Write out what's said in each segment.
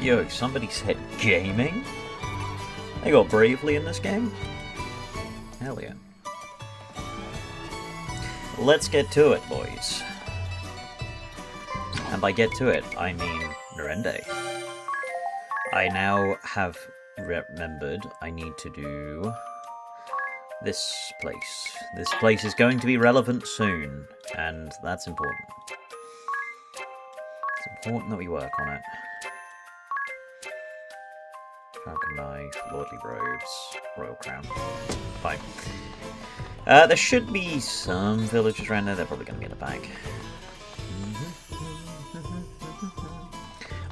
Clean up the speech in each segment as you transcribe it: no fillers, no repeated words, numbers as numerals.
Yo, somebody said gaming? They got bravely in this game? Hell yeah. Let's get to it, boys. And by get to it, I mean Nerende. I now have remembered I need to do this place. This place is going to be relevant soon, and that's important. It's important that we work on it. Falcon knife, lordly robes, royal crown. Fine. There should be some villagers around there. They're probably going to be in the back.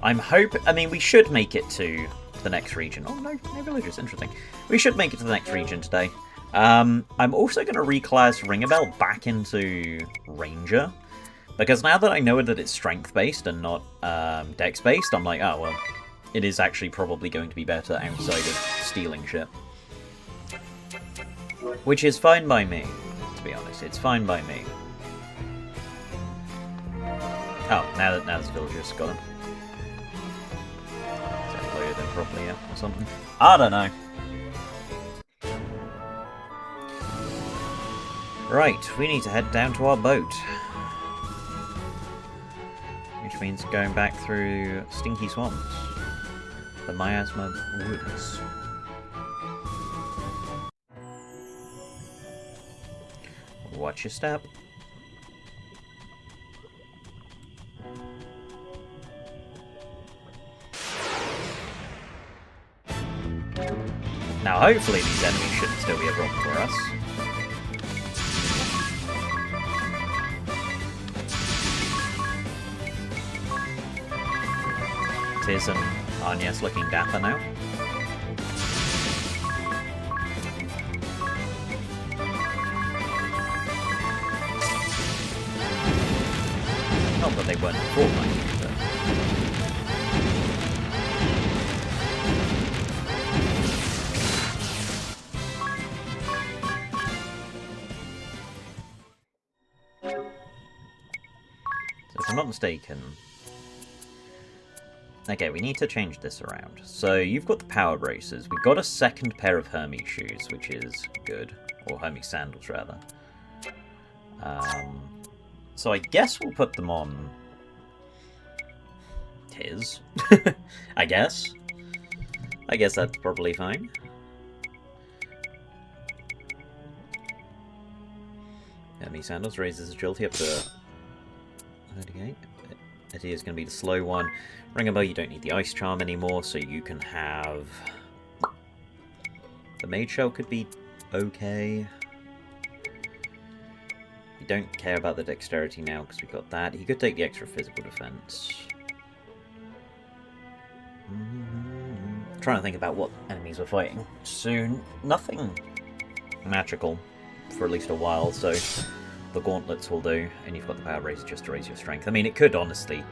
I'm hoping... I mean, we should make it to the next region. Oh, no villagers. Interesting. We should make it to the next region today. I'm also going to reclass Ringabel back into Ranger. Because now that I know that it's strength-based and not dex-based, I'm like, oh, well, it is actually probably going to be better outside of stealing shit. Which is fine by me, to be honest. It's fine by me. Oh, now this villager's got him. Is that loaded him properly yet, or something? I don't know. Right, we need to head down to our boat. Which means going back through Stinky Swamps. The Miasma Woods. Watch your step. Now hopefully these enemies shouldn't still be a problem for us. Tiz and Agnes looking dapper now. Not that they weren't before, mind you, but... So if I'm not mistaken... Okay, we need to change this around. So you've got the power braces. We've got a second pair of Hermes shoes, which is good. Or Hermes sandals, rather. So I guess we'll put them on Tiz. I guess. I guess that's probably fine. Hermes sandals raises agility up to 38. It is going to be the slow one. Ringabel, you don't need the ice charm anymore, so you can have... The mage shell could be okay. We don't care about the dexterity now because we've got that. He could take the extra physical defense. I'm trying to think about what enemies we're fighting soon. Nothing magical for at least a while, so the gauntlets will do, and you've got the power raise just to raise your strength. I mean, it could honestly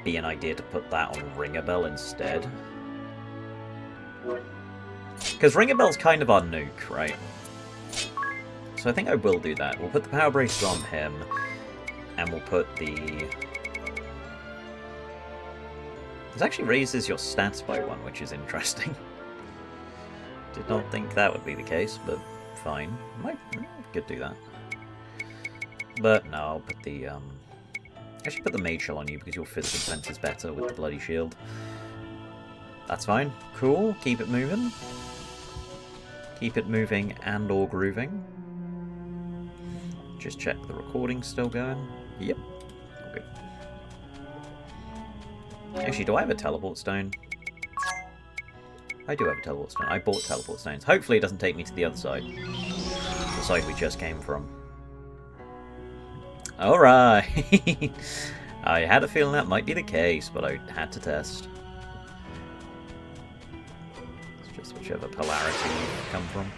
be an idea to put that on Ringabel instead. Because Ringabel's kind of our nuke, right? So I think I will do that. We'll put the power braces on him, and we'll put the... This actually raises your stats by 1, which is interesting. Did not think that would be the case, but fine. Could do that. But no, I'll put the... Actually put the mage shell on you because your physical defense is better with the bloody shield. That's fine. Cool. Keep it moving. Keep it moving and or grooving. Just check the recording's still going. Yep. Okay. Actually, do I have a teleport stone? I do have a teleport stone. I bought teleport stones. Hopefully it doesn't take me to the other side. The side we just came from. Alright! I had a feeling that might be the case, but I had to test. It's just whichever polarity you come from.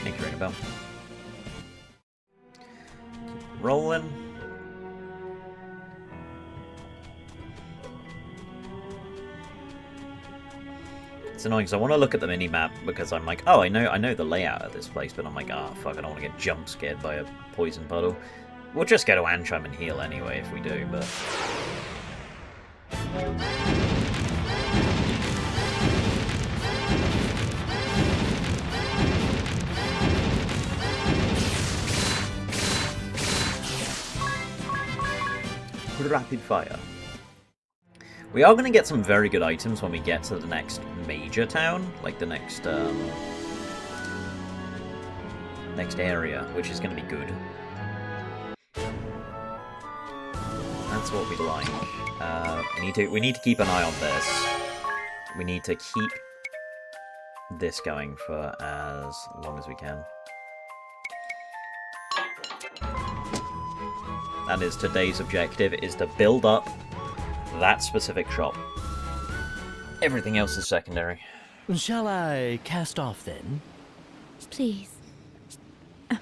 Thank you, Ringabel. Rolling. It's annoying because I want to look at the mini-map because I'm like, oh, I know the layout of this place, but I'm like, oh, fuck, I don't want to get jump-scared by a poison puddle. We'll just go to Anchime and heal anyway if we do, but... Rapid fire. We are going to get some very good items when we get to the next major town, like the next area, which is going to be good. That's what we like. We need to keep an eye on this. We need to keep this going for as long as we can. That is today's objective, is to build up that specific shop. Everything else is secondary. Shall I cast off then? Please. Let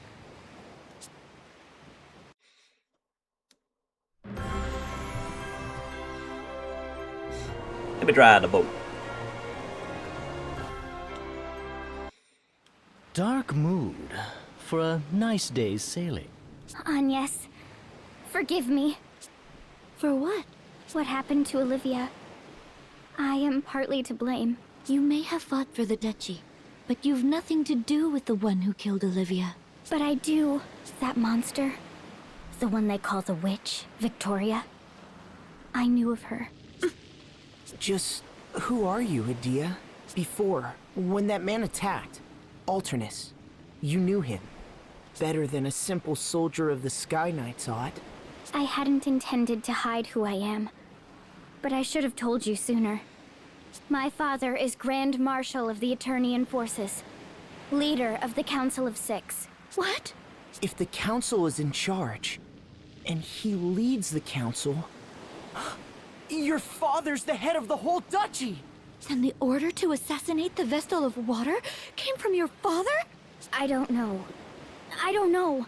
me try the boat. Dark mood for a nice day's sailing. Agnes, forgive me. For what? What happened to Olivia? I am partly to blame. You may have fought for the duchy, but you've nothing to do with the one who killed Olivia. But I do. That monster. The one they call the witch, Victoria. I knew of her. Just who are you, Adia? Before, when that man attacked, Alternus, you knew him. Better than a simple soldier of the Sky Knights ought. I hadn't intended to hide who I am, but I should have told you sooner. My father is Grand Marshal of the Eternian Forces, leader of the Council of Six. What? If the Council is in charge, and he leads the Council, your father's the head of the whole duchy! And the order to assassinate the Vestal of Water came from your father? I don't know. I don't know.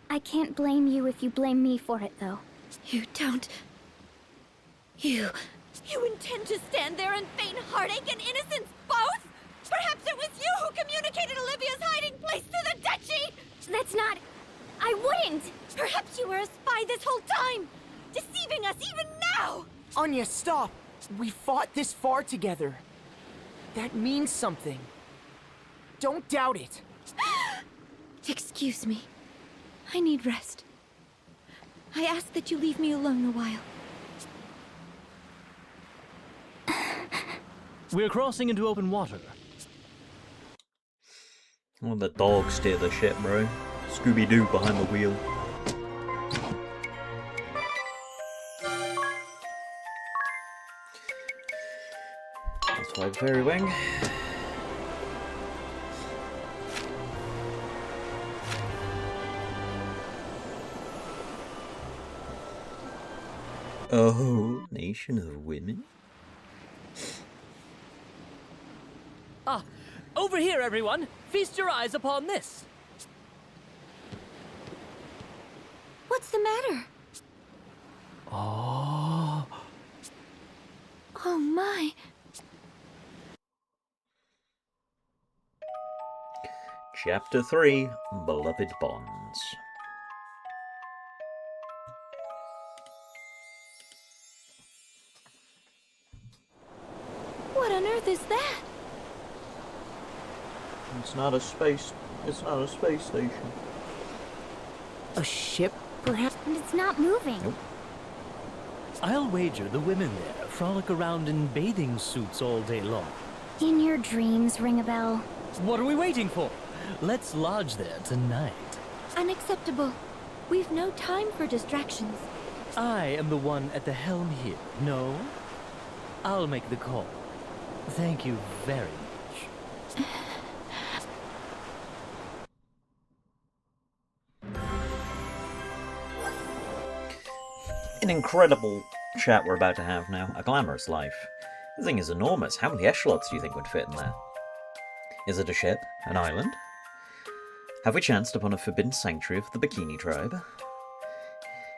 I can't blame you if you blame me for it, though. You don't... You intend to stand there and feign heartache and innocence both? Perhaps it was you who communicated Olivia's hiding place to the duchy? That's not... I wouldn't! Perhaps you were a spy this whole time, deceiving us even now! Anya, stop! We fought this far together. That means something. Don't doubt it. Excuse me. I need rest. I ask that you leave me alone a while. We're crossing into open water. Well, the dog steer the ship, bro. Scooby-Doo behind the wheel. That's 5 Fairy Wing. A whole nation of women? Ah, over here, everyone! Feast your eyes upon this! What's the matter? Oh. Oh my. Chapter 3, Beloved Bonds. What on earth is that? It's not a space station. A ship, perhaps? And it's not moving. Nope. I'll wager the women there frolic around in bathing suits all day long. In your dreams, ring a bell. What are we waiting for? Let's lodge there tonight. Unacceptable. We've no time for distractions. I am the one at the helm here. No? I'll make the call. Thank you very much. An incredible chat we're about to have now. A glamorous life. The thing is enormous. How many echelons do you think would fit in there? Is it a ship? An island? Have we chanced upon a forbidden sanctuary of the Bikini tribe?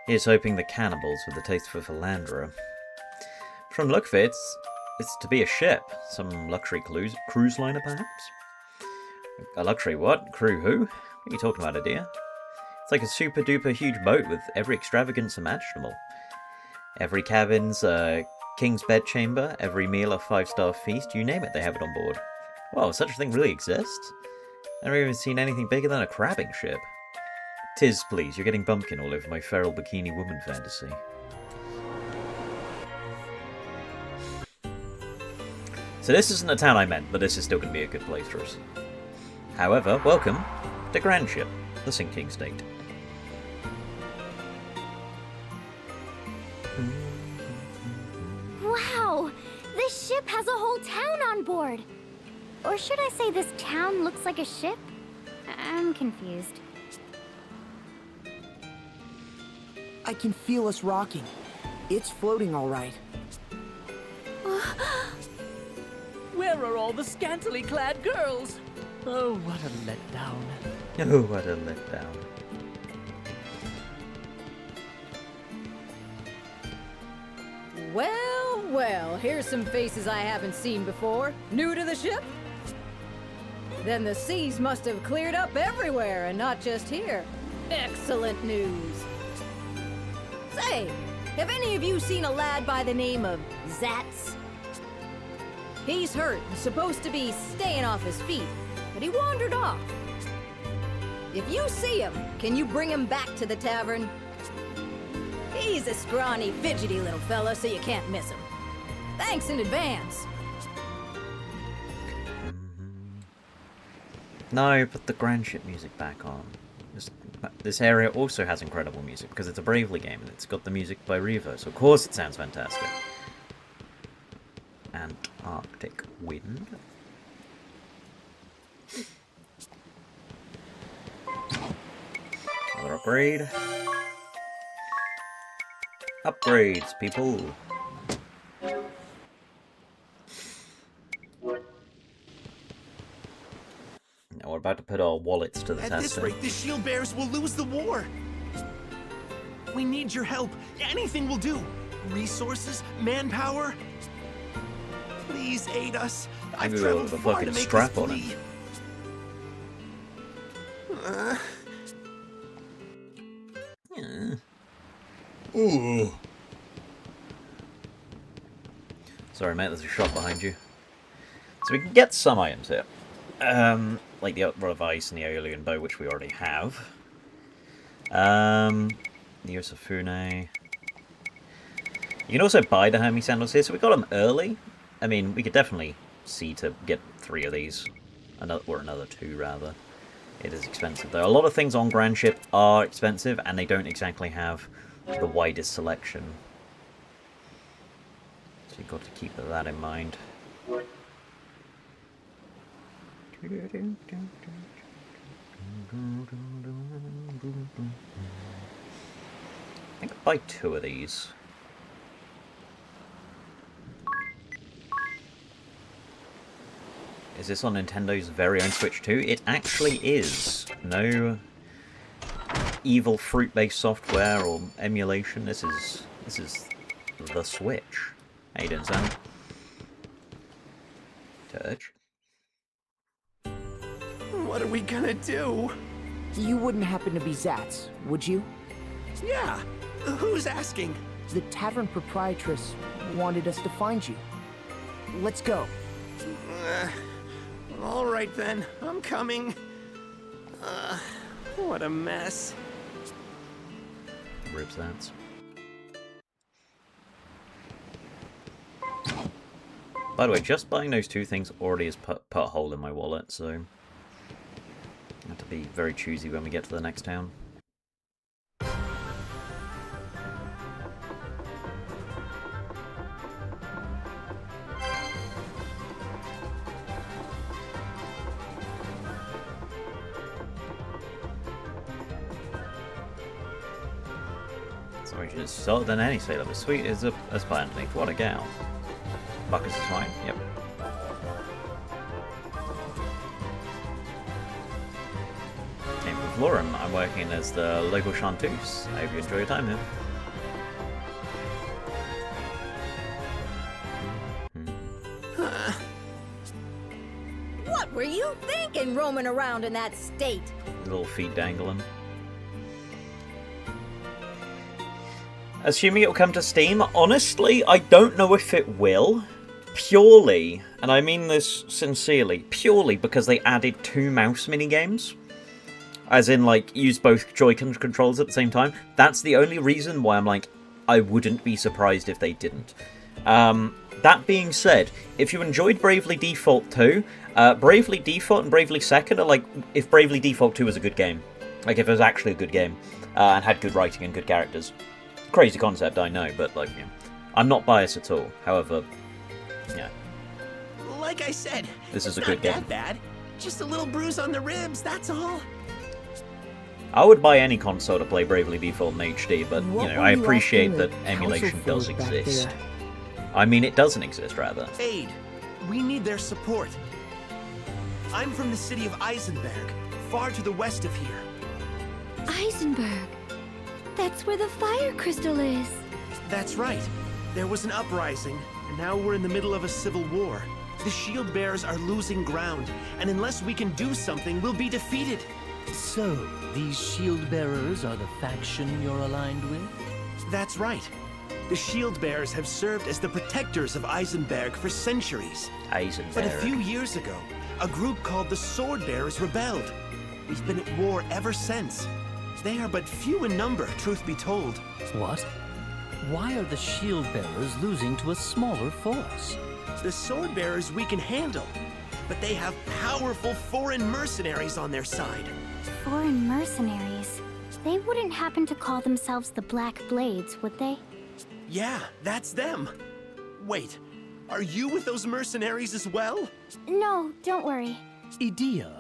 Here's hoping the cannibals with a taste for philandra. From the look of it, It's to be a ship. Some luxury cruise liner, perhaps? A luxury what? Crew who? What are you talking about, Adia? It's like a super duper huge boat with every extravagance imaginable. Every cabin's a king's bedchamber, every meal a 5-star feast, you name it, they have it on board. Wow, such a thing really exists? I've never even seen anything bigger than a crabbing ship. Tis, please, you're getting bumpkin all over my feral bikini woman fantasy. So this isn't the town I meant, but this is still going to be a good place for us. However, welcome to Grandship, the sinking state. Wow! This ship has a whole town on board! Or should I say this town looks like a ship? I'm confused. I can feel us rocking. It's floating all right. Where are all the scantily clad girls? Oh, what a letdown. Oh, what a letdown. Well, well, here's some faces I haven't seen before. New to the ship? Then the seas must have cleared up everywhere and not just here. Excellent news. Say, have any of you seen a lad by the name of Zatz? He's hurt and supposed to be staying off his feet, but he wandered off. If you see him, can you bring him back to the tavern? He's a scrawny, fidgety little fella, so you can't miss him. Thanks in advance. No, put the Grandship music back on. This area also has incredible music, because it's a Bravely game, and it's got the music by Revo, so of course it sounds fantastic. Antarctic wind. Another upgrade. Upgrades, people. Now we're about to put our wallets to the test. At this rate, the shield bearers will lose the war. We need your help. Anything will do. Resources, manpower. Please aid us. I've Maybe we'll traveled have a far fucking to make strap this on plea. Yeah. Ooh. Sorry, mate, there's a shop behind you. So we can get some items here. Like the Rod of Ice and the Aeolian Bow, which we already have. The Yosefune. You can also buy the Hermes sandals here, so we got them early. I mean, we could definitely see to get 3 of these. Another 2, rather. It is expensive, though. A lot of things on Grandship are expensive, and they don't exactly have the widest selection. So you've got to keep that in mind. I think I'll buy 2 of these. Is this on Nintendo's very own Switch too? It actually is. No evil fruit-based software or emulation. This is the Switch. How you doing, son? Touch. What are we gonna do? You wouldn't happen to be Zatz, would you? Yeah. Who's asking? The tavern proprietress wanted us to find you. Let's go. All right then. I'm coming. What a mess. Ribs that. By the way, just buying those 2 things already has put a hole in my wallet, so I have to be very choosy when we get to the next town. So we just sold than any sailor, but sweet as pie underneath. What a gal. Buckets is fine, yep. Name of Lauren, I'm working as the local chanteuse. I hope you enjoy your time here. been roaming around in that state. Little feet dangling. Assuming it will come to Steam, honestly, I don't know if it will. Purely, and I mean this sincerely, purely because they added 2 mouse minigames. As in, like, use both Joy-Con controls at the same time. That's the only reason why I'm like, I wouldn't be surprised if they didn't. That being said, if you enjoyed Bravely Default 2, Bravely Default and Bravely Second are like, if Bravely Default 2 was a good game. Like, if it was actually a good game, and had good writing and good characters. Crazy concept, I know, but, like, you know, I'm not biased at all. However, yeah. Like I said, This is a it's good not game. that bad. Just a little bruise on the ribs, that's all. I would buy any console to play Bravely Default in HD, but, What you know, were I you appreciate asking that the emulation council does for back exist. there? I mean, it doesn't exist, rather. Aid, we need their support. I'm from the city of Eisenberg, far to the west of here. Eisenberg. That's where the fire crystal is. That's right. There was an uprising, and now we're in the middle of a civil war. The shield bearers are losing ground, and unless we can do something, we'll be defeated. So, these shield bearers are the faction you're aligned with? That's right. The shield bearers have served as the protectors of Eisenberg for centuries. Eisenberg. But a few years ago, a group called the Sword Bearers rebelled. We've been at war ever since. They are but few in number, truth be told. What? Why are the shield bearers losing to a smaller force? The Sword Bearers we can handle, but they have powerful foreign mercenaries on their side. Foreign mercenaries. They wouldn't happen to call themselves the Black Blades, would they? Yeah, that's them. Wait, are you with those mercenaries as well? No, don't worry. Idea,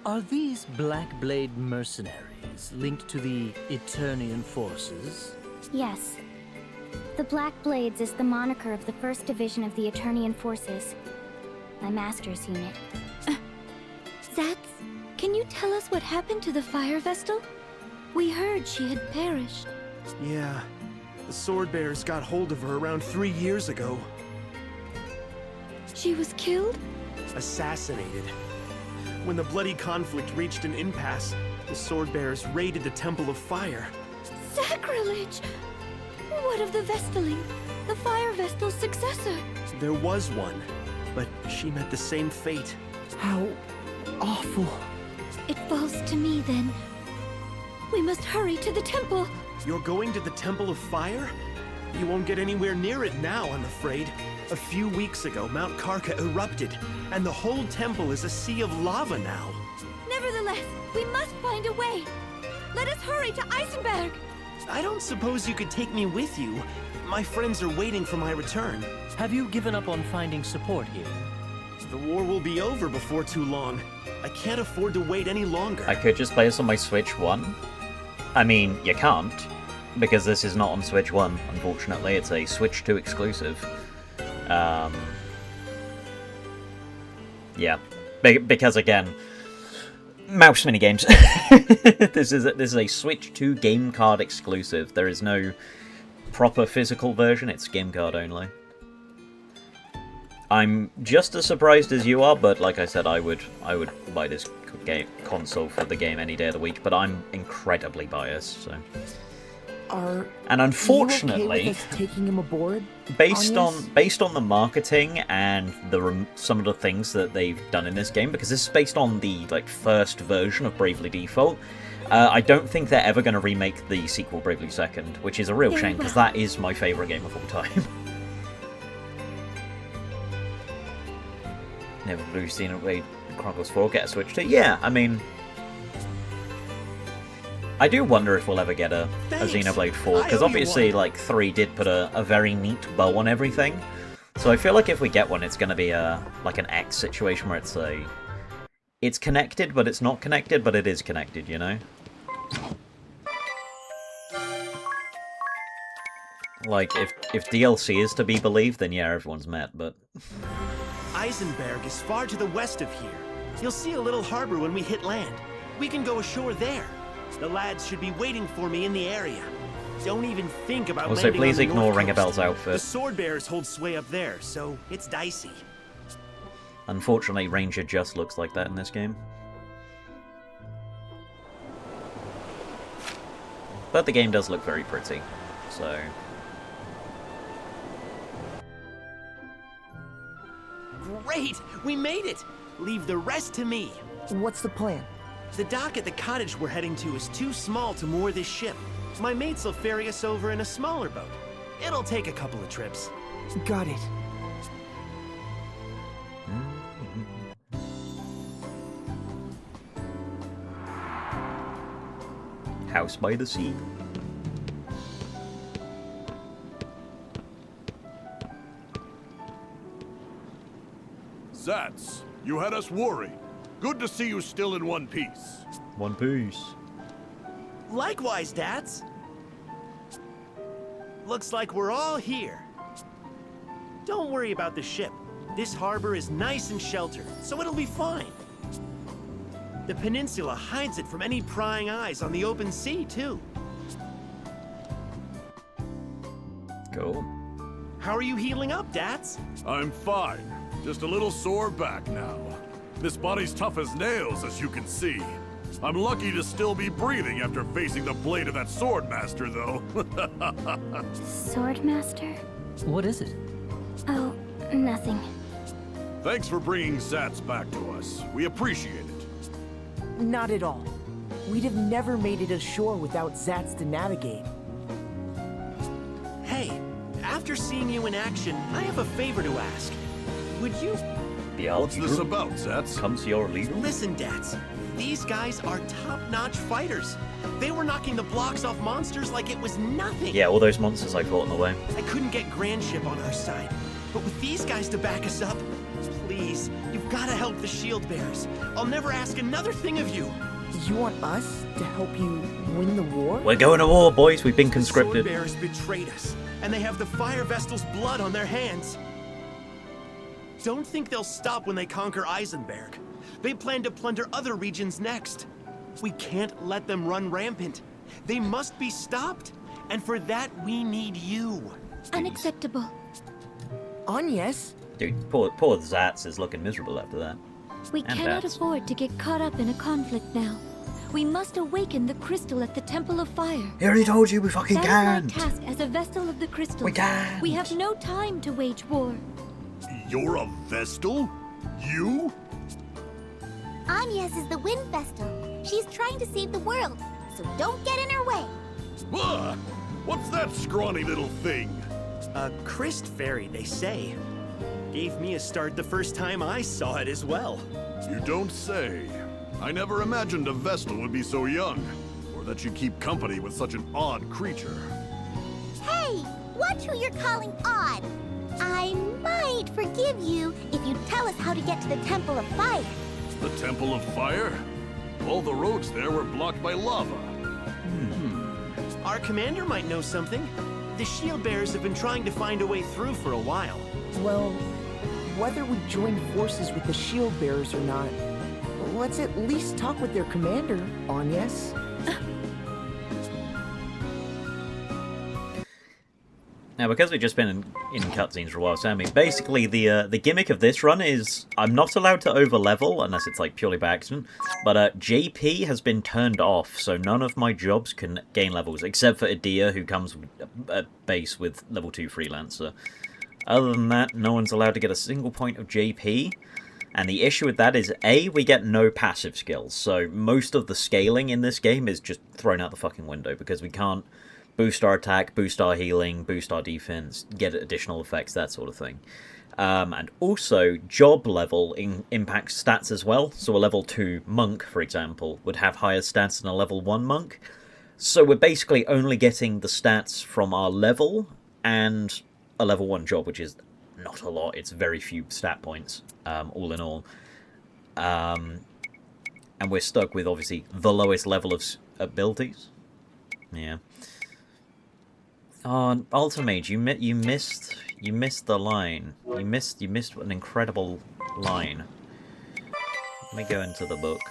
are these Black Blade mercenaries linked to the Eternian forces? Yes. The Black Blades is the moniker of the 1st Division of the Eternian Forces. My master's unit. Zatz, can you tell us what happened to the Fire Vestal? We heard she had perished. Yeah, the Sword Bearers got hold of her around 3 years ago. She was killed? Assassinated. When the bloody conflict reached an impasse, the Sword Bearers raided the Temple of Fire. Sacrilege! What of the Vestaling, the Fire Vestal's successor? There was one, but she met the same fate. How awful. It falls to me then. We must hurry to the temple. You're going to the Temple of Fire? You won't get anywhere near it now, I'm afraid. A few weeks ago, Mount Karka erupted, and the whole temple is a sea of lava now. Nevertheless, we must find a way. Let us hurry to Eisenberg. I don't suppose you could take me with you. My friends are waiting for my return. Have you given up on finding support here? The war will be over before too long. I can't afford to wait any longer. I could just play this on my Switch 1. I mean, you can't, because this is not on Switch 1, unfortunately. It's a Switch 2 exclusive. Yeah. Because, again, mouse minigames. This is a Switch 2 game card exclusive. There is no proper physical version, it's game card only. I'm just as surprised as you are, but like I said, I would buy this console for the game any day of the week, but I'm incredibly biased, so... And unfortunately, you okay with us taking him aboard? based Onias? on the marketing and some of the things that they've done in this game, because this is based on the first version of Bravely Default, I don't think they're ever going to remake the sequel Bravely Second, which is a real shame because that is my favourite game of all time. Never really seen it play Chronicles 4 get a Switch 2. Yeah, I mean, I do wonder if we'll ever get a Xenoblade 4, because obviously, 3 did put a very neat bow on everything. So I feel like if we get one, it's going to be an X situation where it's connected, but it's not connected, but it is connected, you know? Like, if DLC is to be believed, then yeah, everyone's met, but... Eisenberg is far to the west of here. You'll see a little harbor when we hit land. We can go ashore there. The lads should be waiting for me in the area. Don't even think about Also, landing please on the ignore North Coast. Ringabel's The outfit. Sword Bearers hold sway up there, so it's dicey. Unfortunately, Ranger just looks like that in this game. But the game does look very pretty, so... Great! We made it! Leave the rest to me. What's the plan? The dock at the cottage we're heading to is too small to moor this ship. My mates will ferry us over in a smaller boat. It'll take a couple of trips. Got it. House by the sea. Zats, you had us worried. Good to see you still in one piece. One Piece. Likewise, Dads. Looks like we're all here. Don't worry about the ship. This harbor is nice and sheltered, so it'll be fine. The peninsula hides it from any prying eyes on the open sea, too. Cool. How are you healing up, Dads? I'm fine. Just a little sore back now. This body's tough as nails, as you can see. I'm lucky to still be breathing after facing the blade of that Swordmaster, though. Swordmaster? What is it? Oh, nothing. Thanks for bringing Zats back to us. We appreciate it. Not at all. We'd have never made it ashore without Zats to navigate. Hey, after seeing you in action, I have a favor to ask. Would you... What's this about, Zats? Come see our leader? Listen, Dads. These guys are top-notch fighters. They were knocking the blocks off monsters like it was nothing. Yeah, all those monsters I fought on the way. I couldn't get Grand Ship on our side. But with these guys to back us up, please, you've got to help the shield bearers. I'll never ask another thing of you. You want us to help you win the war? We're going to war, boys. We've been The conscripted. sword bearers betrayed us, and they have the Fire Vestal's blood on their hands. Don't think they'll stop when they conquer Eisenberg. They plan to plunder other regions next. We can't let them run rampant. They must be stopped, and for that we need you. Unacceptable. Agnes? Dude, poor Zats is looking miserable after that. We And cannot bats. afford to get caught up in a conflict now. We must awaken the crystal at the Temple of Fire. He already told you we fucking That can't. is my task as a Vestal of the Crystal. We can't. We have no time to wage war. You're a Vestal? You? Agnes is the Wind Vestal. She's trying to save the world, so don't get in her way. Ugh! What's that scrawny little thing? A Christ fairy, they say. Gave me a start the first time I saw it as well. You don't say. I never imagined a Vestal would be so young, or that she'd keep company with such an odd creature. Hey, watch who you're calling odd. I might forgive you if you tell us how to get to the Temple of Fire. The Temple of Fire? All the roads there were blocked by lava. Our commander might know something. The shield bearers have been trying to find a way through for a while. Well, whether we join forces with the shield bearers or not, let's at least talk with their commander, Agnes. Now, because we've just been in cutscenes for a while, Sammy, basically the gimmick of this run is I'm not allowed to overlevel unless it's like purely by accident, but JP has been turned off, so none of my jobs can gain levels, except for Adia, who comes at base with level 2 Freelancer. Other than that, no one's allowed to get a single point of JP, and the issue with that is, A, we get no passive skills, so most of the scaling in this game is just thrown out the fucking window, because we can't boost our attack, boost our healing, boost our defense, get additional effects, that sort of thing. And also, job level impacts stats as well. So a level 2 monk, for example, would have higher stats than a level 1 monk. So we're basically only getting the stats from our level and a level 1 job, which is not a lot. It's very few stat points, all in all. And we're stuck with, obviously, the lowest level of abilities. Yeah. Oh, Ultimate, you missed the line. You missed an incredible line. Let me go into the book.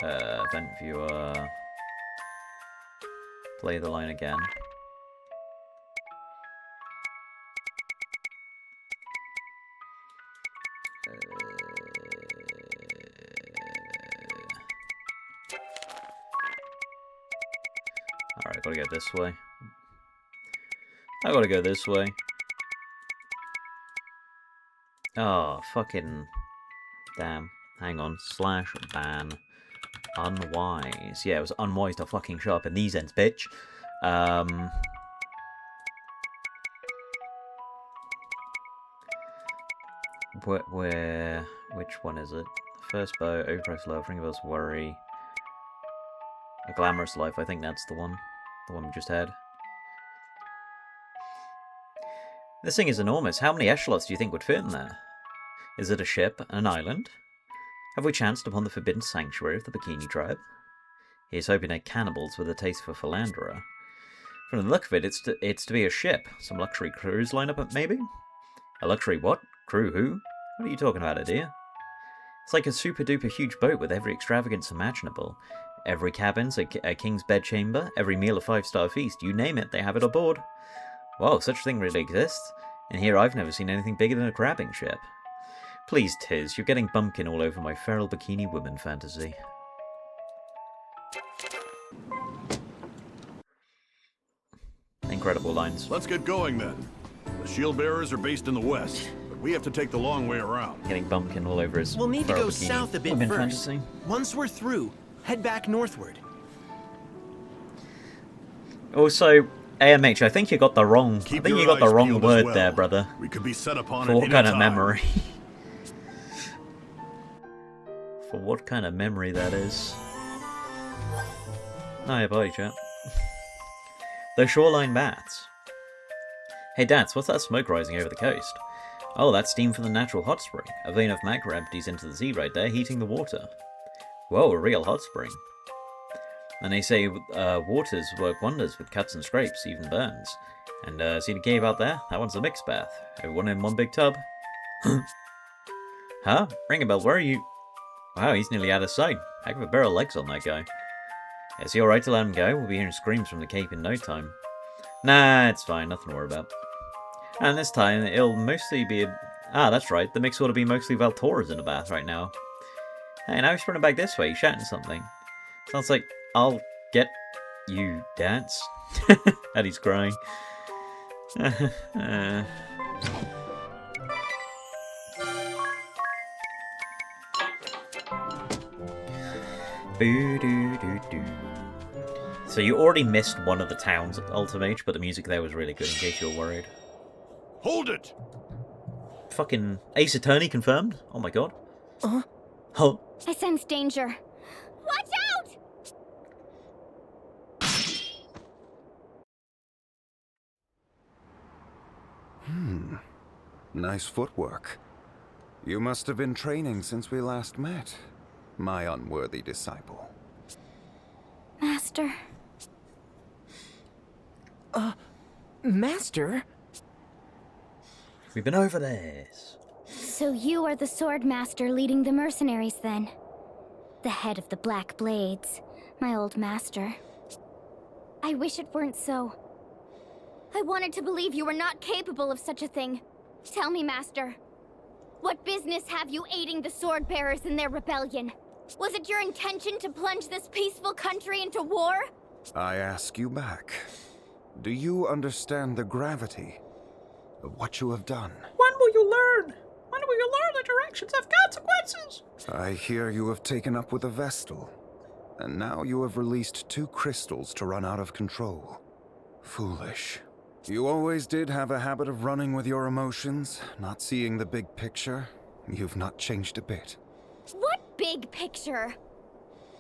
Event viewer. Play the line again. gotta go this way. I gotta go this way. Oh, fucking... Damn. Hang on. Slash ban. Unwise. Yeah, it was unwise to fucking show up in these ends, bitch. Which one is it? First bow, overpriced love, ring of bells, worry. A glamorous life, I think that's the one. The one we just had. This thing is enormous. How many echelons do you think would fit in there? Is it a ship? An island? Have we chanced upon the forbidden sanctuary of the Bikini tribe? He's hoping they're cannibals with a taste for philandera. From the look of it, it's to be a ship. Some luxury cruise lineup, maybe? A luxury what? Crew who? What are you talking about, dear? It's like a super-duper huge boat with every extravagance imaginable. Every cabin's a king's bedchamber, every meal a 5-star feast. You name it, they have it aboard. Whoa, such a thing really exists? And here I've never seen anything bigger than a crabbing ship. Please, Tiz, you're getting bumpkin all over my feral bikini woman fantasy. Incredible lines. Let's get going then. The shield bearers are based in the west, but we have to take the long way around. Getting bumpkin all over his We'll need to feral go bikini south a bit woman first. fantasy. Once we're through, head back northward. Also, AMH, I think you got the wrong. Keep I think your you got the eyes wrong peeled word as well. there, brother. We could be set upon For at what any kind of time. memory? For what kind of memory that is? Oh, yeah, bye, chat. The shoreline baths. Hey, Dats, what's that smoke rising over the coast? Oh, that's steam from the natural hot spring. A vein of magma empties into the sea right there, heating the water. Whoa, a real hot spring. And they say waters work wonders with cuts and scrapes, even burns. And see the cave out there? That one's a mixed bath. Everyone in one big tub. Huh? Ring a bell, where are you? Wow, he's nearly out of sight. Heck of a barrel of legs on that guy. Is he alright to let him go? We'll be hearing screams from the cape in no time. Nah, it's fine, nothing to worry about. And this time, it'll mostly be Ah, that's right, the mix ought to be mostly Valtora's in the bath right now. Hey, now he's running back this way, he's shouting something. Sounds like, I'll get you, Dance. And he's crying. So you already missed one of the towns at Ultimate, but the music there was really good, in case you were worried. Hold it! Fucking Ace Attorney confirmed? Oh my god. Huh? Oh. I sense danger. Watch out! Nice footwork. You must have been training since we last met, my unworthy disciple. Master. Master? We've been over this. So you are the sword master leading the mercenaries then? The head of the Black Blades, my old master. I wish it weren't so. I wanted to believe you were not capable of such a thing. Tell me, Master. What business have you aiding the sword bearers in their rebellion? Was it your intention to plunge this peaceful country into war? I ask you back. Do you understand the gravity of what you have done? When will you learn? When will you learn that your actions have consequences? I hear you have taken up with a Vestal, and now you have released 2 crystals to run out of control. Foolish. You always did have a habit of running with your emotions, not seeing the big picture. You've not changed a bit. What big picture?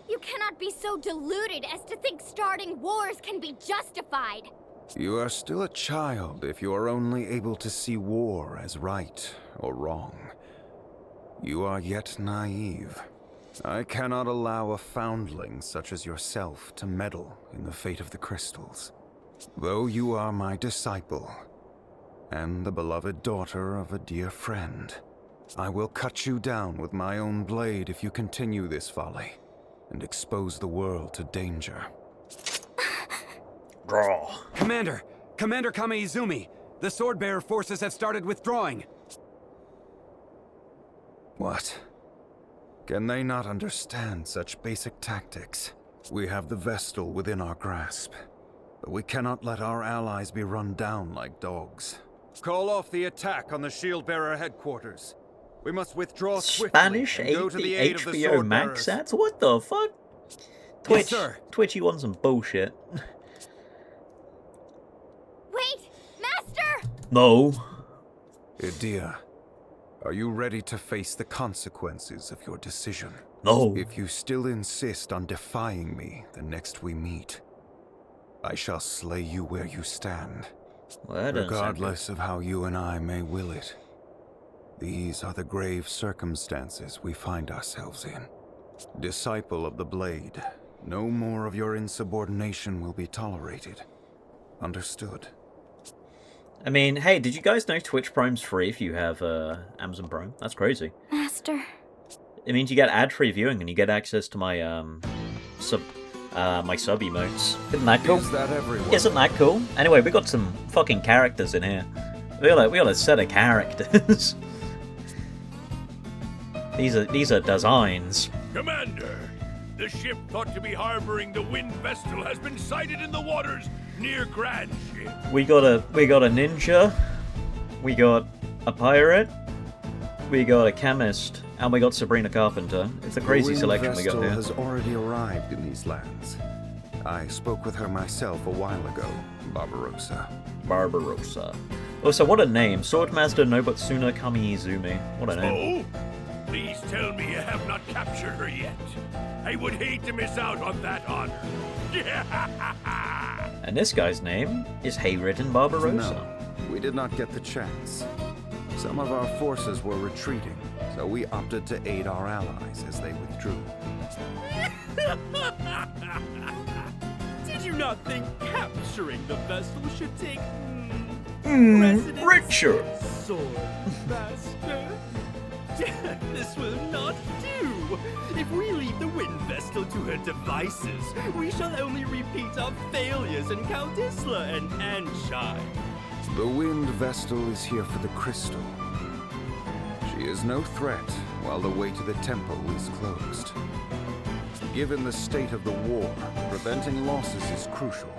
You cannot be so deluded as to think starting wars can be justified. You are still a child if you are only able to see war as right or wrong. You are yet naive. I cannot allow a foundling such as yourself to meddle in the fate of the crystals. Though you are my disciple, and the beloved daughter of a dear friend, I will cut you down with my own blade if you continue this folly, and expose the world to danger. Draw. Commander! Commander Kame-Izumi! The Swordbearer forces have started withdrawing! What? Can they not understand such basic tactics? We have the Vestal within our grasp, But we cannot let our allies be run down like dogs. Call off the attack on the Shield-Bearer headquarters. We must withdraw swiftly Spanish and go to the aid of the HBO Max Sword-Bearers. ads? What the fuck? Twitch, Yes, sir. Twitch, you want some bullshit? Wait! Master! No. Idia, are you ready to face the consequences of your decision? No. If you still insist on defying me the next we meet, I shall slay you where you stand, Well, that doesn't sound regardless of how you and I may will it. These are the grave circumstances we find ourselves in. Disciple of the Blade, no more of your insubordination will be tolerated. Understood? I mean, hey, did you guys know Twitch Prime's free if you have Amazon Prime? That's crazy. Master. It means you get ad-free viewing and you get access to my sub emotes. Isn't that cool? Is that everyone? Isn't that cool? Anyway, we got some fucking characters in here. We got a set of characters. These are designs. Commander, the ship thought to be harboring the Wind Vestal has been sighted in the waters near Grand Ship. We got a ninja. We got a pirate. We got a chemist. And we got Sabrina Carpenter. It's a crazy selection we got The here. Wind Vestal has already arrived in these lands. I spoke with her myself a while ago, Barbarossa. Barbarossa. Oh, so what a name. Swordmaster Nobutsuna Kamiizumi. What a name. Oh? Please tell me you have not captured her yet. I would hate to miss out on that honor. And this guy's name is Hayridden Barbarossa. No, we did not get the chance. Some of our forces were retreating, so we opted to aid our allies as they withdrew. Did you not think capturing the vessel should take Richard! Swordmaster? This will not do. If we leave the Wind Vestal to her devices, we shall only repeat our failures in Count Isla and Anshine. The Wind Vestal is here for the crystal. She is no threat while the way to the temple is closed. Given the state of the war, preventing losses is crucial.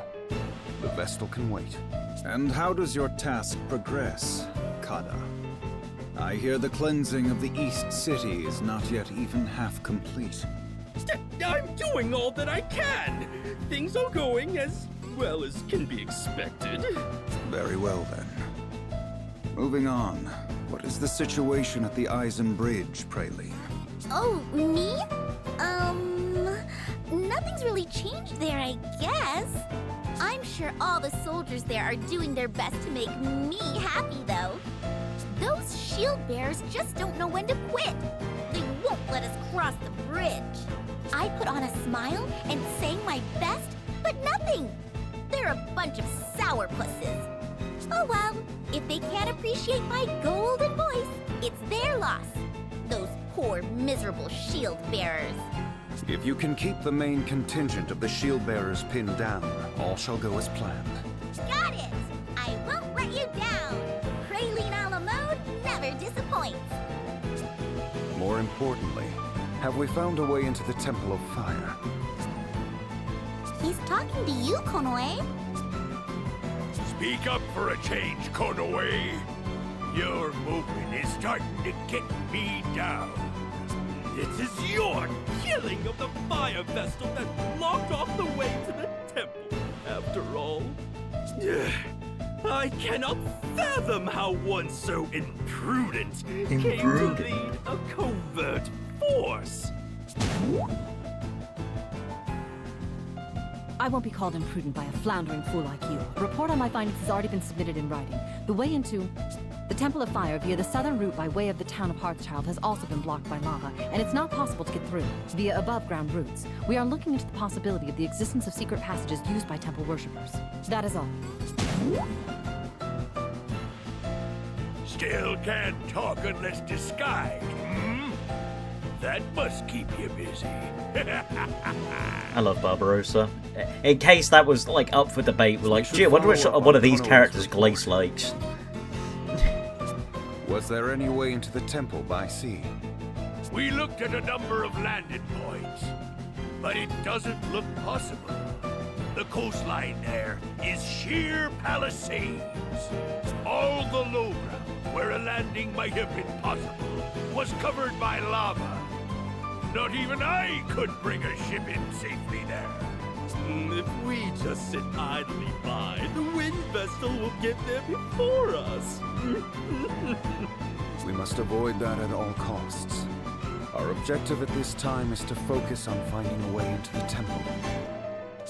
The Vestal can wait. And how does your task progress, Kada? I hear the cleansing of the East City is not yet even half complete. I'm doing all that I can. Things are going as well as can be expected. Very well then. Moving on. What is the situation at the Eisen Bridge, Praline? Oh, me? Nothing's really changed there, I guess. I'm sure all the soldiers there are doing their best to make me happy, though. Those shield bearers just don't know when to quit. They won't let us cross the bridge. I put on a smile and sang my best, but nothing. They're a bunch of sourpusses. Oh well, if they can't appreciate my golden voice, it's their loss. Those poor, miserable shield bearers. If you can keep the main contingent of the shield bearers pinned down, all shall go as planned. Got it! I won't let you down. Praline a la mode never disappoints. More importantly, have we found a way into the Temple of Fire? He's talking to you, Konoe. Speak up for a change, Konoe. Your movement is starting to get me down. It is your killing of the fire vestal that blocked off the way to the temple, after all. I cannot fathom how one so imprudent came to lead a covert force. I won't be called imprudent by a floundering fool like you. A report on my findings has already been submitted in writing. The way into the Temple of Fire via the southern route by way of the town of Hearthchild has also been blocked by lava, and it's not possible to get through via above-ground routes. We are looking into the possibility of the existence of secret passages used by temple worshippers. That is all. Still can't talk unless disguised, hmm? That must keep you busy. I love Barbarossa. In case that was like up for debate, we're like, gee, I wonder which one of these characters Glace likes. Was there any way into the temple by sea? We looked at a number of landing points, but it doesn't look possible. The coastline there is sheer palisades. All the low ground, where a landing might have been possible, was covered by lava. Not even I could bring a ship in safely there. If we just sit idly by, the wind vessel will get there before us. We must avoid that at all costs. Our objective at this time is to focus on finding a way into the temple.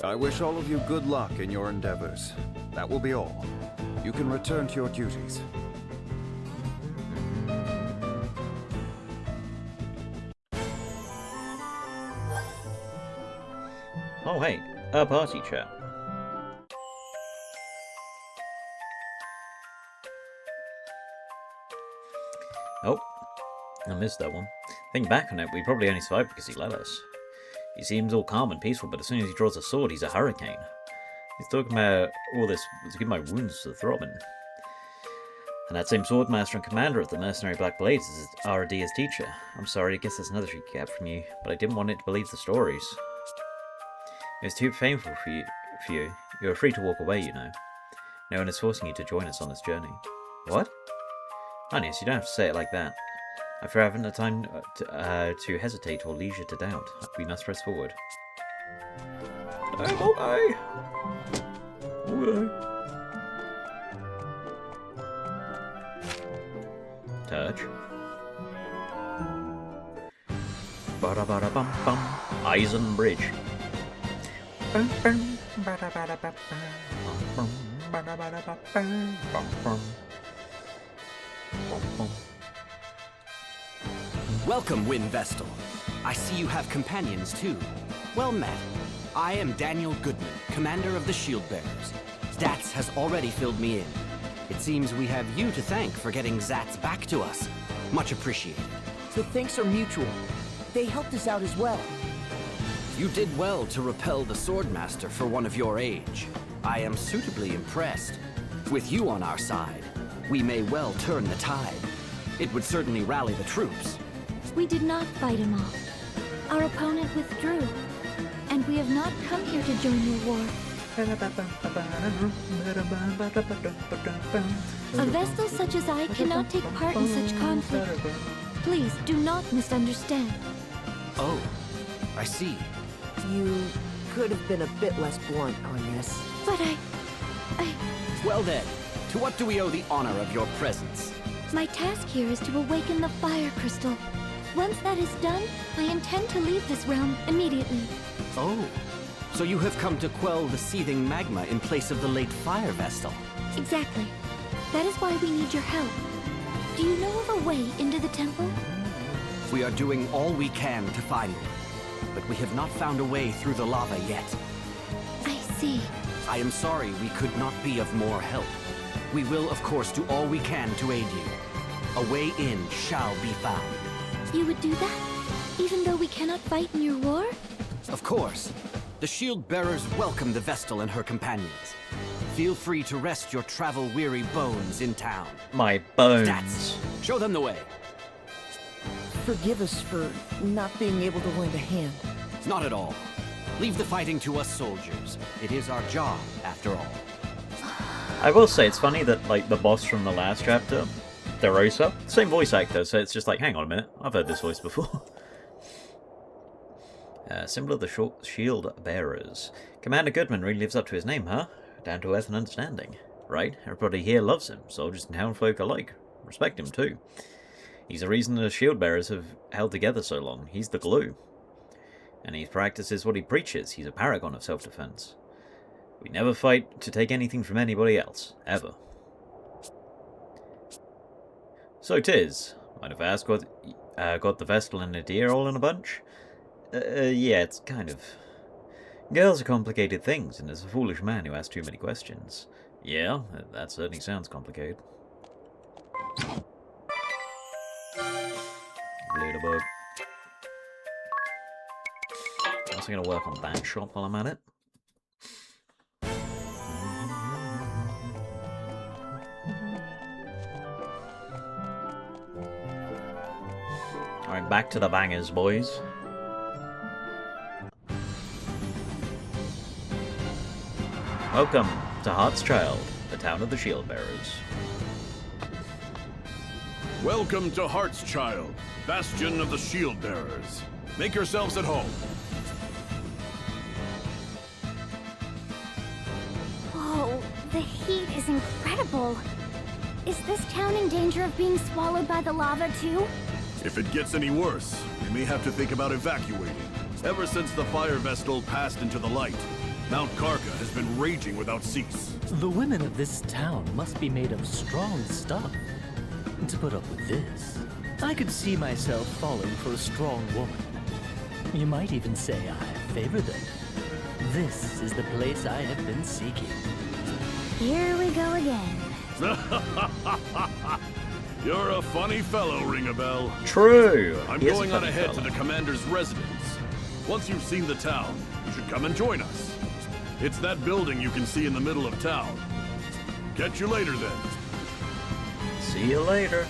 I wish all of you good luck in your endeavors. That will be all. You can return to your duties. Oh hey, a party chat. Oh, I missed that one. Think back on it, we probably only survived because he let us. He seems all calm and peaceful, but as soon as he draws a sword, he's a hurricane. He's talking about all this to give my wounds to the throbbing. And that same swordmaster and commander of the mercenary Black Blades is Aradia's teacher. I'm sorry, I guess that's another trick I get from you, but I didn't want it to believe the stories. It's too painful for you. You're free to walk away, you know. No one is forcing you to join us on this journey. What? Honest, you don't have to say it like that. I fear I haven't the time to hesitate or leisure to doubt. We must press forward. Okay. Touch. Ba-da-ba-da-bum-bum. Eisen Bridge. Welcome, Wind Vestal. I see you have companions too. Well met. I am Daniel Goodman, commander of the Shield Bearers. Zats has already filled me in. It seems we have you to thank for getting Zats back to us. Much appreciated. The thanks are mutual. They helped us out as well. You did well to repel the Swordmaster for one of your age. I am suitably impressed. With you on our side, we may well turn the tide. It would certainly rally the troops. We did not fight him off. Our opponent withdrew, and we have not come here to join your war. A Vestal such as I cannot take part in such conflict. Please do not misunderstand. Oh, I see. You could have been a bit less blunt on this. But I... Well then, to what do we owe the honor of your presence? My task here is to awaken the fire crystal. Once that is done, I intend to leave this realm immediately. Oh, so you have come to quell the seething magma in place of the late Fire Vestal. Exactly. That is why we need your help. Do you know of a way into the temple? We are doing all we can to find it, but we have not found a way through the lava yet. I see. I am sorry we could not be of more help. We will, of course, do all we can to aid you. A way in shall be found. You would do that? Even though we cannot fight in your war? Of course. The Shield Bearers welcome the Vestal and her companions. Feel free to rest your travel-weary bones in town. My bones. Stats. Show them the way. Forgive us for not being able to lend a hand. Not at all. Leave the fighting to us soldiers. It is our job, after all. I will say, it's funny that, like, the boss from the last chapter, DeRosa, same voice actor, so it's just like, hang on a minute, I've heard this voice before. Symbol of the Shield Bearers. Commander Goodman really lives up to his name, huh? Down to earth and understanding. Right? Everybody here loves him, soldiers and townfolk alike. Respect him, too. He's the reason the Shield Bearers have held together so long. He's the glue. And he practices what he preaches. He's a paragon of self-defense. We never fight to take anything from anybody else. Ever. So 'tis. Mind if I ask what got the Vestal and Nadir all in a bunch? Yeah, it's kind of... Girls are complicated things, and there's a foolish man who asks too many questions. Yeah, that certainly sounds complicated. Littlebug. I'm also going to work on that shop while I'm at it. Alright, back to the bangers, boys. Welcome to Heartschild, the town of the shield bearers. Welcome to Heartschild, bastion of the shield bearers. Make yourselves at home. Whoa, the heat is incredible. Is this town in danger of being swallowed by the lava too? If it gets any worse, we may have to think about evacuating. Ever since the fire vestal passed into the light, Mount Karka has been raging without cease. The women of this town must be made of strong stuff to put up with this. I could see myself falling for a strong woman. You might even say I favor them. This is the place I have been seeking. Here we go again. You're a funny fellow, Ring-a-Bell. True. I'm going on ahead to the commander's residence. Once you've seen the town, you should come and join us. It's that building you can see in the middle of town. Catch you later, then. See you later.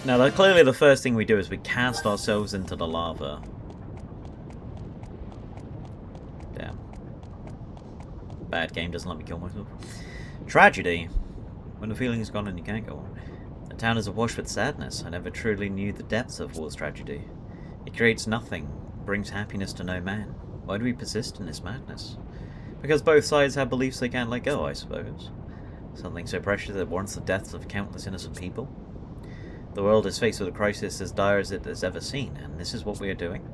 Now, clearly the first thing we do is we cast ourselves into the lava. Damn. Bad game, doesn't let me kill myself. Tragedy. When the feeling is gone and you can't go on. The town is awash with sadness. I never truly knew the depths of war's tragedy. It creates nothing, brings happiness to no man. Why do we persist in this madness? Because both sides have beliefs they can't let go, I suppose. Something so precious that warrants the deaths of countless innocent people. The world is faced with a crisis as dire as it has ever seen, and this is what we are doing.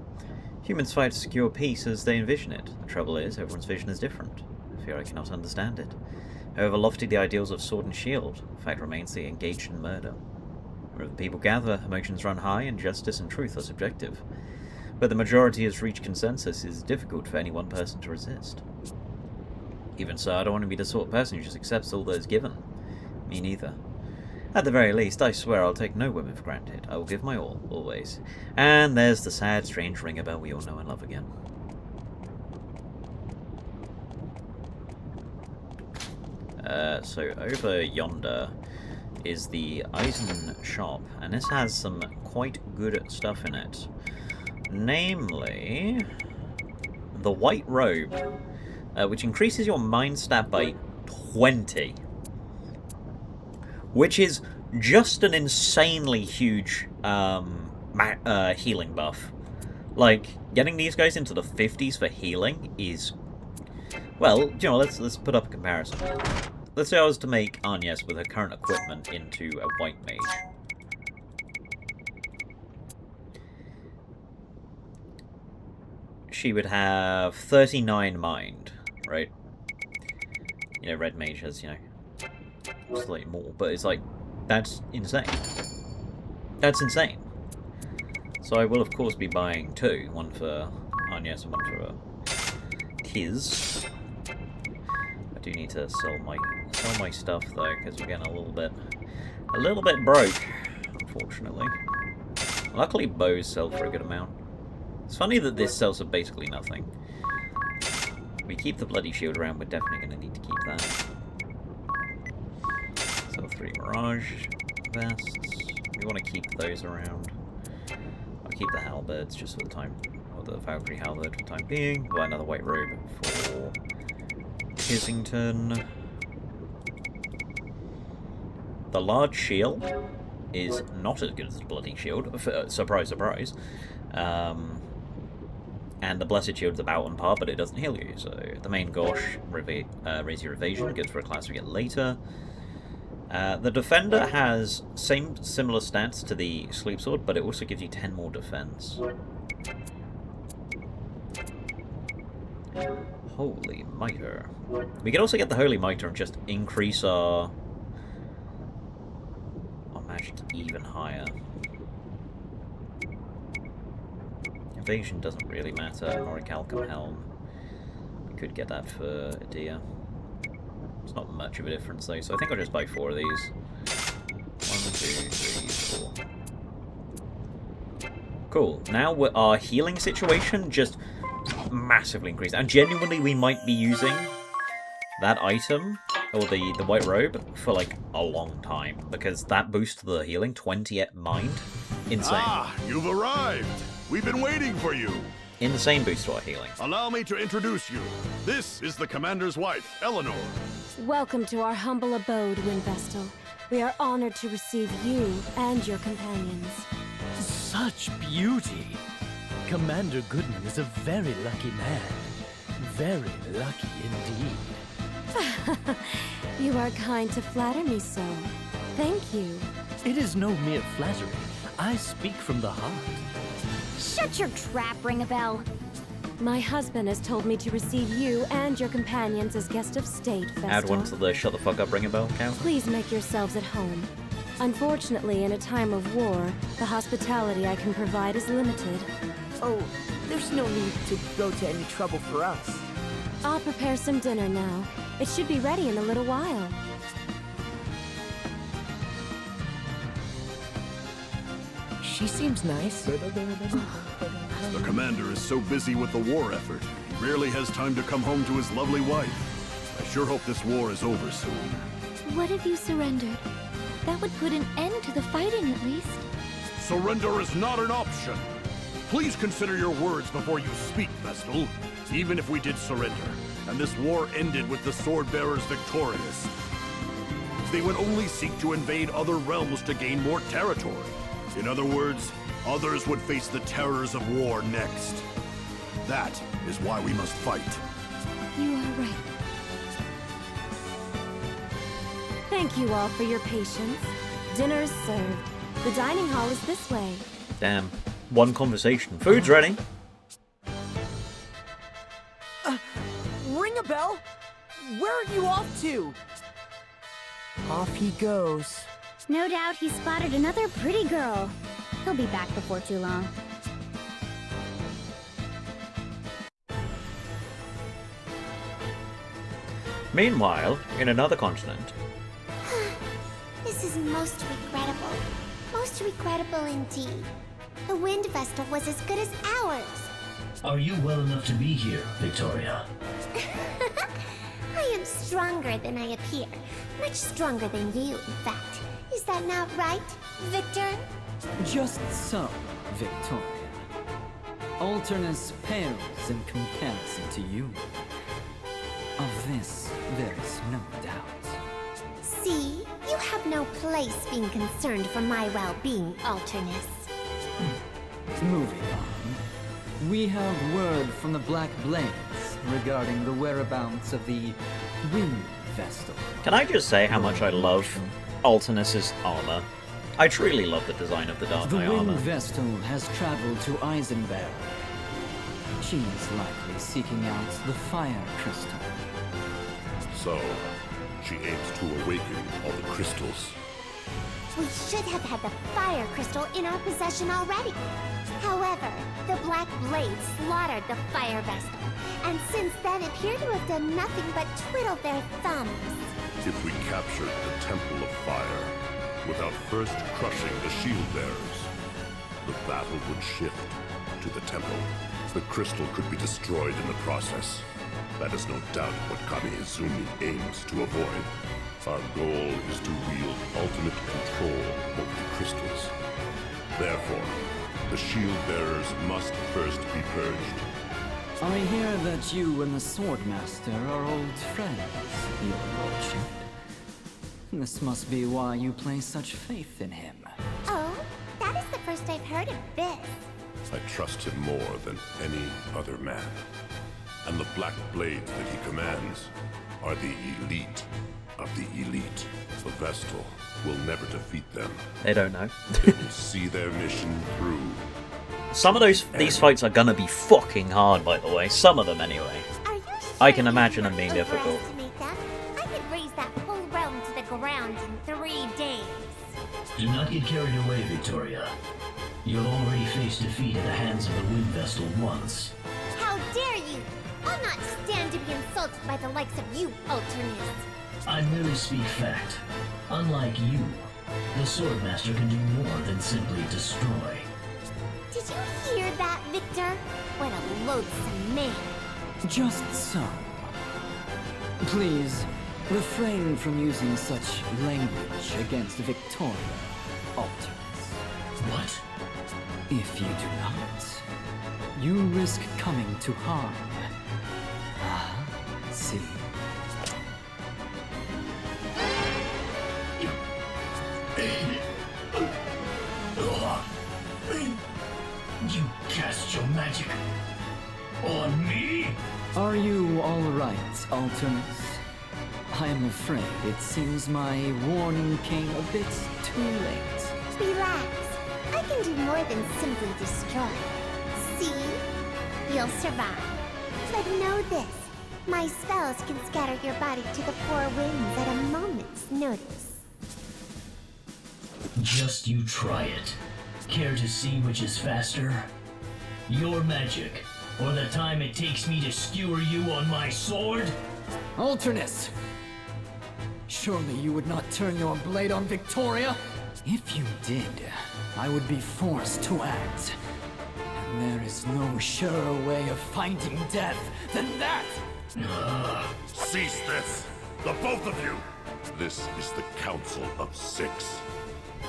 Humans fight to secure peace as they envision it. The trouble is, everyone's vision is different. I fear I cannot understand it. However lofty the ideals of sword and shield, the fact remains they engaged in murder. Wherever the people gather, emotions run high, and justice and truth are subjective. Where the majority has reached consensus, it is difficult for any one person to resist. Even so, I don't want to be the sort of person who just accepts all that is given. Me neither. At the very least, I swear I'll take no women for granted. I will give my all, always. And there's the sad, strange Ring-a-Bell we all know and love again. So over yonder is the Eisen shop, and this has some quite good stuff in it. Namely, the white robe, which increases your mind stat by 20. Which is just an insanely huge healing buff. Like, getting these guys into the 50s for healing is... Well, you know, let's put up a comparison. Let's say I was to make Agnes with her current equipment into a white mage. She would have 39 mind, right? You know, red mage has, you know, slightly more, but it's like, that's insane. That's insane. So I will of course be buying two, one for Agnes and one for Tiz. I do need to sell my stuff though, because we're getting a little bit broke, unfortunately. Luckily bows sell for a good amount. It's funny that this sells for basically nothing. We keep the bloody shield around, we're definitely going to need to keep that. So 3 Mirage vests. We want to keep those around. I'll keep the halberds just for the time, or the Valkyrie halberd for the time being. We'll buy another white robe for Kissington. The large shield is not as good as the bloody shield. Surprise, surprise. And the Blessed Shield is about on par, but it doesn't heal you. So the main Gosh, raise your evasion, good for a class we get later. The Defender has similar stats to the Sleep Sword, but it also gives you 10 more defense. Holy Mitre. We can also get the Holy Mitre and just increase our magic even higher. Evasion doesn't really matter. Orichalcum Helm. We could get that for Adia. It's not much of a difference though, so I think I'll just buy 4 of these. 1, 2, 3, 4. Cool. Now our healing situation just massively increased. And genuinely we might be using that item, or the white robe, for like a long time. Because that boosts the healing, 20 at mind. Insane. Ah, you've arrived! We've been waiting for you! insane boost to our healing. Allow me to introduce you. This is the Commander's wife, Eleanor. Welcome to our humble abode, Windvestal. We are honored to receive you and your companions. Such beauty! Commander Goodman is a very lucky man. Very lucky indeed. You are kind to flatter me so. Thank you. It is no mere flattery. I speak from the heart. Shut your trap, Ring-a-Bell. My husband has told me to receive you and your companions as guest of state, Vestal. Add one to the shut the fuck up Ring-a-Bell count. Please make yourselves at home. Unfortunately, in a time of war, the hospitality I can provide is limited. Oh, there's no need to go to any trouble for us. I'll prepare some dinner now. It should be ready in a little while. She seems nice. The Commander is so busy with the war effort, he rarely has time to come home to his lovely wife. I sure hope this war is over soon. What if you surrendered? That would put an end to the fighting, at least. Surrender is not an option. Please consider your words before you speak, Vestal. Even if we did surrender, and this war ended with the Sword-Bearers victorious, they would only seek to invade other realms to gain more territory. In other words, others would face the terrors of war next. That is why we must fight. You are right. Thank you all for your patience. Dinner is served. The dining hall is this way. Damn. One conversation. Food's ready. Ring-a-Bell? Where are you off to? Off he goes. No doubt he spotted another pretty girl. He'll be back before too long. Meanwhile, in another continent. This is most regrettable. Most regrettable indeed. The Wind Vestal was as good as ours. Are you well enough to be here, Victoria? I am stronger than I appear. Much stronger than you, in fact. Is that not right, Victor? Just so, Victoria. Alternus pales in comparison to you. Of this, there is no doubt. See? You have no place being concerned for my well-being, Alternus. Moving on. We have word from the Black Blades regarding the whereabouts of the Wind Vestal. Can I just say how much I love Alternus's armor? I truly love the design of the Dark The Knight Wind armor. Vestal has traveled to Eisenberg. She is likely seeking out the Fire Crystal. So, she aims to awaken all the crystals. We should have had the Fire Crystal in our possession already. However, the Black Blades slaughtered the Fire Vestal, and since then appear to have done nothing but twiddle their thumbs. If we captured the Temple of Fire, without first crushing the Shield Bearers, the battle would shift to the Temple. The crystal could be destroyed in the process. That is no doubt what Kami Izumi aims to avoid. Our goal is to wield ultimate control over the crystals. Therefore, the Shield Bearers must first be purged. I hear that you and the Swordmaster are old friends, Your Lordship. This must be why you place such faith in him. Oh, that is the first I've heard of this. I trust him more than any other man. And the Black Blades that he commands are the elite of the elite. The Vestal will never defeat them. They don't know. They will see their mission through. Some of these fights are gonna be fucking hard, by the way. Some of them, anyway. I can imagine them being difficult. Overestimate them. I could raise that whole realm to the ground in 3 days. Do not get carried away, Victoria. You have already faced defeat at the hands of the Wind Vestal once. How dare you! I'll not stand to be insulted by the likes of you, Alternus. I merely speak fact. Unlike you, the Swordmaster can do more than simply destroy. Did you hear that, Victor? What a loathsome man. Just so. Please, refrain from using such language against Victoria, Alternus. What? If you do not, you risk coming to harm. Ah, see. You cast your magic on me? Are you all right, Alternus? I am afraid it seems my warning came a bit too late. Relax. I can do more than simply destroy. See? You'll survive. But know this. My spells can scatter your body to the four winds at a moment's notice. Just you try it. Care to see which is faster? Your magic, or the time it takes me to skewer you on my sword? Alternus! Surely you would not turn your blade on Victoria? If you did, I would be forced to act. And there is no surer way of finding death than that! Cease this! The both of you! This is the Council of Six.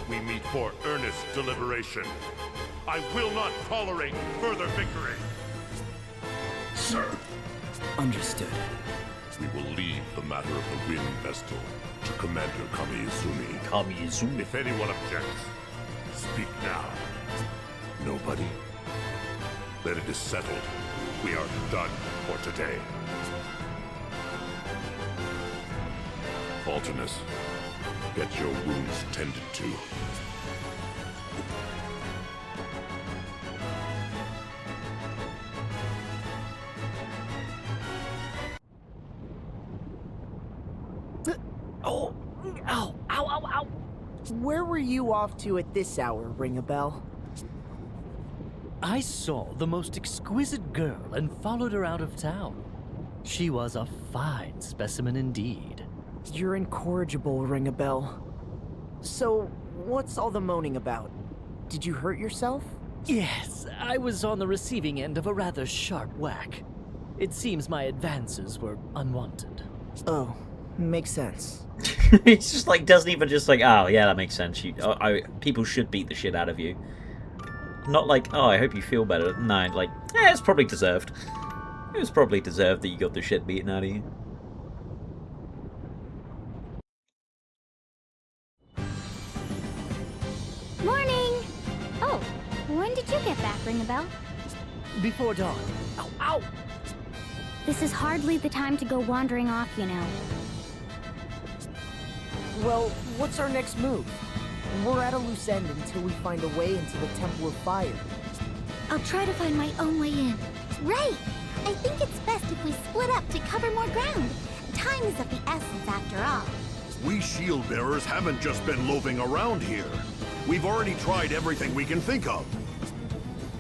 We meet for earnest deliberation. I will not tolerate further bickering. Sir. Understood. We will leave the matter of the Wind Vestal to Commander Kamiizumi. Kamiizumi? If anyone objects, speak now. Nobody? Then it is settled. We are done for today. Alternus, get your wounds tended to. Oh! Ow! Ow! Ow! Ow! Where were you off to at this hour, ring a bell? I saw the most exquisite girl and followed her out of town. She was a fine specimen indeed. You're incorrigible, ring a bell. So, what's all the moaning about? Did you hurt yourself? Yes, I was on the receiving end of a rather sharp whack. It seems my advances were unwanted. Oh, makes sense. It's just like, doesn't even just like, oh yeah, that makes sense. People should beat the shit out of you. Not like, oh, I hope you feel better. No, like, it's probably deserved. It was probably deserved that you got the shit beaten out of you. Morning! Oh, when did you get back, ring a bell? Before dawn. Ow, ow! This is hardly the time to go wandering off, you know. Well, what's our next move? We're at a loose end until we find a way into the Temple of Fire. I'll try to find my own way in. Right! I think it's best if we split up to cover more ground. Time is of the essence after all. We shield bearers haven't just been loafing around here. We've already tried everything we can think of.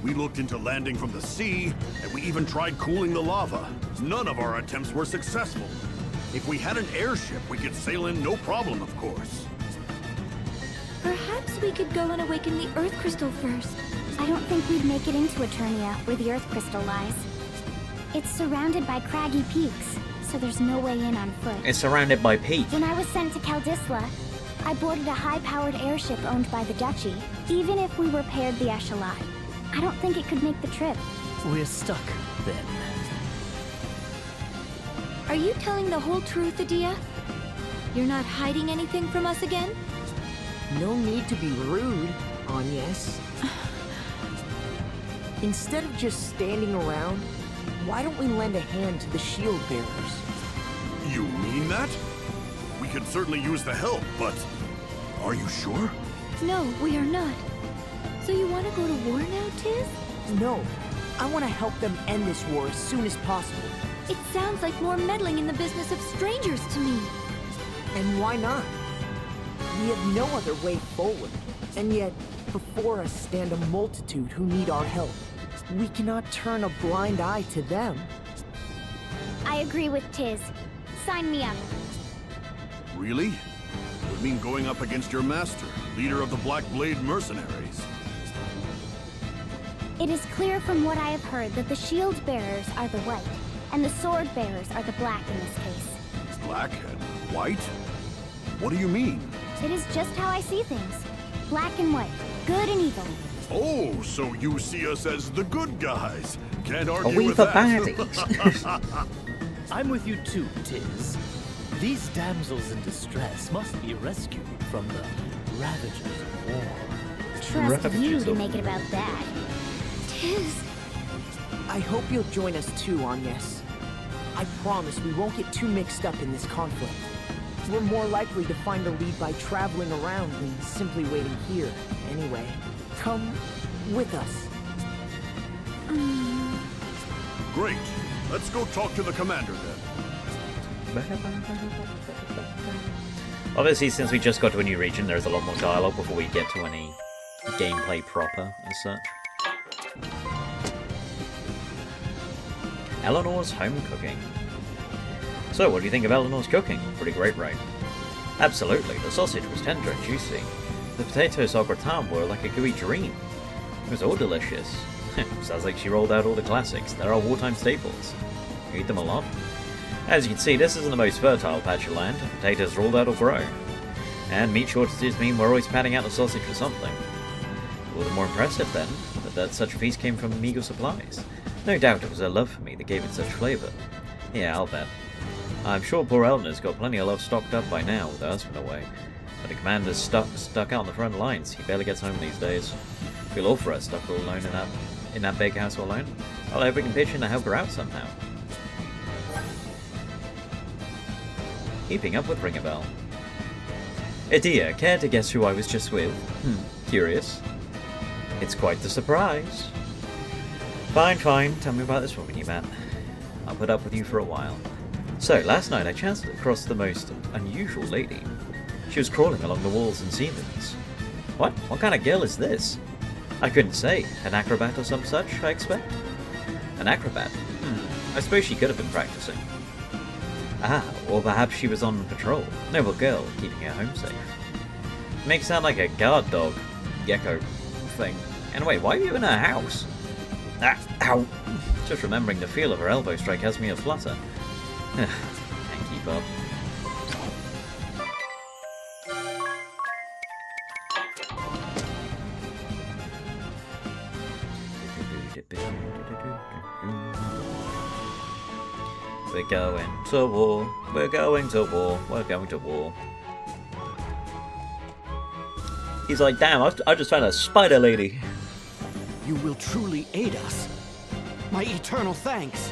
We looked into landing from the sea, and we even tried cooling the lava. None of our attempts were successful. If we had an airship, we could sail in no problem, of course. Perhaps we could go and awaken the Earth Crystal first. I don't think we'd make it into Eternia, where the Earth Crystal lies. It's surrounded by craggy peaks, so there's no way in on foot. It's surrounded by peaks. When I was sent to Caldisla, I boarded a high-powered airship owned by the Duchy. Even if we repaired the Echelon, I don't think it could make the trip. We're stuck, then. Are you telling the whole truth, Adia? You're not hiding anything from us again? No need to be rude, Agnes. Instead of just standing around, why don't we lend a hand to the shield bearers? You mean that? We could certainly use the help, but are you sure? No, we are not. So you want to go to war now, Tiz? No. I want to help them end this war as soon as possible. It sounds like more meddling in the business of strangers to me. And why not? We have no other way forward. And yet, before us stand a multitude who need our help. We cannot turn a blind eye to them. I agree with Tiz. Sign me up. Really? It would mean going up against your master, leader of the Black Blade mercenaries. It is clear from what I have heard that the shield bearers are the white, and the sword bearers are the black in this case. Black and white? What do you mean? It is just how I see things. Black and white, good and evil. Oh, so you see us as the good guys. Can't Are argue we with the that. baddies? I'm with you too, Tiz. These damsels in distress must be rescued from the ravages of war. Trust you to make it about that. Tiz. I hope you'll join us too, Agnes. I promise we won't get too mixed up in this conflict. We're more likely to find a lead by traveling around than simply waiting here. Anyway, come with us. Great. Let's go talk to the commander then. Obviously, since we just got to a new region, there's a lot more dialogue before we get to any gameplay proper as such. Eleanor's home cooking. So, what do you think of Eleanor's cooking? Pretty great, right? Absolutely. The sausage was tender and juicy. The potatoes au gratin were like a gooey dream. It was all delicious. Sounds like she rolled out all the classics. They're our wartime staples. You eat them a lot. As you can see, this isn't the most fertile patch of land. Potatoes are all that'll grow. And meat shortages mean we're always padding out the sausage for something. All the more impressive, then, that such a feast came from meager supplies. No doubt it was her love for me that gave it such flavour. Yeah, I'll bet. I'm sure poor Eleanor's got plenty of love stocked up by now with her husband away. But the commander's stuck out on the front lines. He barely gets home these days. Feel all for her stuck all alone in that big house all alone. I'll hope we can pitch in to help her out somehow. Keeping up with Ring a Bell. Adia, care to guess who I was just with? Curious. It's quite the surprise. Fine, fine. Tell me about this woman you met. I'll put up with you for a while. So, last night I chanced across the most unusual lady. She was crawling along the walls and ceilings. What? What kind of girl is this? I couldn't say. An acrobat or some such, I expect? An acrobat? I suppose she could have been practicing. Ah, or perhaps she was on patrol. Noble girl, keeping her home safe. Makes sound like a guard dog, gecko thing. Anyway, why are you in her house? Ah, ow! Just remembering the feel of her elbow strike has me aflutter. Can't keep up. We're going to war, we're going to war, we're going to war. He's like, damn, I just found a spider lady. You will truly aid us. My eternal thanks.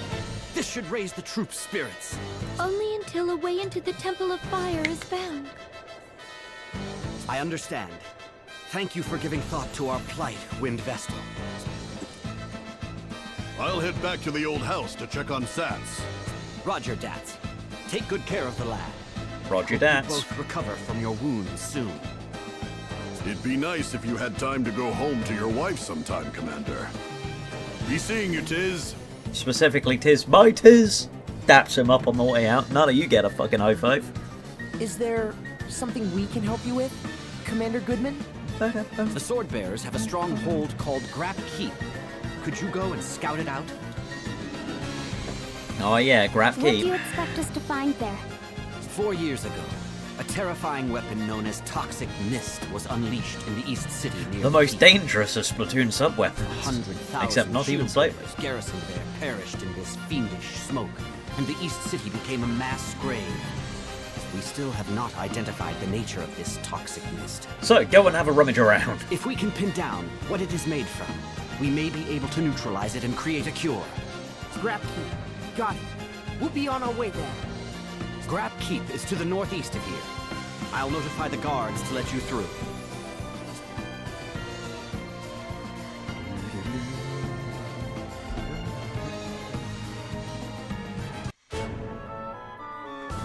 This should raise the troops' spirits. Only until a way into the Temple of Fire is found. I understand. Thank you for giving thought to our plight, Wind Vestal. I'll head back to the old house to check on Sats. Roger, Dats. Take good care of the lad. Roger, Hope Dats. you both recover from your wounds soon. It'd be nice if you had time to go home to your wife sometime, Commander. Be seeing you, Tiz. Specifically, Tiz. Bye, Tiz. Daps him up on the way out. None of you get a fucking high five. Is there something we can help you with, Commander Goodman? The Sword Bearers have a stronghold called Grap Keep. Could you go and scout it out? Oh yeah, Grap What do Keep. you expect us to find there? 4 years ago, a terrifying weapon known as Toxic Mist was unleashed in the East City near The most Keep. dangerous of Splatoon sub-weapons. 100,000 Except not even shield slightly. bearers garrisoned there perished in this fiendish smoke, and the East City became a mass grave. We still have not identified the nature of this toxic mist. So, go and have a rummage around. If we can pin down what it is made from, we may be able to neutralize it and create a cure. Grap Keep. Got it. We'll be on our way then. Grap Keep is to the northeast of here. I'll notify the guards to let you through.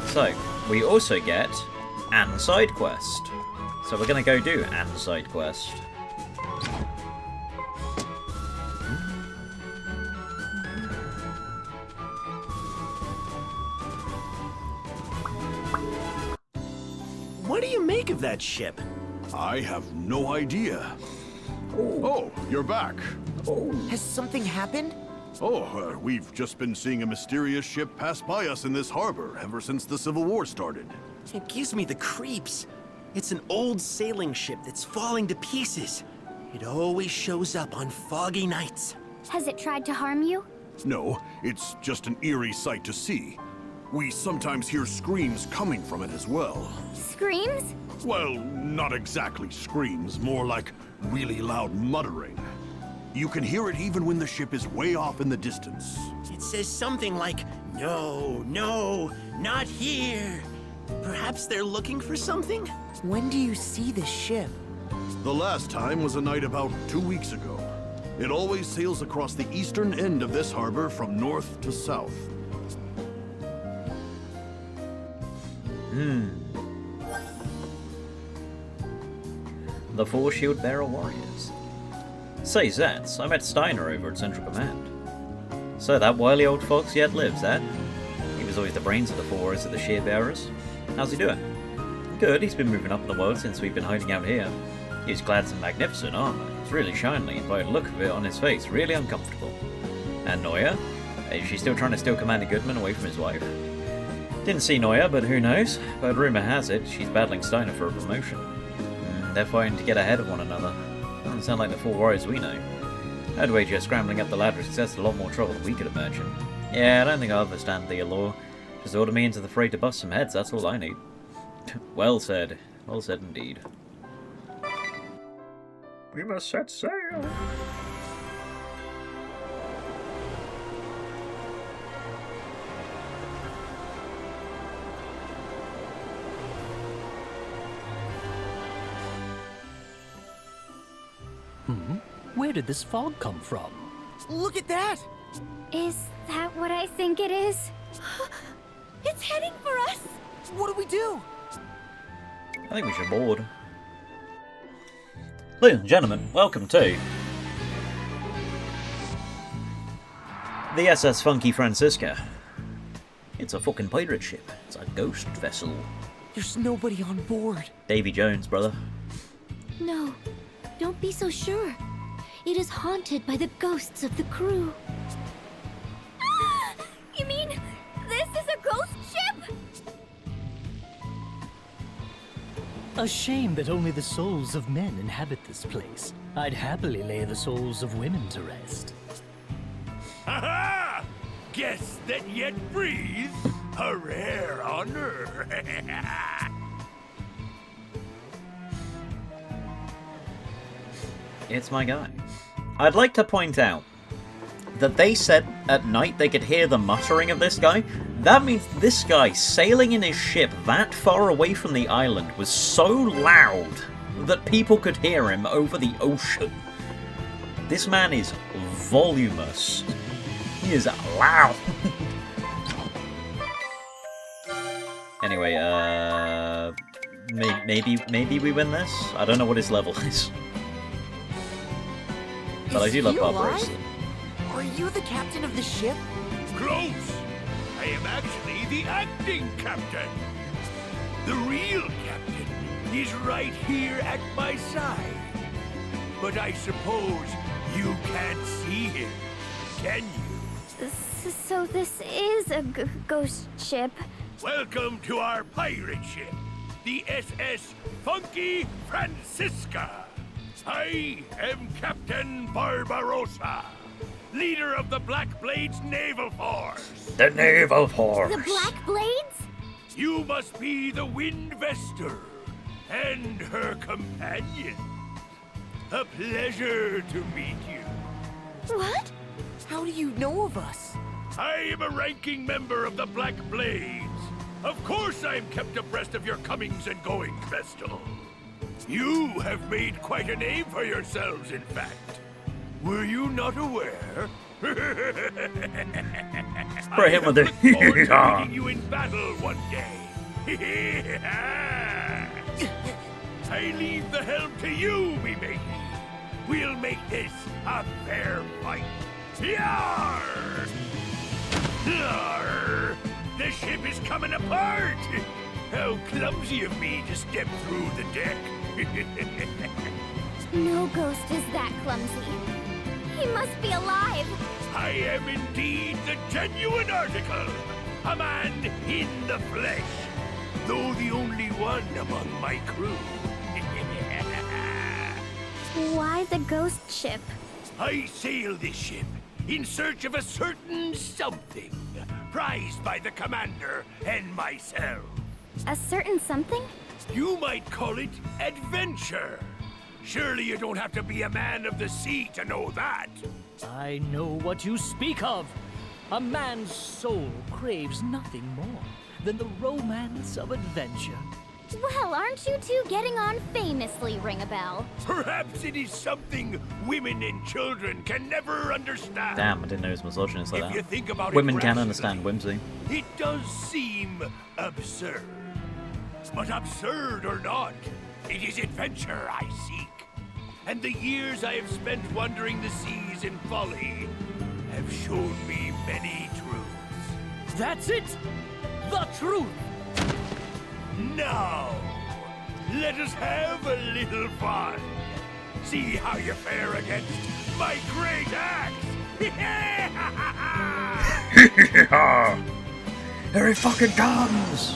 So, we also get an side quest. So we're gonna go do an side quest. What do you make of that ship? I have no idea. Oh, you're back. Has something happened? Oh, we've just been seeing a mysterious ship pass by us in this harbor ever since the Civil War started. It gives me the creeps. It's an old sailing ship that's falling to pieces. It always shows up on foggy nights. Has it tried to harm you? No, it's just an eerie sight to see. We sometimes hear screams coming from it as well. Screams? Well, not exactly screams, more like really loud muttering. You can hear it even when the ship is way off in the distance. It says something like, "No, no, not here." Perhaps they're looking for something? When do you see the ship? The last time was a night about 2 weeks ago. It always sails across the eastern end of this harbor from north to south. The 4 shield bearer warriors. Say, Zets, I met Steiner over at Central Command. So that wily old fox yet lives, eh? He was always the brains of the 4 warriors of the shield bearers. How's he doing? Good, he's been moving up in the world since we've been hiding out here. He was clad in some magnificent armor. It's really shiny, and by the look of it on his face, really uncomfortable. And Noya? Is she still trying to steal Commander Goodman away from his wife? Didn't see Noya, but who knows? But rumor has it, she's battling Steiner for a promotion. They're fighting to get ahead of one another. Doesn't sound like the 4 warriors we know. I'd wager scrambling up the ladder is a lot more trouble than we could imagine. Yeah, I don't think I'll understand the allure. Just order me into the fray to bust some heads, that's all I need. Well said. Well said indeed. We must set sail. Where did this fog come from? Look at that! Is that what I think it is? It's heading for us! What do we do? I think we should board. Ladies and gentlemen, welcome to the SS Funky Francisca. It's a fucking pirate ship. It's a ghost vessel. There's nobody on board. Davy Jones, brother. No, don't be so sure. It is haunted by the ghosts of the crew. You mean this is a ghost ship? A shame that only the souls of men inhabit this place. I'd happily lay the souls of women to rest. Ha-ha! Guess that yet breathes. A rare honor. It's my guy. I'd like to point out that they said at night they could hear the muttering of this guy. That means this guy sailing in his ship that far away from the island was so loud that people could hear him over the ocean. This man is voluminous. He is loud. Anyway, maybe we win this? I don't know what his level is. But I do love Barbarossa. Are you the captain of the ship? Close! I am actually the acting captain. The real captain is right here at my side. But I suppose you can't see him, can you? So this is a ghost ship. Welcome to our pirate ship, the SS Funky Francisca. I am Captain Barbarossa, leader of the Black Blades Naval Force. The Naval Force. The Black Blades? You must be the Wind Vestal and her companion. A pleasure to meet you. What? How do you know of us? I am a ranking member of the Black Blades. Of course I am kept abreast of your comings and goings, Vestal. You have made quite a name for yourselves, in fact. Were you not aware? Spray him with I look forward to meeting you in battle one day. I leave the helm to you, me matey. We'll make this a fair fight. Yarr! Yarr! The ship is coming apart! How clumsy of me to step through the deck. No ghost is that clumsy. He must be alive. I am indeed the genuine article. A man in the flesh. Though the only one among my crew. Why the ghost ship? I sail this ship in search of a certain something, prized by the commander and myself. A certain something? You might call it adventure. Surely you don't have to be a man of the sea to know that. I know what you speak of. A man's soul craves nothing more than the romance of adventure. Well, aren't you two getting on famously, ring a bell? Perhaps it is something women and children can never understand. Damn, I didn't know it was misogynist like If you that. think about it Women can rationally, understand whimsy. It does seem absurd. But absurd or not, it is adventure I seek. And the years I have spent wandering the seas in folly have shown me many truths. That's it! The truth! Now, let us have a little fun. See how you fare against my great axe! Here he fucking comes!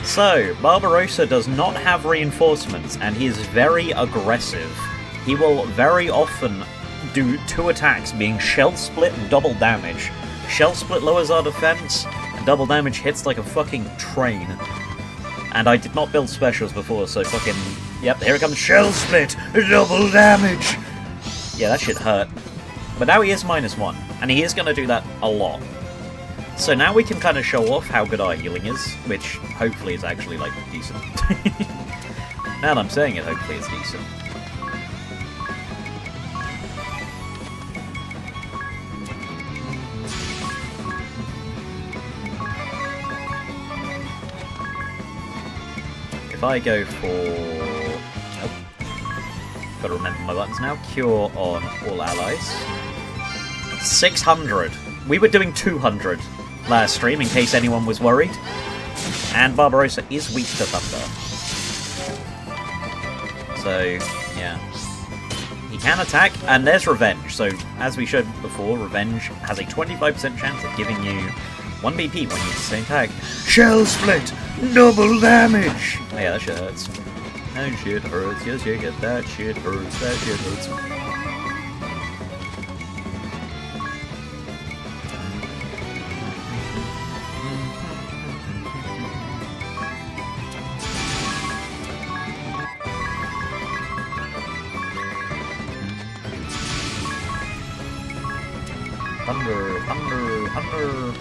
So, Barbarossa does not have reinforcements, and he is very aggressive. He will very often do 2 attacks, being Shell Split and Double Damage. Shell Split lowers our defense, and Double Damage hits like a fucking train. And I did not build specials before, so fucking... Yep, here it comes, Shell Split! Double Damage! Yeah, that shit hurt. But now he is -1, and he is going to do that a lot. So now we can kind of show off how good our healing is, which hopefully is actually, like, decent. Now that I'm saying it, hopefully it's decent. If I go for... Nope. Gotta remember my buttons now. Cure on all allies. 600. We were doing 200 last stream, in case anyone was worried. And Barbarossa is weak to thunder. So, yeah. He can attack, and there's Revenge. So, as we showed before, Revenge has a 25% chance of giving you 1 BP when you sustain attack. Shell Split! Double damage! Oh yeah, that shit hurts. That shit hurts. Yes, you get that shit hurts. That shit hurts. Thunder, thunder, thunder.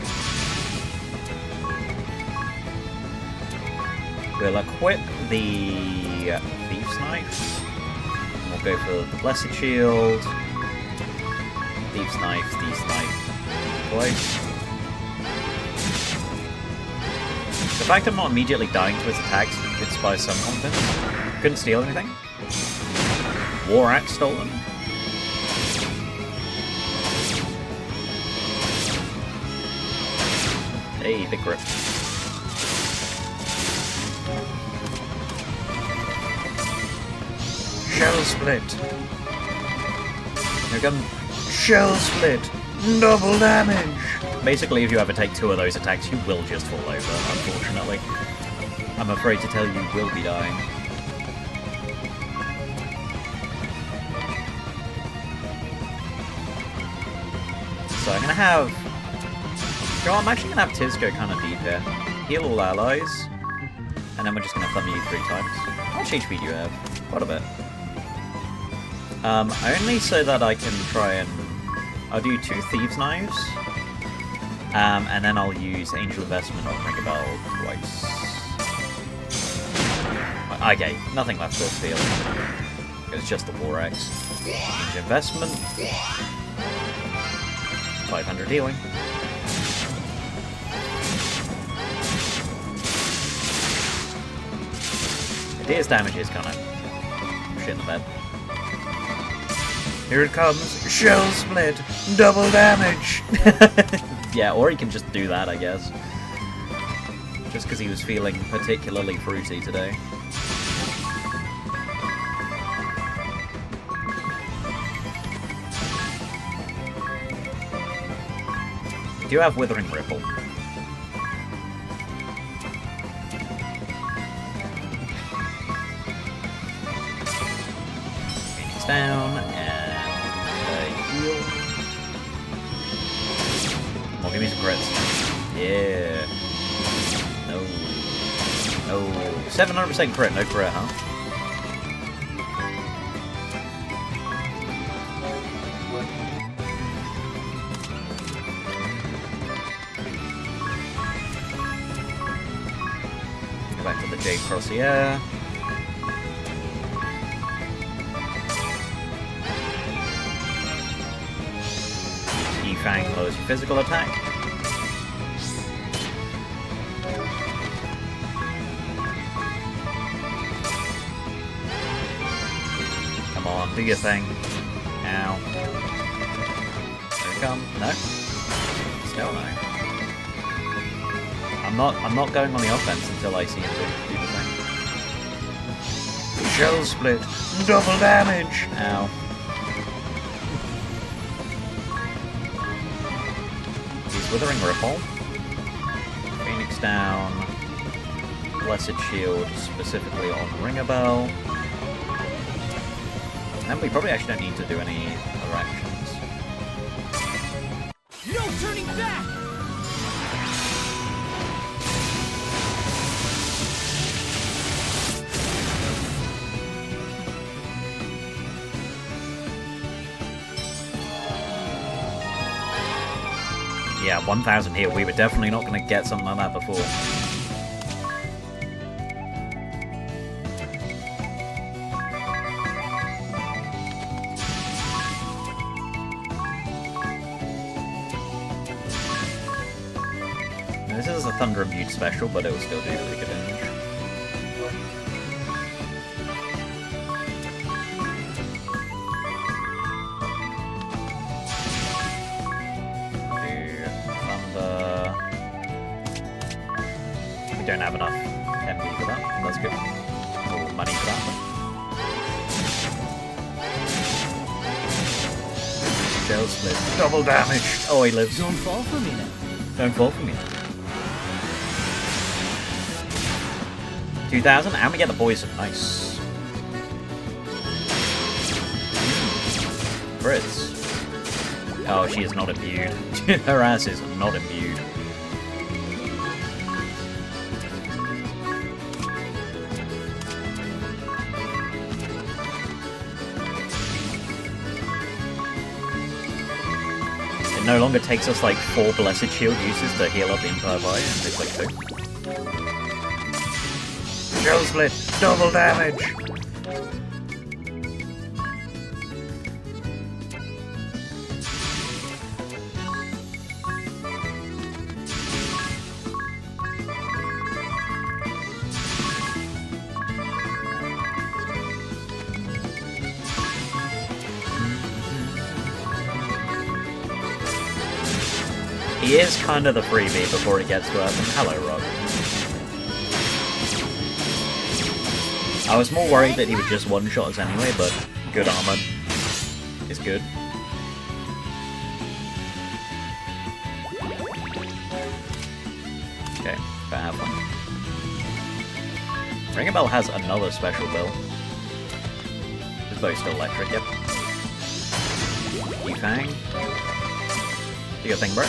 We'll equip the Thief's Knife. And we'll go for the Blessed Shield. Thief's Knife twice. The fact I'm not immediately dying to his attacks inspires some confidence. Couldn't steal anything. War Axe stolen. Hey, big grip. Shell Split. Here comes Shell Split. Double damage. Basically, if you ever take 2 of those attacks, you will just fall over, unfortunately. I'm afraid to tell you, you will be dying. So I'm gonna have... I'm actually going to have Tiz go kind of deep here. Heal all allies. And then we're just going to thunder you 3 times. How much HP do you have? Quite a bit. Only so that I can try and... I'll do 2 Thieves' Knives. And then I'll use Angel Investment on Ring a Bell twice. Okay, nothing left for steal. It's just the War Axe. Angel Investment. 500 healing. His damage is kind of shit in the bed. Here it comes, Shell Split, double damage! Yeah, or he can just do that, I guess. Just because he was feeling particularly fruity today. We do have Withering Ripple. down, and heal. Come on, give me some crits. Yeah. No. No. 700% crit, no crit, huh? Go back to the Jade Crossier. Fang lowers your physical attack. Come on, do your thing. Ow. Here it comes. No. Still no. I'm not going on the offense until I see him do the thing. Shell split. Double damage. Ow. Withering Ripple, Phoenix down, Blessed Shield specifically on Ringabel, and we probably actually don't need to do any other actions. No turning back! Yeah, 1,000 here. We were definitely not going to get something like that before. Now, this is a Thunder Immune special, but it will still do pretty good damage. Don't have enough MP for that. That's good. Or money for that. Shell split. Double damage. Oh, he lives. Don't fall for me now. Don't fall for me now. 2,000, and we get the poison. Nice. Crits. Oh, she is not imbued. Her ass is not imbued. No longer takes us like 4 Blessed Shield uses to heal up the entire body, and takes like 2. Shell split, double damage! He is kind of the freebie before he gets to Earth. Hello, Rob. I was more worried that he would just one-shot us anyway, but good armor is good. Okay, better have fun. Ringabel has another special bill. His bow's still electric, yep. Fang. Do your thing, bro.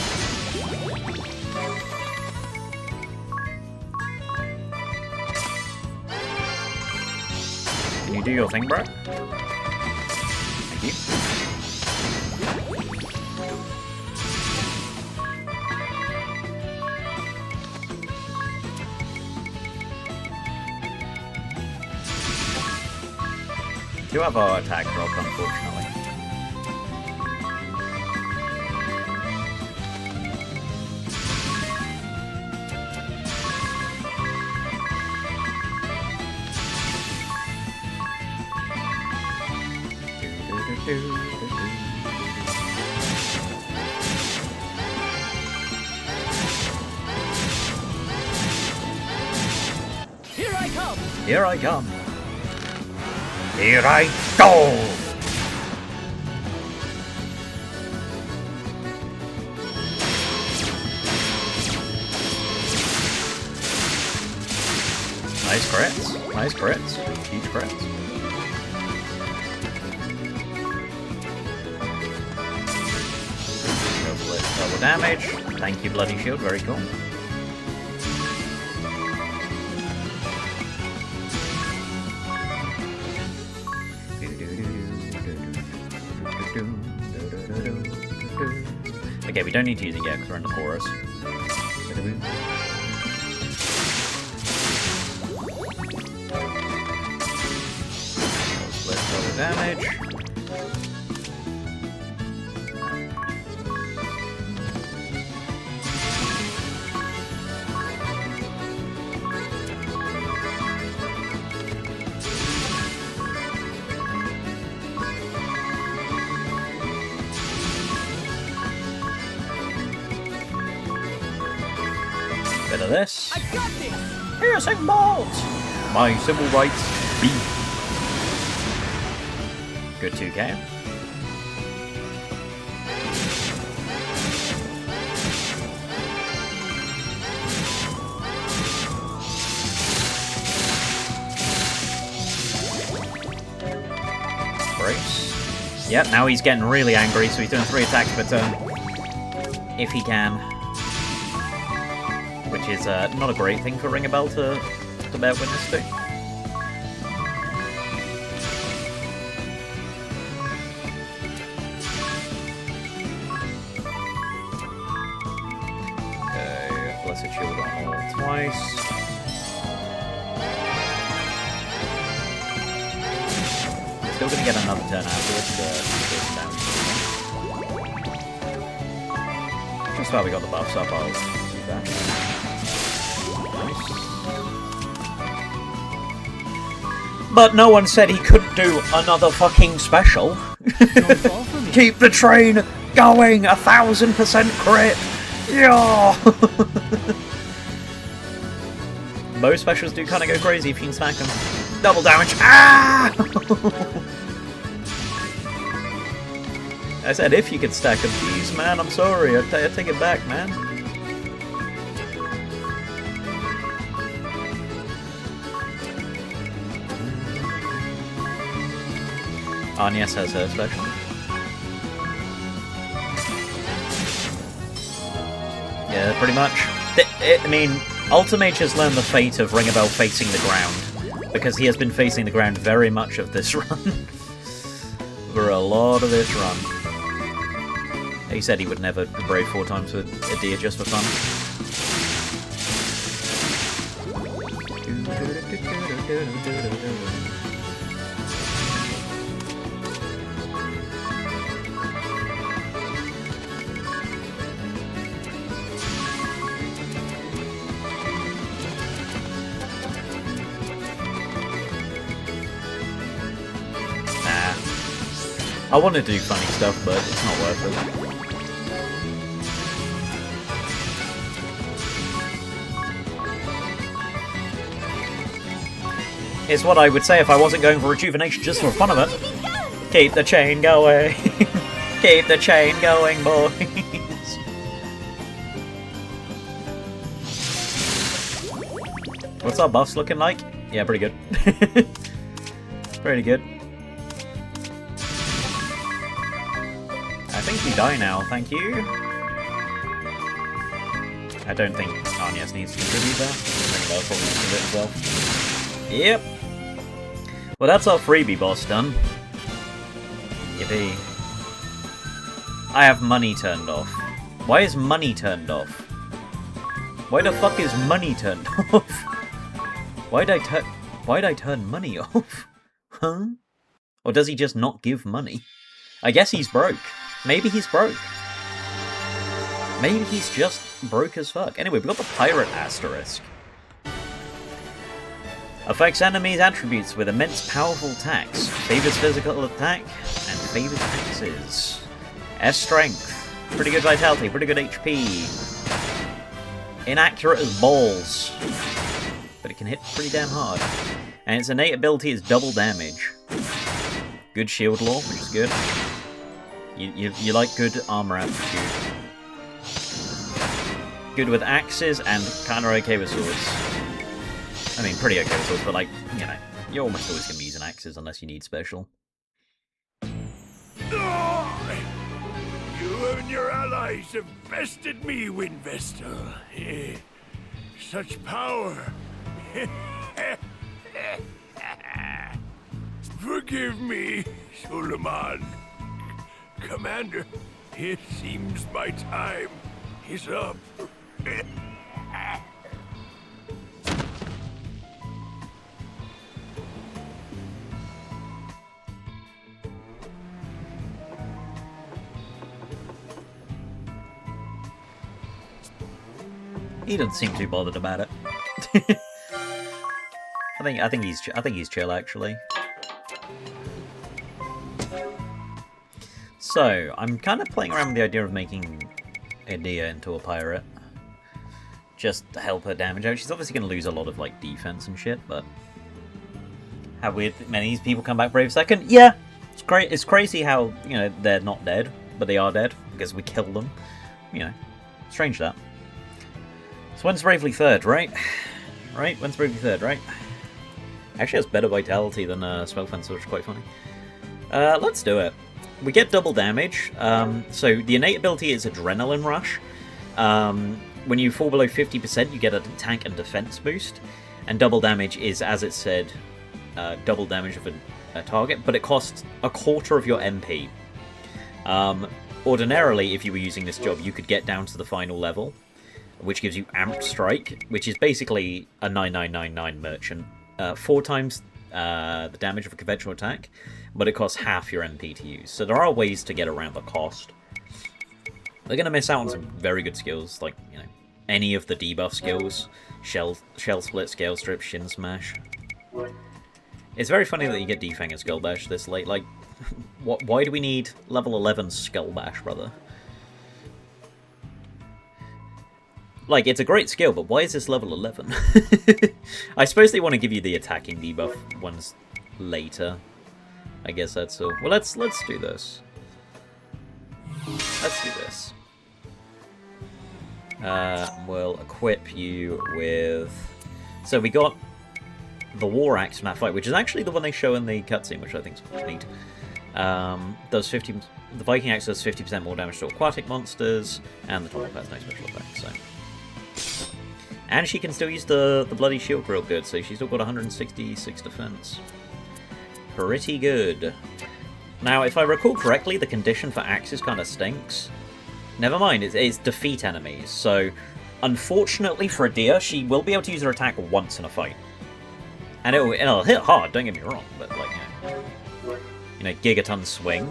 Can you do your thing, bro? Thank you. Do have our attack drop, unfortunately. Here I come! Here I come. Here I go! Nice crits. Nice crits. Huge crits. the damage. Thank you, Bloody Shield, very cool. Okay, we don't need to use it yet because we're in the chorus. Let's double damage. Bit of this. I got this! Piercing bolt! My civil rights B. Good 2k. Brace. Yep, now he's getting really angry, so he's doing 3 attacks per turn. If he can. Which is not a great thing for Ring a Bell to bear witness to. Okay, Blessed Shield on all twice. Still gonna get another turn afterwards to do some damage. Just while we got the buffs up, I'll do that. But no one said he couldn't do another fucking special. Keep the train going, 1000% crit. Yeah. Most specials do kind of go crazy if you can stack them. Double damage. Ah! I said if you could stack them. Jeez, man, I'm sorry. I take it back, man. Agnes has her special. Yeah, pretty much. I mean, Ultimage has learned the fate of Ring a Bell facing the ground, because he has been facing the ground very much of this run. For a lot of this run. He said he would never brave 4 times with a deer just for fun. I want to do funny stuff, but it's not worth it. It's what I would say if I wasn't going for rejuvenation just for fun of it. Keep the chain going. Keep the chain going, boys. What's our buffs looking like? Yeah, pretty good. Pretty good. I think we die now, thank you. I don't think Agnes needs to contribute that. I think that'll probably do it himself. Yep. Well, that's our freebie boss done. Yippee. I have money turned off. Why is money turned off? Why the fuck is money turned off? Why'd I turn money off? Huh? Or does he just not give money? I guess he's broke. Maybe he's broke. Maybe he's just broke as fuck. Anyway, we've got the Pirate Asterisk. Affects enemies' attributes with immense powerful attacks. Favors physical attack, and favors axes. S strength. Pretty good vitality, pretty good HP. Inaccurate as balls. But it can hit pretty damn hard. And its innate ability is double damage. Good shield law, which is good. You like good armor aptitude. Good with axes and kinda okay with swords. I mean, pretty okay with swords, but like, you know, you're almost always gonna be using axes unless you need special. You have and your allies have bested me, Windvestal. Such power. Forgive me, Suleiman. Commander, it seems my time is up. He doesn't seem too bothered about it. I think he's chill actually. So I'm kind of playing around with the idea of making Edea into a pirate, just to help her damage out. She's obviously going to lose a lot of like defense and shit, but how weird that many of these people come back brave second. Yeah, it's great. It's crazy how, you know, they're not dead, but they are dead because we killed them. You know, strange that. So when's Bravely third, right? Right? When's Bravely third, right? Actually has better vitality than Spellfencer, which is quite funny. Let's do it. We get double damage. So the innate ability is Adrenaline Rush. When you fall below 50%, you get an attack and defense boost. And double damage is, as it said, double damage of a target, but it costs a quarter of your MP. Ordinarily, if you were using this job, you could get down to the final level, which gives you Amped Strike, which is basically a 9999 merchant. 4 times the damage of a conventional attack, but it costs half your MP to use. So there are ways to get around the cost. They're going to miss out on some very good skills, like, you know, any of the debuff skills. Shell Split, Scale Strip, Shin Smash. It's very funny that you get Defang and Skull Bash this late. Like, why do we need level 11 Skull Bash, brother? Like, it's a great skill, but why is this level 11? I suppose they want to give you the attacking debuff ones later. I guess that's all. Well, let's do this. Let's do this. We'll equip you with... So we got the War Axe from that fight, which is actually the one they show in the cutscene, which I think is neat. Does 50... The Viking Axe does 50% more damage to aquatic monsters, and the Tomahawk has no special effects, so... And she can still use the bloody shield real good, so she's still got 166 defense. Pretty good. Now, if I recall correctly, the condition for axes kind of stinks. Never mind, it's defeat enemies, so unfortunately for Edea, she will be able to use her attack once in a fight. And it'll hit hard, don't get me wrong, but like, you know, Gigaton Swing.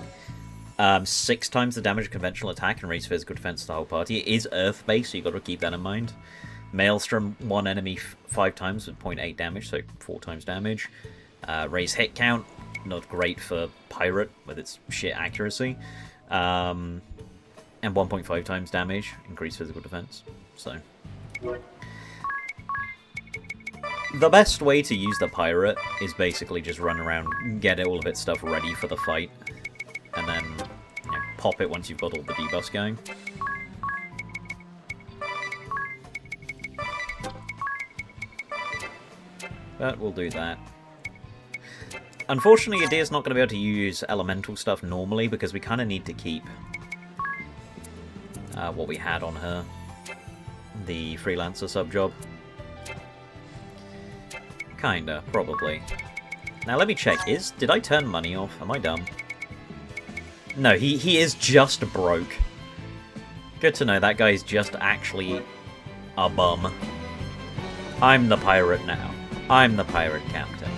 6 times the damage of conventional attack and raise physical defense to the whole party. It is earth-based, so you've got to keep that in mind. Maelstrom, 1 enemy 5 times with 0.8 damage, so 4 times damage. Raise hit count, not great for Pirate with its shit accuracy. And 1.5 times damage, increased physical defense. So, the best way to use the Pirate is basically just run around, get all of its stuff ready for the fight, and then, you know, pop it once you've got all the debuffs going. But we'll do that. Unfortunately, Edea's not going to be able to use elemental stuff normally, because we kind of need to keep what we had on her. The Freelancer sub-job. Kinda, probably. Now let me check, did I turn money off? Am I dumb? No, he is just broke. Good to know, that guy's just actually a bum. I'm the pirate now. I'm the pirate captain.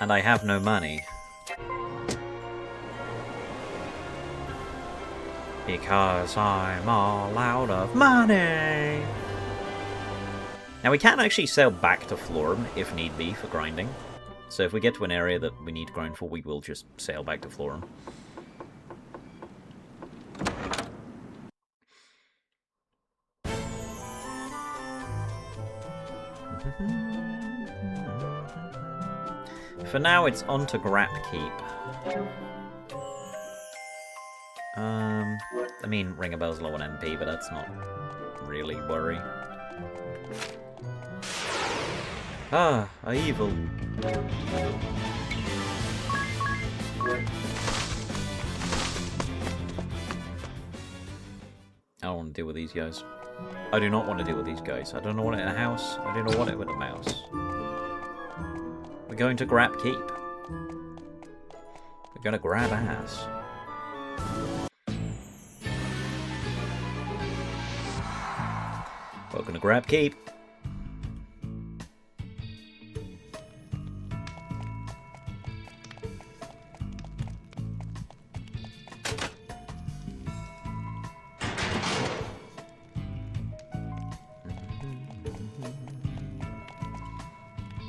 And I have no money. Because I'm all out of money! Now we can actually sail back to Florum if need be for grinding. So if we get to an area that we need to grind for, we will just sail back to Florum. For now, it's on to Grap Keep. I mean, Ring a Bell's low on MP, but that's not really worry. Ah, a evil. to deal with these guys. I do not want to deal with these guys. I don't want it in a house. I do not want it with a mouse. We're going to grab keep. We're going to grab ass. We're going to grab keep.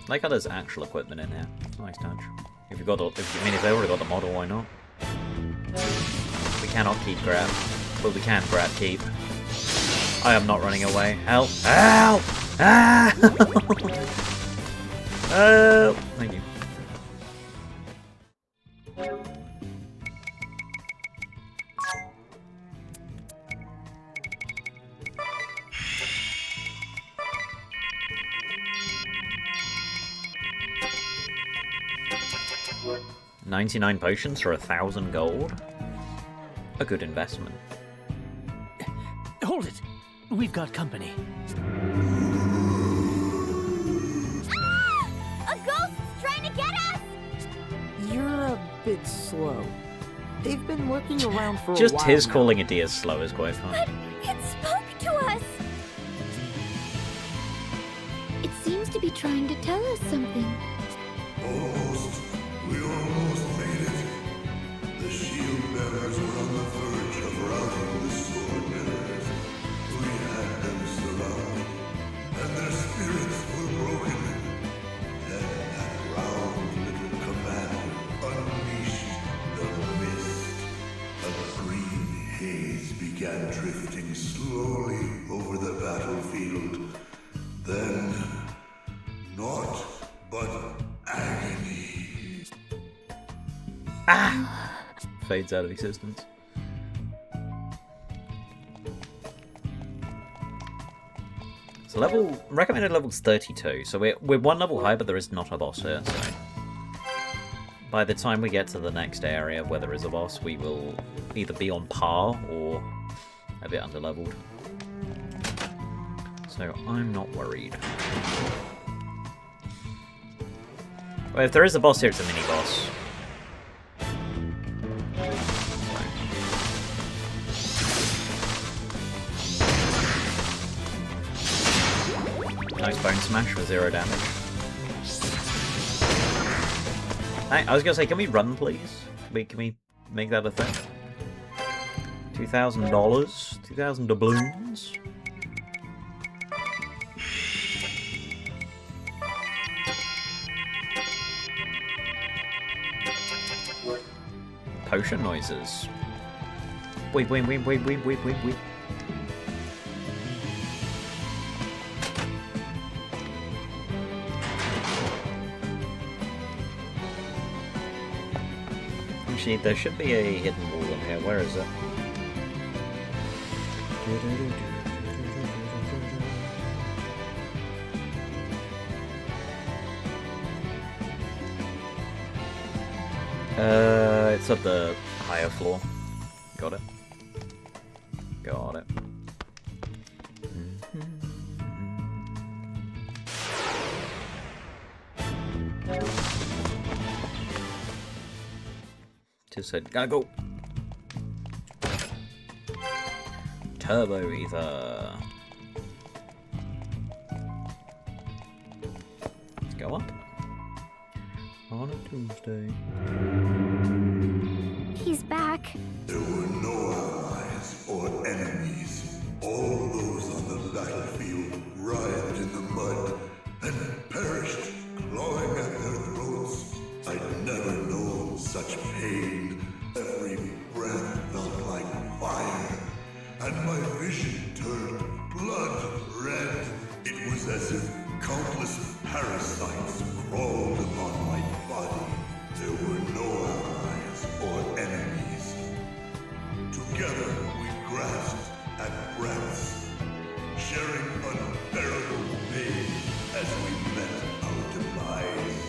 I like how there's actual equipment in here. Nice touch. If you've got the, if they already got the model, why not? We cannot keep grab, but we can grab keep. I am not running away. Help! Help! Ah! Help! Thank you. $99 potions for 1,000 gold? A good investment. Hold it! We've got company. A ghost's trying to get us! You're a bit slow. They've been lurking around for a while. Just his calling a deer slow is quite fun. But it spoke to us! It seems to be trying to tell us something. Almost. We almost made it. The shield bearers were on the verge of routing the sword bearers. We had them surrounded, and their spirits were broken. Then that round little commander unleashed the mist. A green haze began drifting slowly over the battlefield. Then, naught but agony. Ah! Fades out of existence. So recommended level's 32. So we're one level high, but there is not a boss here. So by the time we get to the next area where there is a boss, we will either be on par or a bit underleveled. So I'm not worried. Well, if there is a boss here, it's a mini boss. Nice bone smash for 0 damage. Hey, I was gonna say, can we run, please? Can we make that a thing? $2,000? 2,000 doubloons? Potion noises. Wait. Actually, there should be a hidden wall in here. Where is it? It's at the higher floor. Got it. Got it. Just said, gotta go. Turbo ether. Let's go up. On a Tuesday. He's back. There were no allies or enemies. All those on the battlefield writhed in the mud and perished, clawing at their throats. I'd never known such pain. Every breath felt like fire, and my vision turned blood red. It was as if countless parasites crawled upon my body. There were no allies or enemies. Together we grasped at breaths, sharing unbearable pain as we met our demise.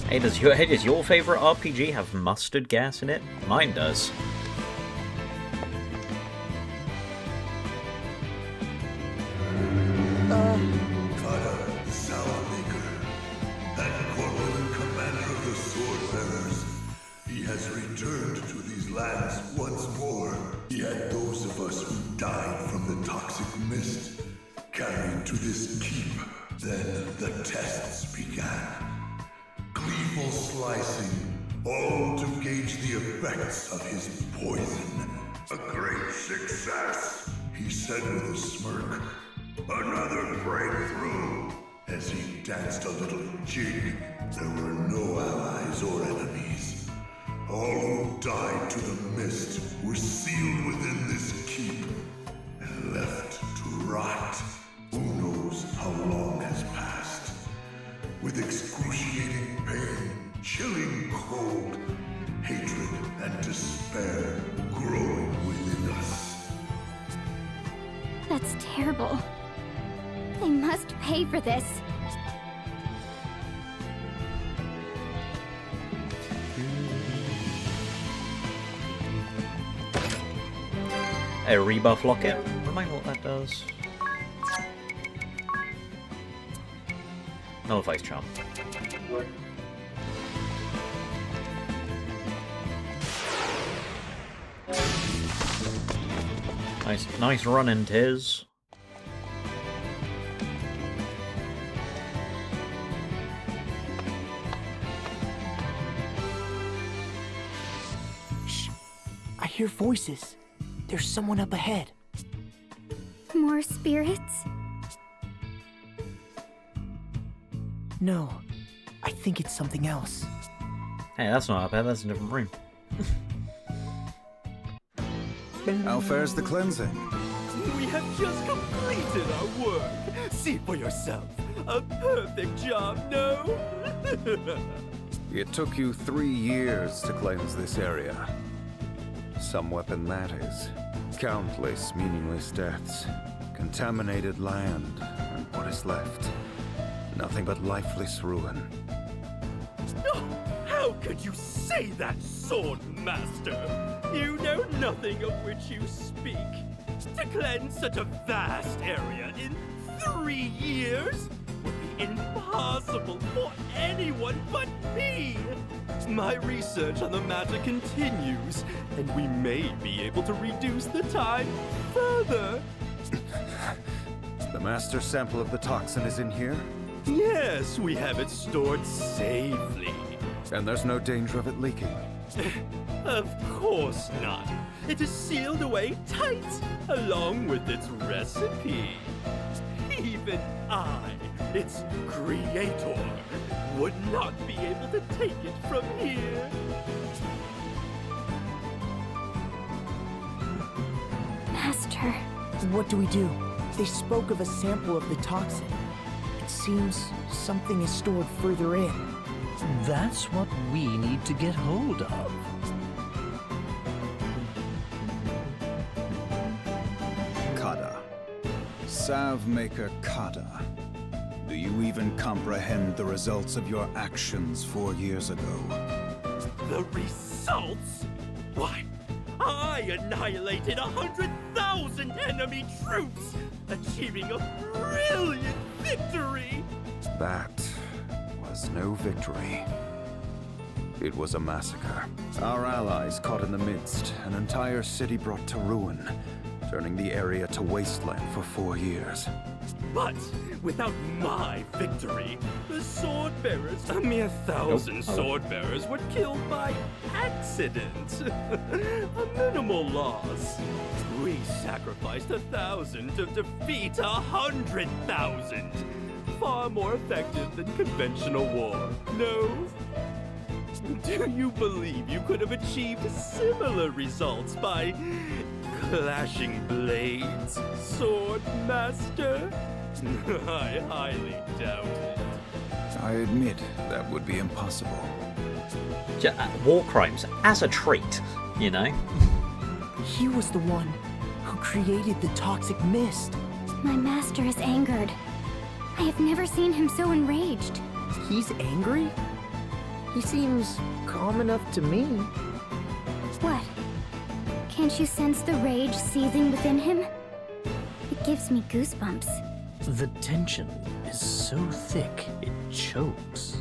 Hey, does your favorite RPG have mustard gas in it? Mine does. Kata, the Sound Maker, and corporal commander of the Sword Bearers. He has returned to these lands once more. He had those of us who died from the toxic mist carried to this keep. Then the tests began. Gleeful slicing, all to gauge the effects of his poison. A great success, he said with a smirk. Another breakthrough. As he danced a little jig, there were no allies or enemies. All who died to the mist were sealed within this keep and left to rot. Who knows how long has passed? With excruciating pain, chilling cold, hatred and despair growing within us. That's terrible. They must pay for this. A rebuff locket. Remind me what that does. Nullifies charm. Nice running, Tiz. Shh! I hear voices. There's someone up ahead. More spirits? No, I think it's something else. Hey, that's not up there, that's a different room. How fares the cleansing? We have just completed our work. See for yourself. A perfect job, no? It took you 3 years to cleanse this area. Some weapon that is. Countless meaningless deaths. Contaminated land, and what is left? Nothing but lifeless ruin. Oh, how could you say that, Sword Master? You know nothing of which you speak. To cleanse such a vast area in 3 years would be impossible for anyone but me. My research on the matter continues, and we may be able to reduce the time further. The master sample of the toxin is in here? Yes, we have it stored safely. And there's no danger of it leaking? Of course not. It is sealed away tight, along with its recipe. Even I, its creator, would not be able to take it from here. Master. What do we do? They spoke of a sample of the toxin. It seems something is stored further in. That's what we need to get hold of. Kada. Salve Maker Kada. Do you even comprehend the results of your actions 4 years ago? The results? Why, I annihilated 100,000 enemy troops, achieving a brilliant victory! That was no victory. It was a massacre. Our allies caught in the midst, an entire city brought to ruin, turning the area to wasteland for 4 years. But without my victory, the sword bearers, a mere 1,000 sword bearers, were killed by accident. A minimal loss. We sacrificed 1,000 to defeat 100,000. Far more effective than conventional war, no? Do you believe you could have achieved similar results by clashing blades, Sword Master? I highly doubt it. I admit that would be impossible. War crimes as a treat, you know? He was the one who created the toxic mist. My master is angered. I have never seen him so enraged. He's angry? He seems calm enough to me. What? Can't you sense the rage seething within him? It gives me goosebumps. The tension is so thick, it chokes.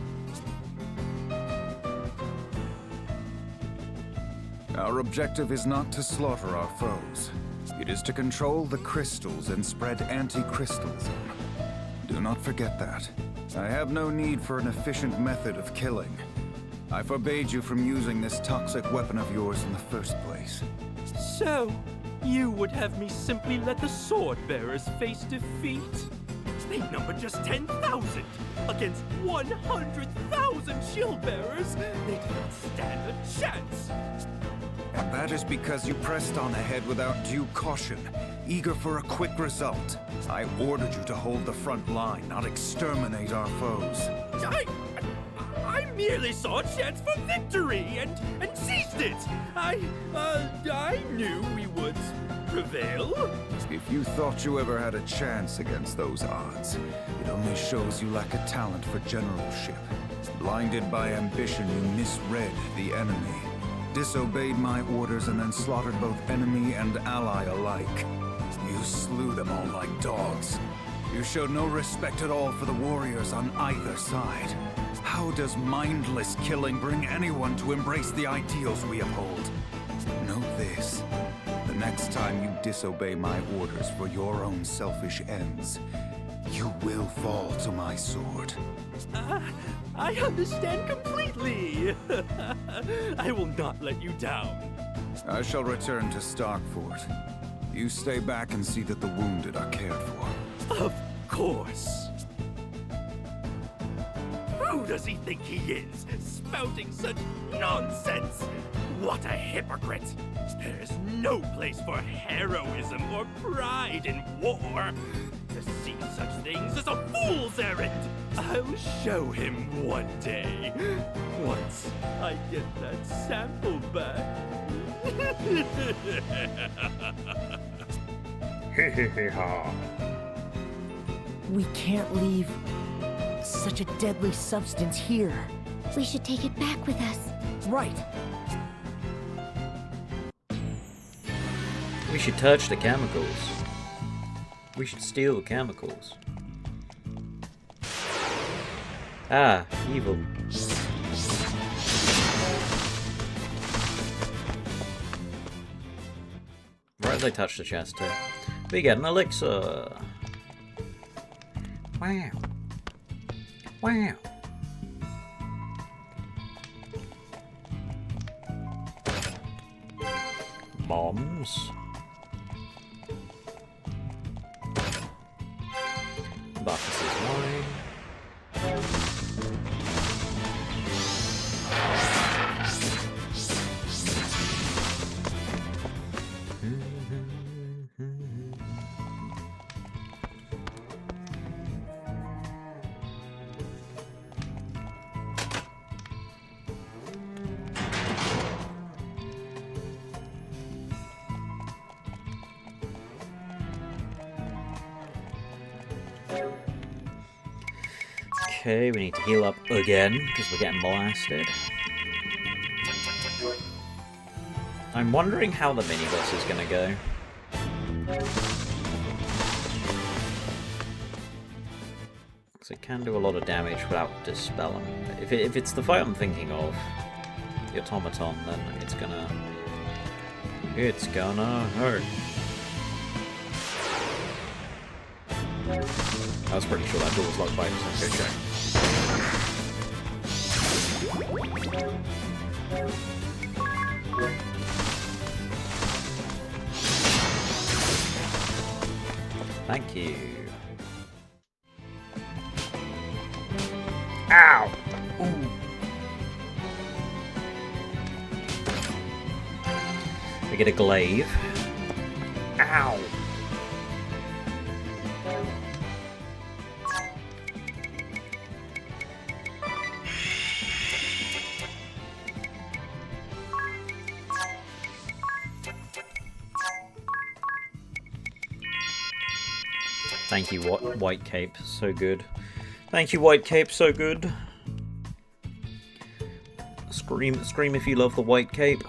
Our objective is not to slaughter our foes. It is to control the crystals and spread anti-crystalism. Do not forget that. I have no need for an efficient method of killing. I forbade you from using this toxic weapon of yours in the first place. So, you would have me simply let the sword bearers face defeat? They number just 10,000 against 100,000 shield bearers. They did not stand a chance. And that is because you pressed on ahead without due caution, eager for a quick result. I ordered you to hold the front line, not exterminate our foes. I merely saw a chance for victory and seized it. I knew we would prevail. If you thought you ever had a chance against those odds, it only shows you lack a talent for generalship. Blinded by ambition, you misread the enemy, disobeyed my orders, and then slaughtered both enemy and ally alike. You slew them all like dogs. You showed no respect at all for the warriors on either side. How does mindless killing bring anyone to embrace the ideals we uphold? Know this. The next time you disobey my orders for your own selfish ends, you will fall to my sword. I understand completely. I will not let you down. I shall return to Starkfort. You stay back and see that the wounded are cared for. Of course. Who does he think he is, spouting such nonsense? What a hypocrite! There's no place for heroism or pride in war. To seek such things is a fool's errand. I'll show him one day. Once I get that sample back. We can't leave such a deadly substance here. We should take it back with us. Right. We should touch the chemicals. We should steal the chemicals. Ah, evil. Right as I touch the chest too. We get an elixir. Wow. Wow. Bombs. Bacchus is mine. Okay, we need to heal up again, because we're getting blasted. I'm wondering how the mini-boss is going to go. Because it can do a lot of damage without dispelling. If it's the fight I'm thinking of, the automaton, then it's gonna hurt. I was pretty sure that door was locked by himself. Go check. Thank you. Ow! Ooh. We get a glaive. Ow! Thank you, White Cape, so good. Thank you, White Cape, so good. Scream if you love the white cape.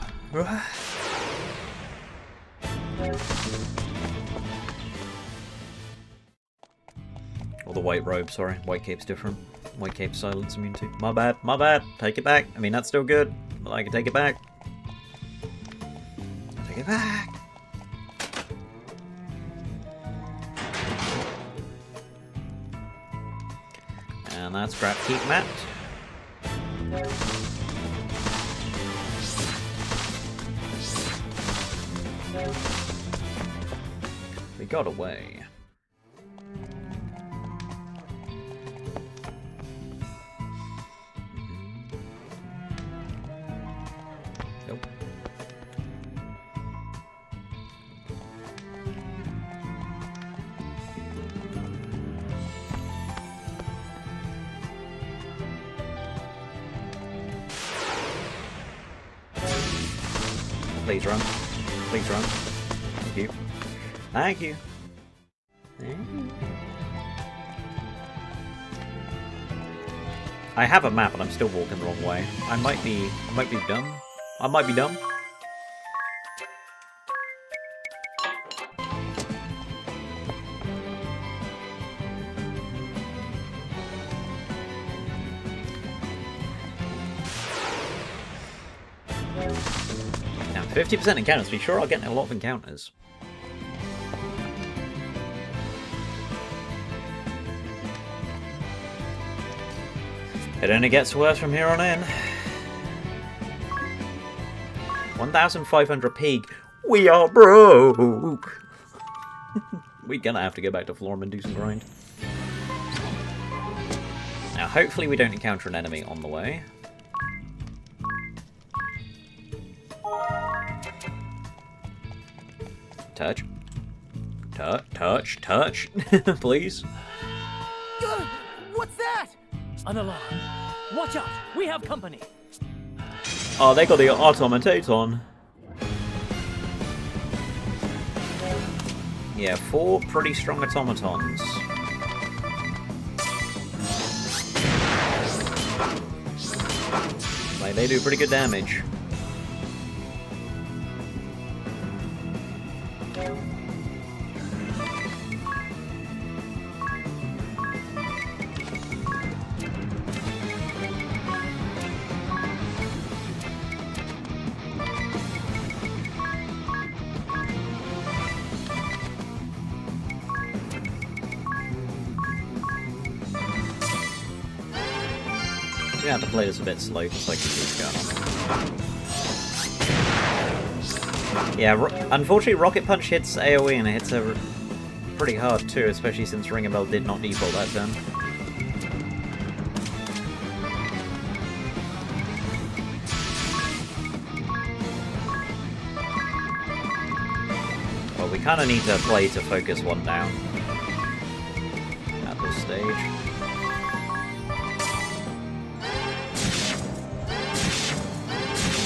Or the white robe, sorry. White cape's different. White cape's silence immune to. My bad, my bad. Take it back. I mean, that's still good, but I can take it back. Take it back. And that's Scrap Keep mapped. We got away. Nope. Please run. Please run. Thank you. Thank you. Thank you. I have a map and I'm still walking the wrong way. I might be dumb. I might be dumb. Now 50% encounters. Be sure I'll get a lot of encounters. It only gets worse from here on in. 1,500 pig. We are broke. We're gonna have to go back to Florham and do some grind. Now, hopefully we don't encounter an enemy on the way. Touch. Touch. Please. What's that? An alarm. Watch out! We have company. Oh, they got the automaton. Yeah, 4 pretty strong automatons. Like, they do pretty good damage. We have to play this a bit slow, just like keep going on. Yeah, unfortunately Rocket Punch hits AoE and it hits her pretty hard too, especially since Ring a Bell did not default that turn. Well, we kind of need to play to focus one down at this stage.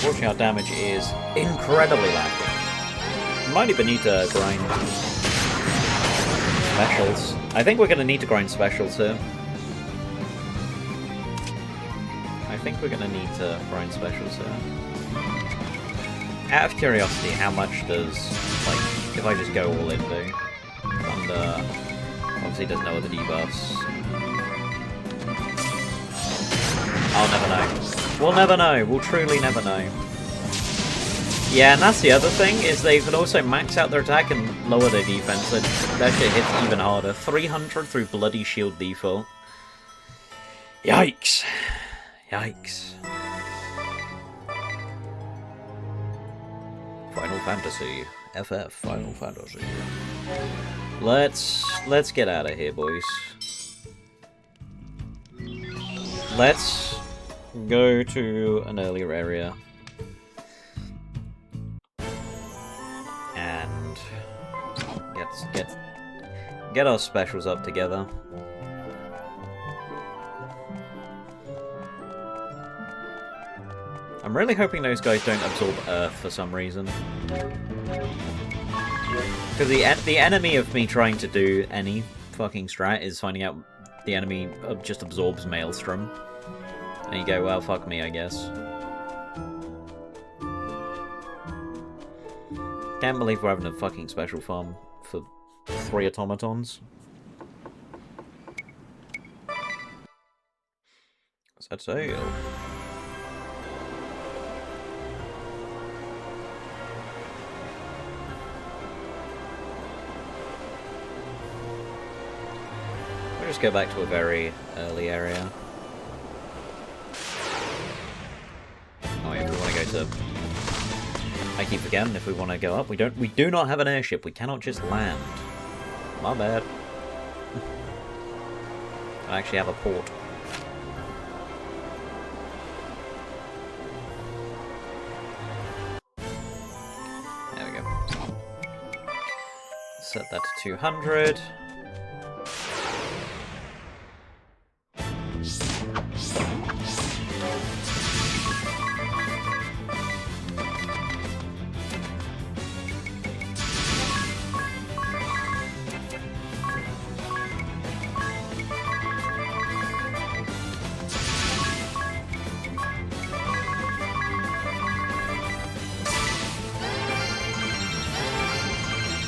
Unfortunately, our damage is incredibly lacking. We might even need to grind specials. I think we're going to need to grind specials here. I think we're going to need to grind specials here. Out of curiosity, how much does, like, if I just go all in, do? And, obviously there's no other debuffs. I'll never know. We'll never know. We'll truly never know. Yeah, and that's the other thing, is they can also max out their attack and lower their defense, and that shit hits even harder. 300 through Bloody Shield default. Yikes. Yikes. Final Fantasy. FF, Final Fantasy. Let's get out of here, boys. Let's go to an earlier area. And get our specials up together. I'm really hoping those guys don't absorb Earth for some reason. Because the enemy of me trying to do any fucking strat is finding out the enemy just absorbs Maelstrom. And you go, well, fuck me, I guess. Can't believe we're having a fucking special farm for 3 automatons. Set sail. We'll just go back to a very early area. Oh yeah, if we want to go to... I keep forgetting if we want to go up. We do not have an airship. We cannot just land. My bad. I actually have a port. There we go. Set that to 200.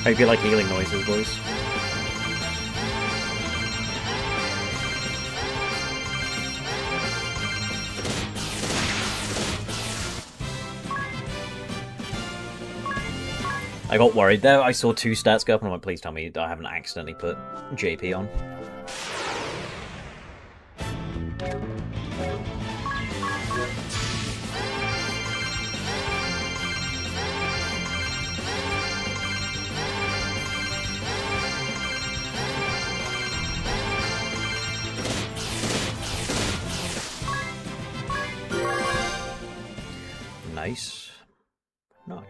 Hope you like healing noises, boys. I got worried there. I saw 2 stats go up and I'm like, please tell me I haven't accidentally put JP on. Nice. Nice.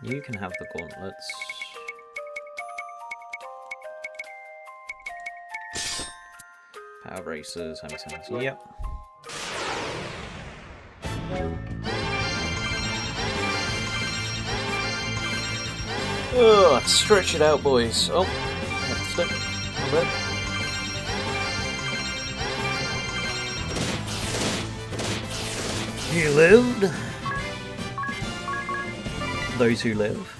You can have the gauntlets. Power bracers, hemisons. Yep. Ugh, stretch it out, boys. Oh, have to stick. A bit. You lived. Those who live.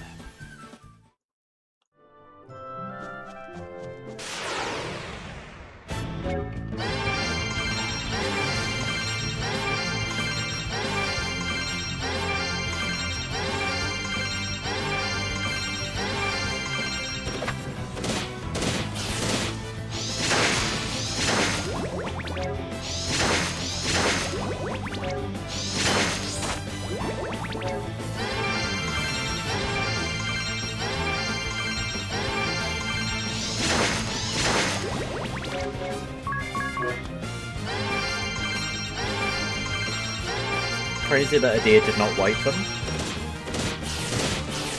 Crazy that Adia did not wipe them.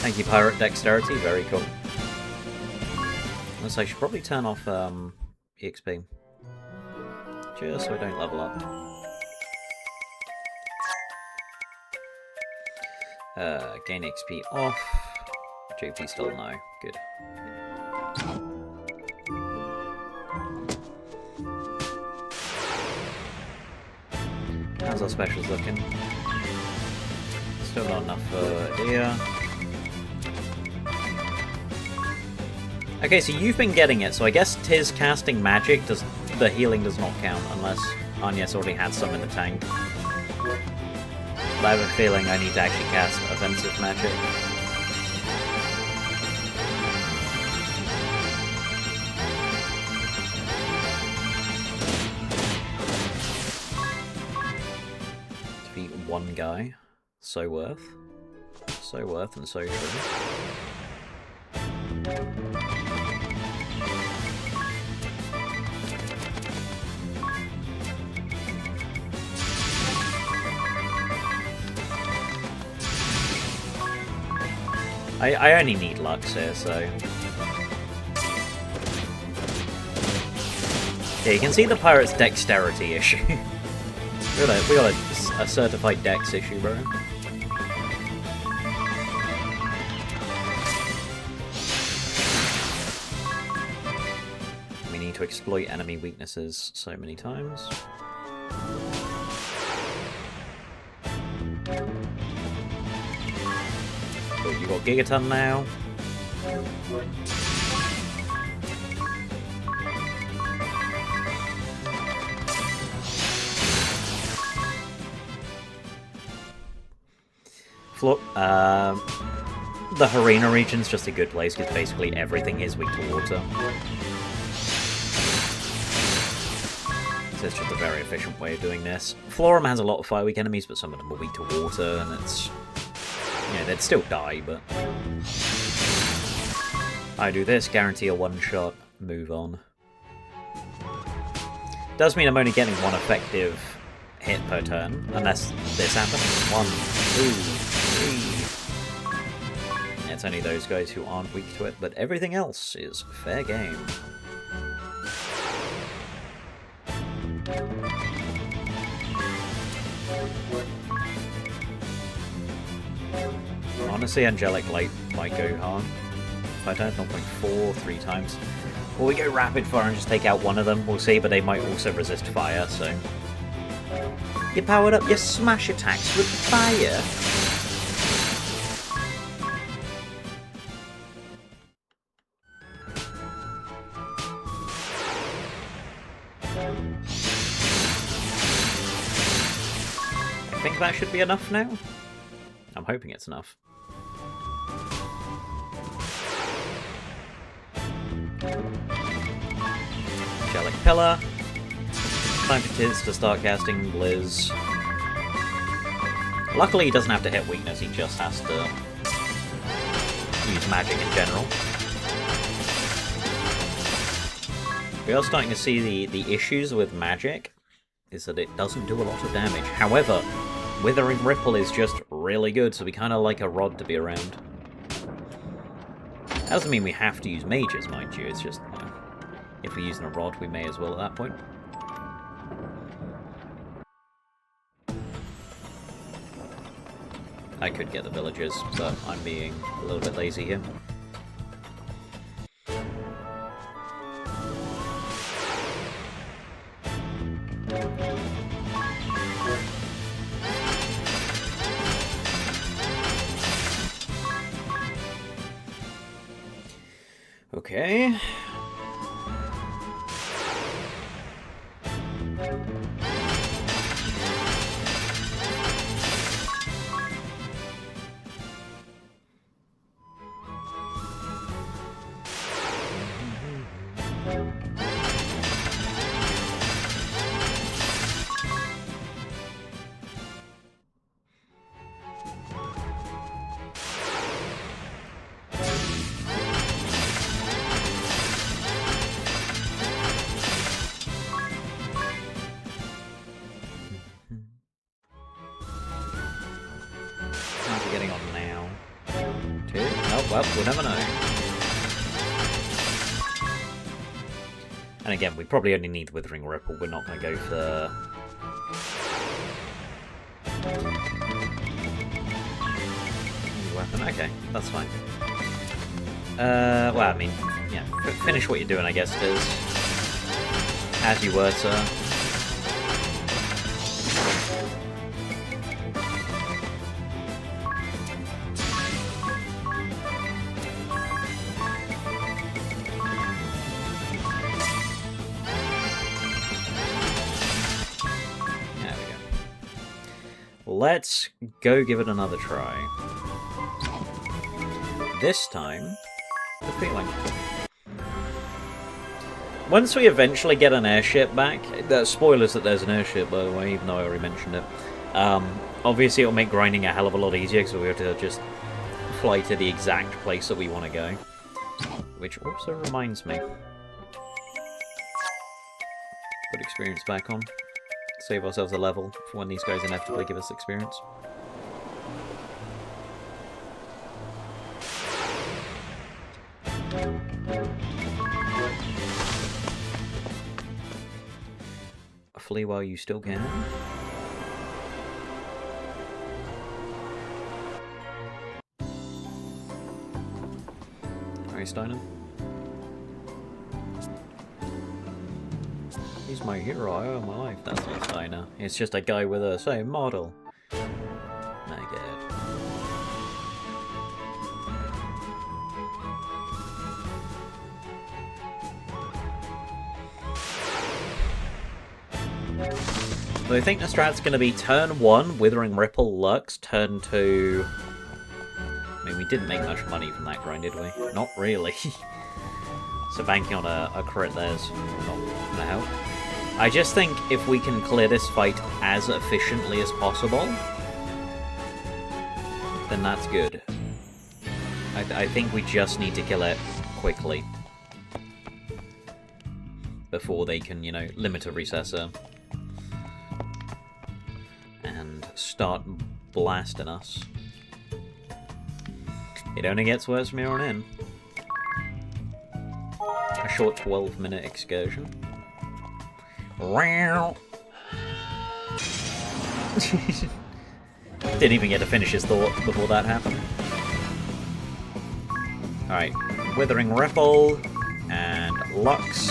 Thank you, Pirate Dexterity. Very cool. So I should probably turn off EXP. Just so I don't level up. Gain XP off. JP still no. Good. How's our specials looking? Still not enough for Adia. Okay, so you've been getting it, so I guess Tiz casting magic, the healing does not count unless Anya's already had some in the tank. But I have a feeling I need to actually cast offensive magic. Defeat one guy. So worth. So worth and so true. I only need Lux here, so... Yeah, you can see the pirate's dexterity issue. we got a certified dex issue, bro. We need to exploit enemy weaknesses so many times. But you got Gigaton now. The Harina region's just a good place because basically everything is weak to water. So it's just a very efficient way of doing this. Florum has a lot of fire weak enemies, but some of them are weak to water, and it's... you know, they'd still die, but... I do this, guarantee a one-shot, move on. Does mean I'm only getting one effective hit per turn, unless this happens. 1, 2, 3... It's only those guys who aren't weak to it, but everything else is fair game. Honestly, Angelic Light might go hard. If I turn 0.4 3 times. Or we go Rapid Fire and just take out one of them, we'll see, but they might also resist fire, so... You powered up your smash attacks with fire! I think that should be enough now. I'm hoping it's enough. Angelic Pillar. Time for Tiz to start casting Blizz. Luckily he doesn't have to hit weakness, he just has to use magic in general. We are starting to see the issues with magic is that it doesn't do a lot of damage. However, Withering Ripple is just really good, so we kind of like a rod to be around. That doesn't mean we have to use mages, mind you, it's just, you know, if we're using a rod, we may as well at that point. I could get the villagers, but I'm being a little bit lazy here. Okay. Well, we'll never know. And again, we probably only need Withering Ripple. We're not going to go for... weapon. Okay, that's fine. Well, I mean, yeah, finish what you're doing, I guess, Tiz. As you were, sir. Let's go give it another try. This time, the feeling. Once we eventually get an airship back, spoilers that there's an airship, by the way, even though I already mentioned it. Obviously, it'll make grinding a hell of a lot easier because we have to just fly to the exact place that we want to go. Which also reminds me. Put experience back on. Save ourselves a level for when these guys inevitably give us experience. Flee while you still can. Alright, Steiner. He's my hero, I owe my life. That's not Steiner. It's just a guy with the same model. My god. So I think the strat's going to be turn 1, Withering Ripple, Lux, turn 2... I mean, we didn't make much money from that grind, did we? Not really. So banking on a crit there's not going to help. I just think if we can clear this fight as efficiently as possible, then that's good. I think we just need to kill it quickly before they can, you know, limit a recessor and start blasting us. It only gets worse from here on in. A short 12-minute excursion. Didn't even get to finish his thought before that happened. Alright, Withering Ripple and Lux.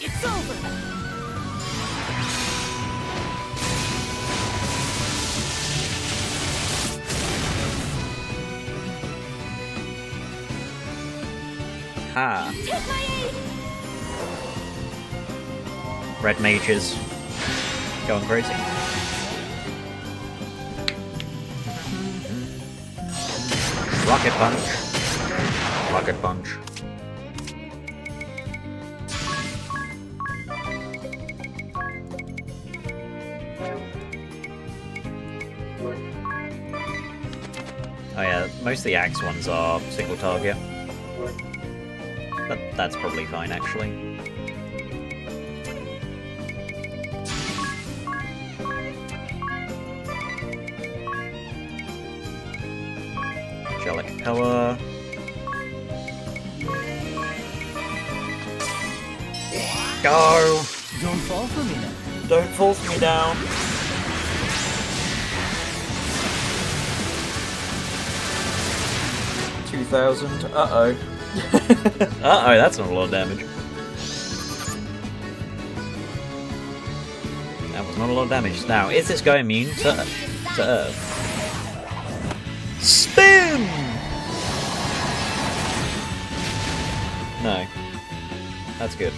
It's over! Ha! Take my aid! Red mages going crazy. Rocket punch. Rocket punch. Oh yeah, most of the axe ones are single target. But that's probably fine actually. Angelic Pillar. Go! Don't fall for me now. Don't force me down. $2,000. Uh-oh. Uh-oh, that's not a lot of damage. That was not a lot of damage. Now, is this guy immune to Earth? Spin! No. That's good.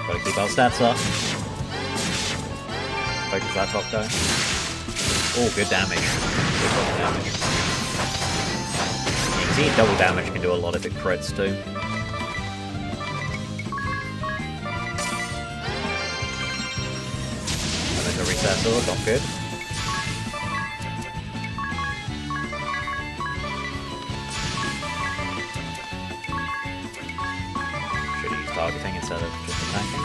Gotta keep our stats up. Focus that top guy. Oh, good damage. Good double damage. You can see double damage can do a lot if it crits too. Another recessor, not good. Should have used targeting instead of just attacking.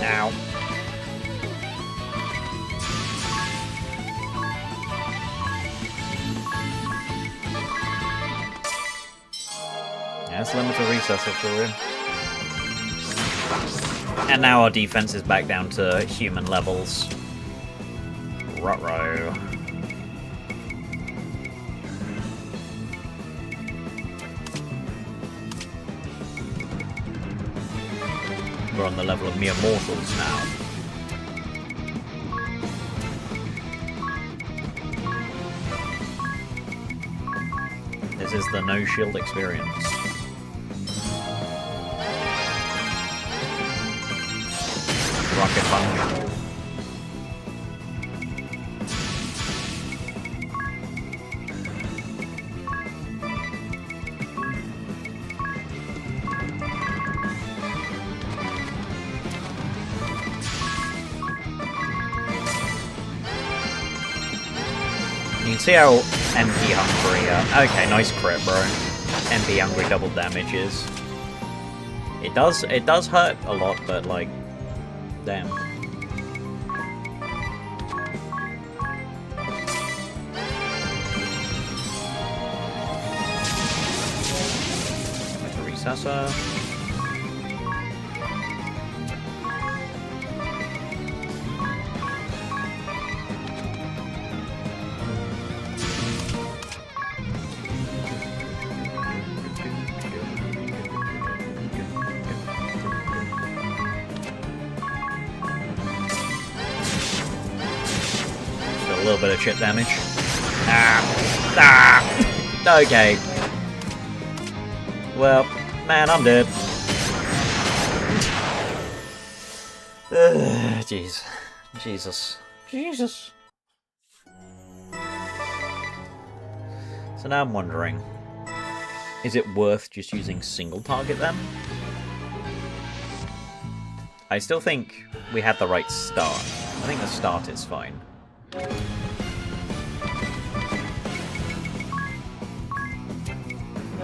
Ow. Yeah, let's limit a recessor for real. And now our defense is back down to human levels. Ruh-roh. We're on the level of mere mortals now. This is the no shield experience. Rocket punch. You can see how MP hungry. Okay, nice crit, bro. MP hungry double damages. It does hurt a lot, but like, damn. Sessa. Just a little bit of chip damage. Okay. Well, man, I'm dead. Jeez. Jesus. Jesus. So now I'm wondering, is it worth just using single target then? I still think we had the right start. I think the start is fine.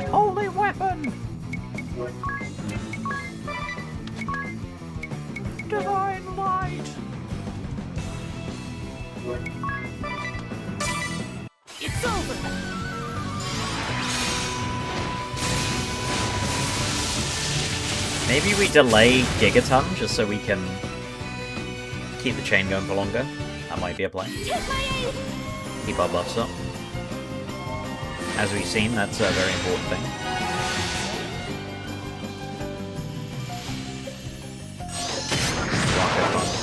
Holy weapon! Divine light! It's over! Maybe we delay Gigaton just so we can keep the chain going for longer. That might be a plan. Keep our buffs up. As we've seen, that's a very important thing. Rocket punch.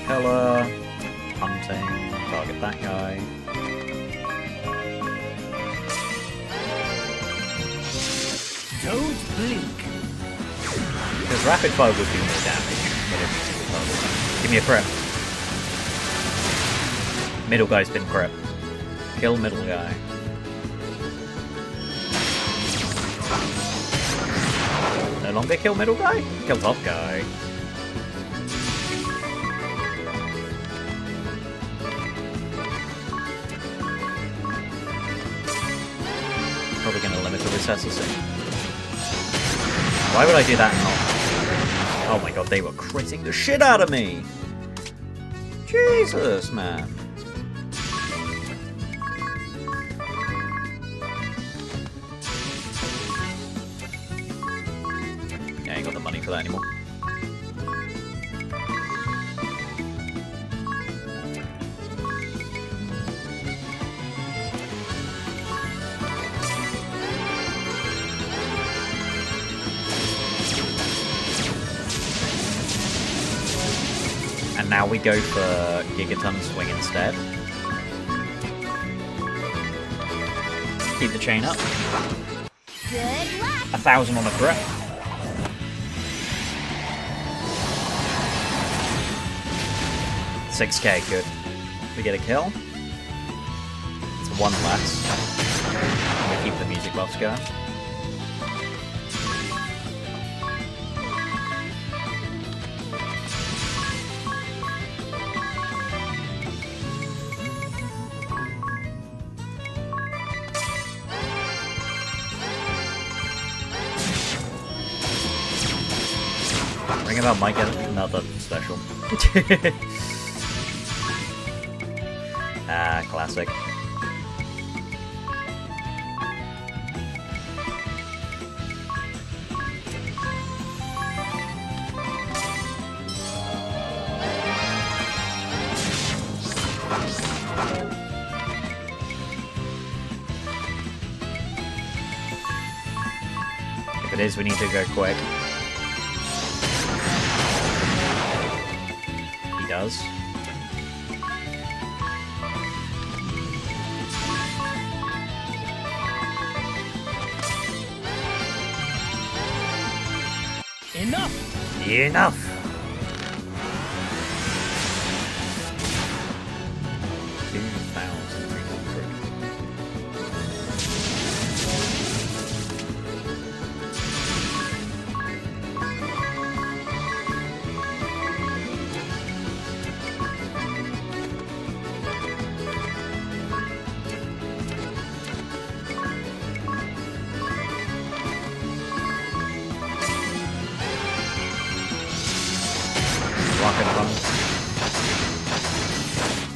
Pillar, hunting, target that guy. Don't blink. Because rapid fire would do more damage with every single target. Give me a crit. Middle guy's been crit. Kill middle guy. No longer kill middle guy? Kill top guy. Probably going to limit the recessity. Why would I do that not? Oh my god, they were critting the shit out of me! Jesus, man. Yeah, I ain't got the money for that anymore. Now we go for Gigaton Swing instead. Keep the chain up. Good luck. 1,000 on a crit. $6k, good. We get a kill. It's one less. We keep the music buffs going. Ring about might get another special. Ah, classic. If it is, we need to go quick. He does. Enough! Enough!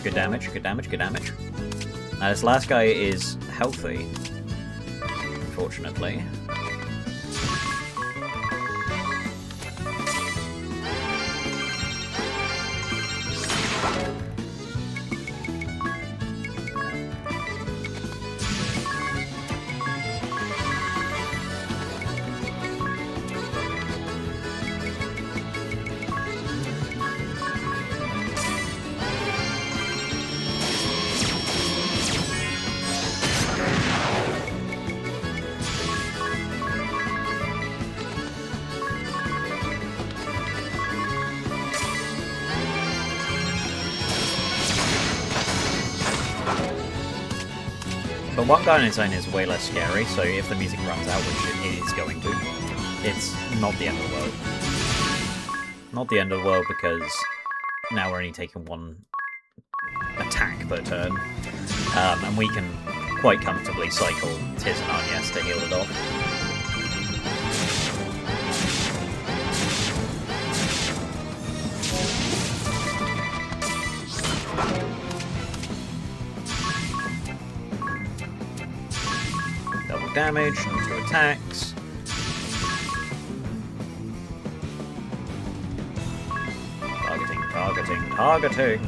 Good damage, good damage, good damage. Now this last guy is healthy, unfortunately. But one guy on its own is way less scary, so if the music runs out, which it is going to, it's not the end of the world. Not the end of the world because now we're only taking one attack per turn, and we can quite comfortably cycle Tiz and Agnes to heal it off. Damage, 2 attacks. Targeting, targeting, targeting.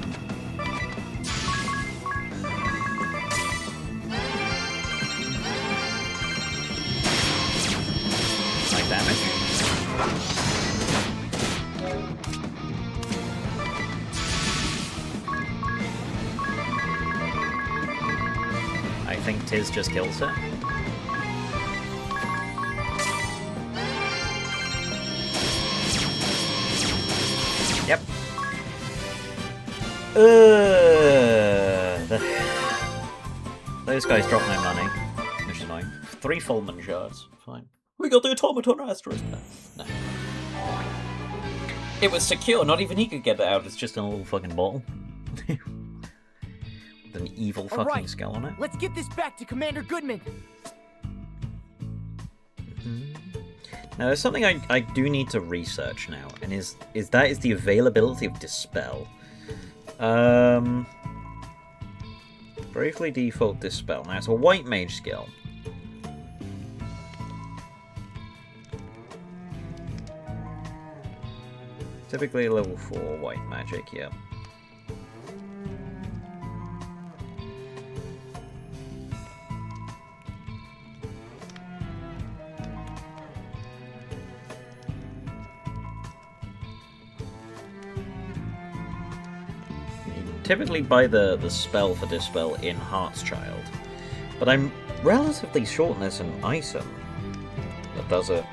Nice damage. I think Tiz just kills it. Yep. Those guys drop no money, which is annoying. 3 Fulman shards. Fine. We got the automaton asterisk. No. It was secure, not even he could get it out, it's just in a little fucking bottle. With an evil fucking skull on it. Let's get this back to Commander Goodman! Now, there's something I do need to research now, and is the availability of Dispel. Bravely default Dispel. Now, it's a white mage skill. Typically a level 4 white magic, yeah. Typically buy the spell for Dispel in Heart's Child, but I'm relatively short on this in Isom that does it.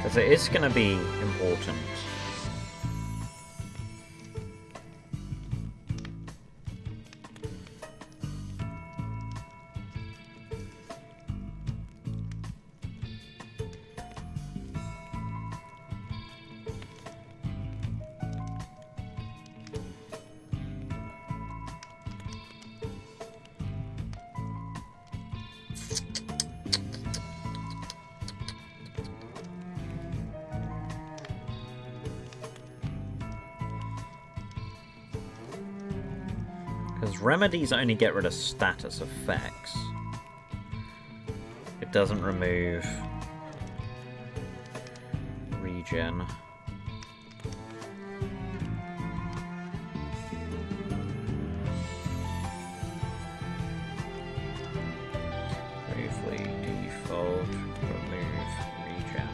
Because it is going to be important. Because remedies only get rid of status effects. It doesn't remove regen. Briefly default, remove regen.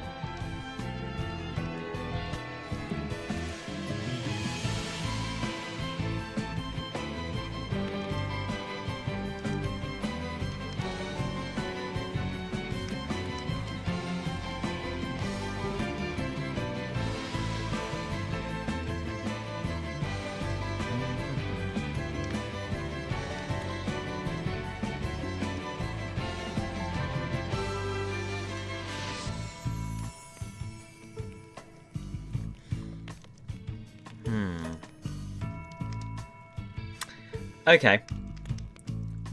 Okay.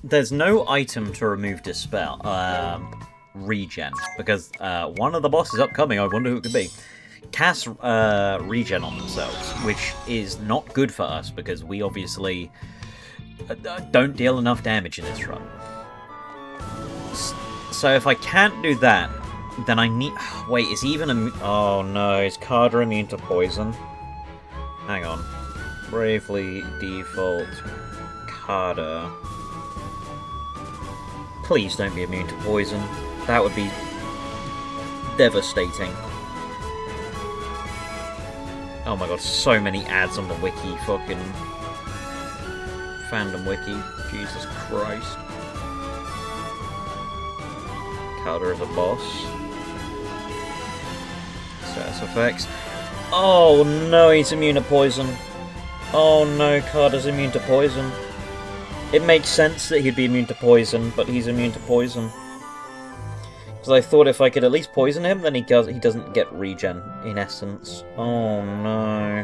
There's no item to remove dispel, regen, because one of the bosses upcoming, I wonder who it could be, cast regen on themselves, which is not good for us because we obviously don't deal enough damage in this run. So if I can't do that, then I need... Wait, is he even... Oh no, is Carter immune to poison? Hang on. Bravely default Carter. Please don't be immune to poison. That would be devastating. Oh my god, so many ads on the wiki, fucking fandom wiki. Jesus Christ. Carter is a boss. Status effects. Oh no, he's immune to poison. Oh no, Carter's immune to poison. It makes sense that he'd be immune to poison, but he's immune to poison. Because I thought if I could at least poison him, then he doesn't get regen, in essence. Oh no.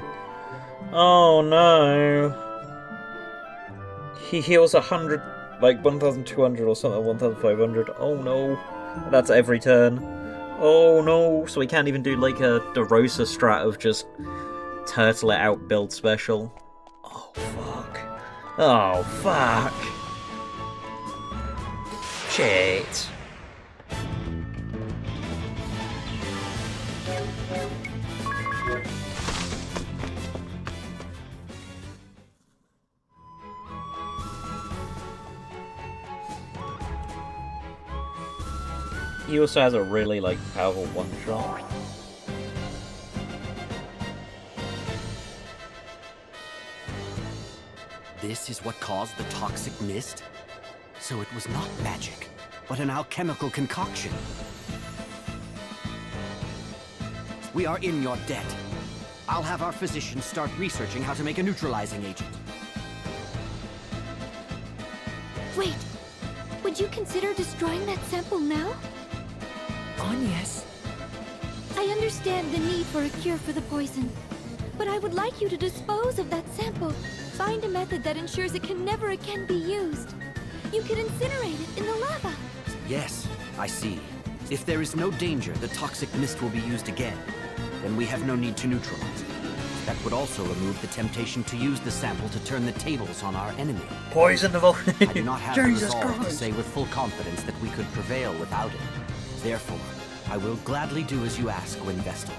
Oh no. He heals 100, like 1,200 or something, 1,500. Oh no. That's every turn. Oh no. So we can't even do like a DeRosa strat of just turtle it out build special. Oh fuck. Oh fuck. Shit. He also has a really, like, powerful one-shot. This is what caused the toxic mist? So it was not magic, but an alchemical concoction. We are in your debt. I'll have our physicians start researching how to make a neutralizing agent. Wait, would you consider destroying that sample now? Agnes. I understand the need for a cure for the poison, but I would like you to dispose of that sample. Find a method that ensures it can never again be used. You could incinerate it in the lava. Yes, I see. If there is no danger the toxic mist will be used again, then we have no need to neutralize it. That would also remove the temptation to use the sample to turn the tables on our enemy. Poison the volcano. I do not have the resolve to say with full confidence that we could prevail without it. Therefore, I will gladly do as you ask, Winvestal.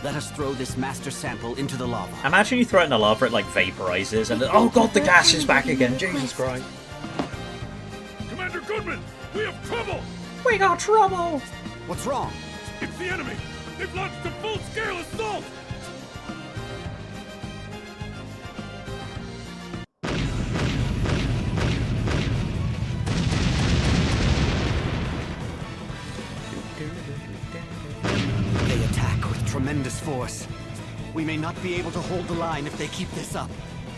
Let us throw this master sample into the lava. Imagine you throw it in the lava, it like vaporizes, and oh god, the gas is back again. Jesus Christ. Commander Goodman, we have trouble! We got trouble! What's wrong? It's the enemy! They've launched a full-scale assault! They attack with tremendous force. We may not be able to hold the line if they keep this up.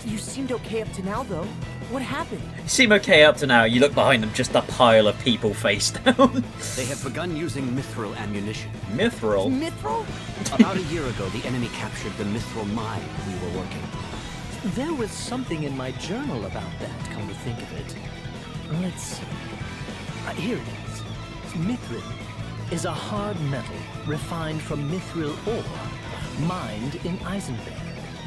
You seemed okay up to now, though. What happened? You seem okay up to now. You look behind them, just a pile of people face down. They have begun using mithril ammunition. Mithril? Mithril? About a year ago, the enemy captured the mithril mine we were working. There was something in my journal about that, come to think of it. Let's see. Here it is. Mithril is a hard metal refined from mithril ore, mined in Eisenberg.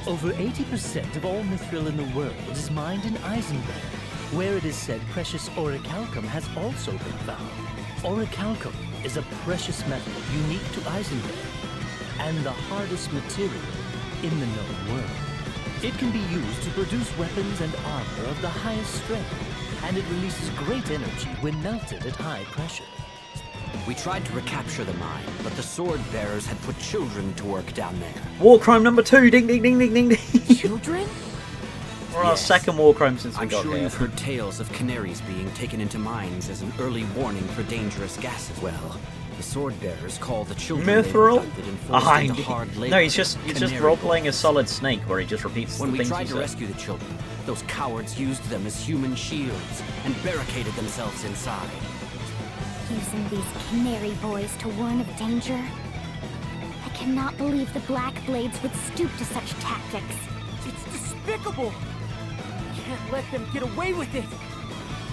Over 80% of all mithril in the world is mined in Eisenberg, where it is said precious orichalcum has also been found. Orichalcum is a precious metal unique to Eisenberg, and the hardest material in the known world. It can be used to produce weapons and armor of the highest strength, and it releases great energy when melted at high pressure. We tried to recapture the mine, but the sword bearers had put children to work down there. War crime number 2. Ding, ding, ding, ding, ding, ding. Children? We're on our second war crime since we I'm got sure here. you've heard tales of canaries being taken into mines as an early warning for dangerous gases. Well, the sword bearers call the children Mithril? and forced into hard labor. No, he's just role-playing a Solid Snake where he just repeats When the we things tried he to said. rescue the children, those cowards used them as human shields and barricaded themselves inside. Using these canary boys to warn of danger? I cannot believe the Black Blades would stoop to such tactics. It's despicable! can't let them get away with it!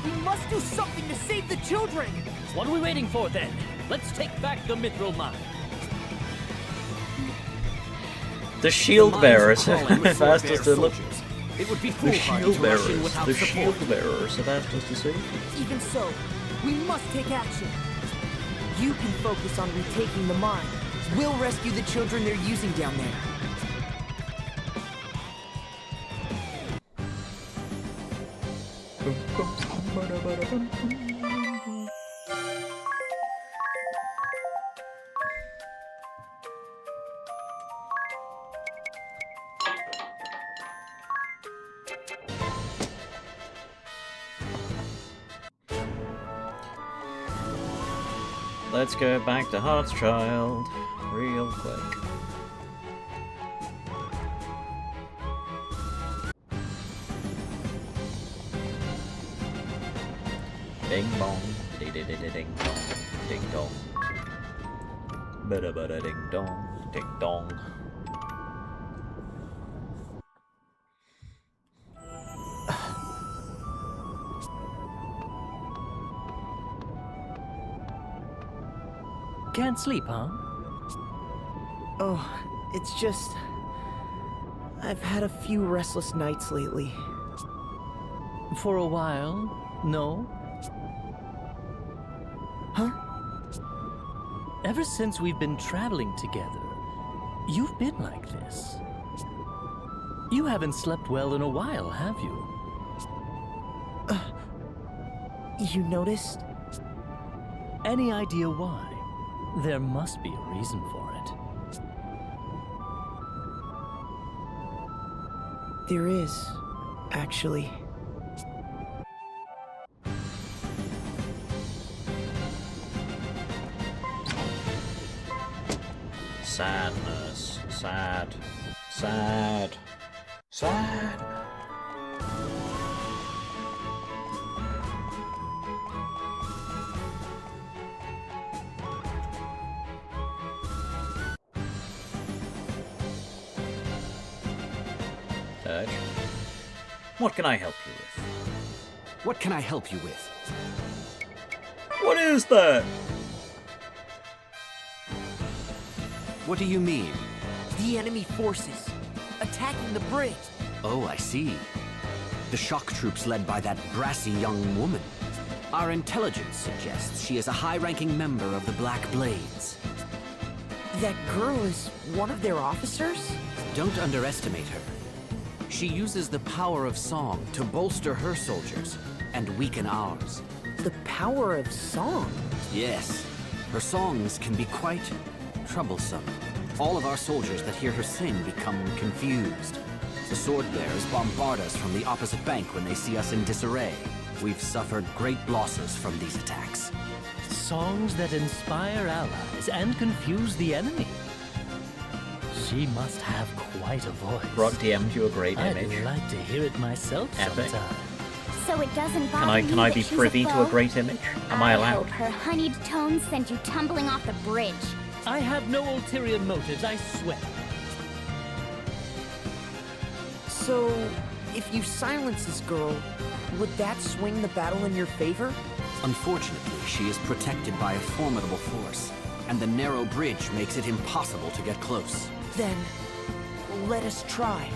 We must do something to save the children! What are we waiting for then? Let's take back the Mithril Mine. The shield bearers have asked us to look. It would be The foolhardy shield to rush in bearers. without The support. shield bearers have asked us to see. Even so, we must take action. You can focus on retaking the mine. We'll rescue the children they're using down there. Let's go back to Heartschild real quick. Ding bong, ding ding ding ding dong, ding dong, bada bada ding dong, ding dong. Can't sleep, huh? Oh, it's just... I've had a few restless nights lately. For a while, no? Huh? Ever since we've been traveling together, you've been like this. You haven't slept well in a while, have you? You noticed? Any idea why? There must be a reason for it. There is, actually. Sadness. Sad. Sad. Sad. What can I help you with? What can I help you with? What is that? What do you mean? The enemy forces, attacking the bridge. Oh, I see. The shock troops led by that brassy young woman. Our intelligence suggests she is a high-ranking member of the Black Blades. That girl is one of their officers? Don't underestimate her. She uses the power of song to bolster her soldiers and weaken ours. The power of song? Yes. Her songs can be quite troublesome. All of our soldiers that hear her sing become confused. The sword bearers bombard us from the opposite bank when they see us in disarray. We've suffered great losses from these attacks. Songs that inspire allies and confuse the enemy. She must have quite a voice. Rock DM'd you a great image. I'd like to hear it myself Epic. sometime. So it doesn't bother Can I you be that she's privy a to a foe? great image? Am I I allowed? hope her honeyed tones sent you tumbling off the bridge. I have no ulterior motives, I swear. So, if you silence this girl, would that swing the battle in your favor? Unfortunately, she is protected by a formidable force, and the narrow bridge makes it impossible to get close. Then, let us try.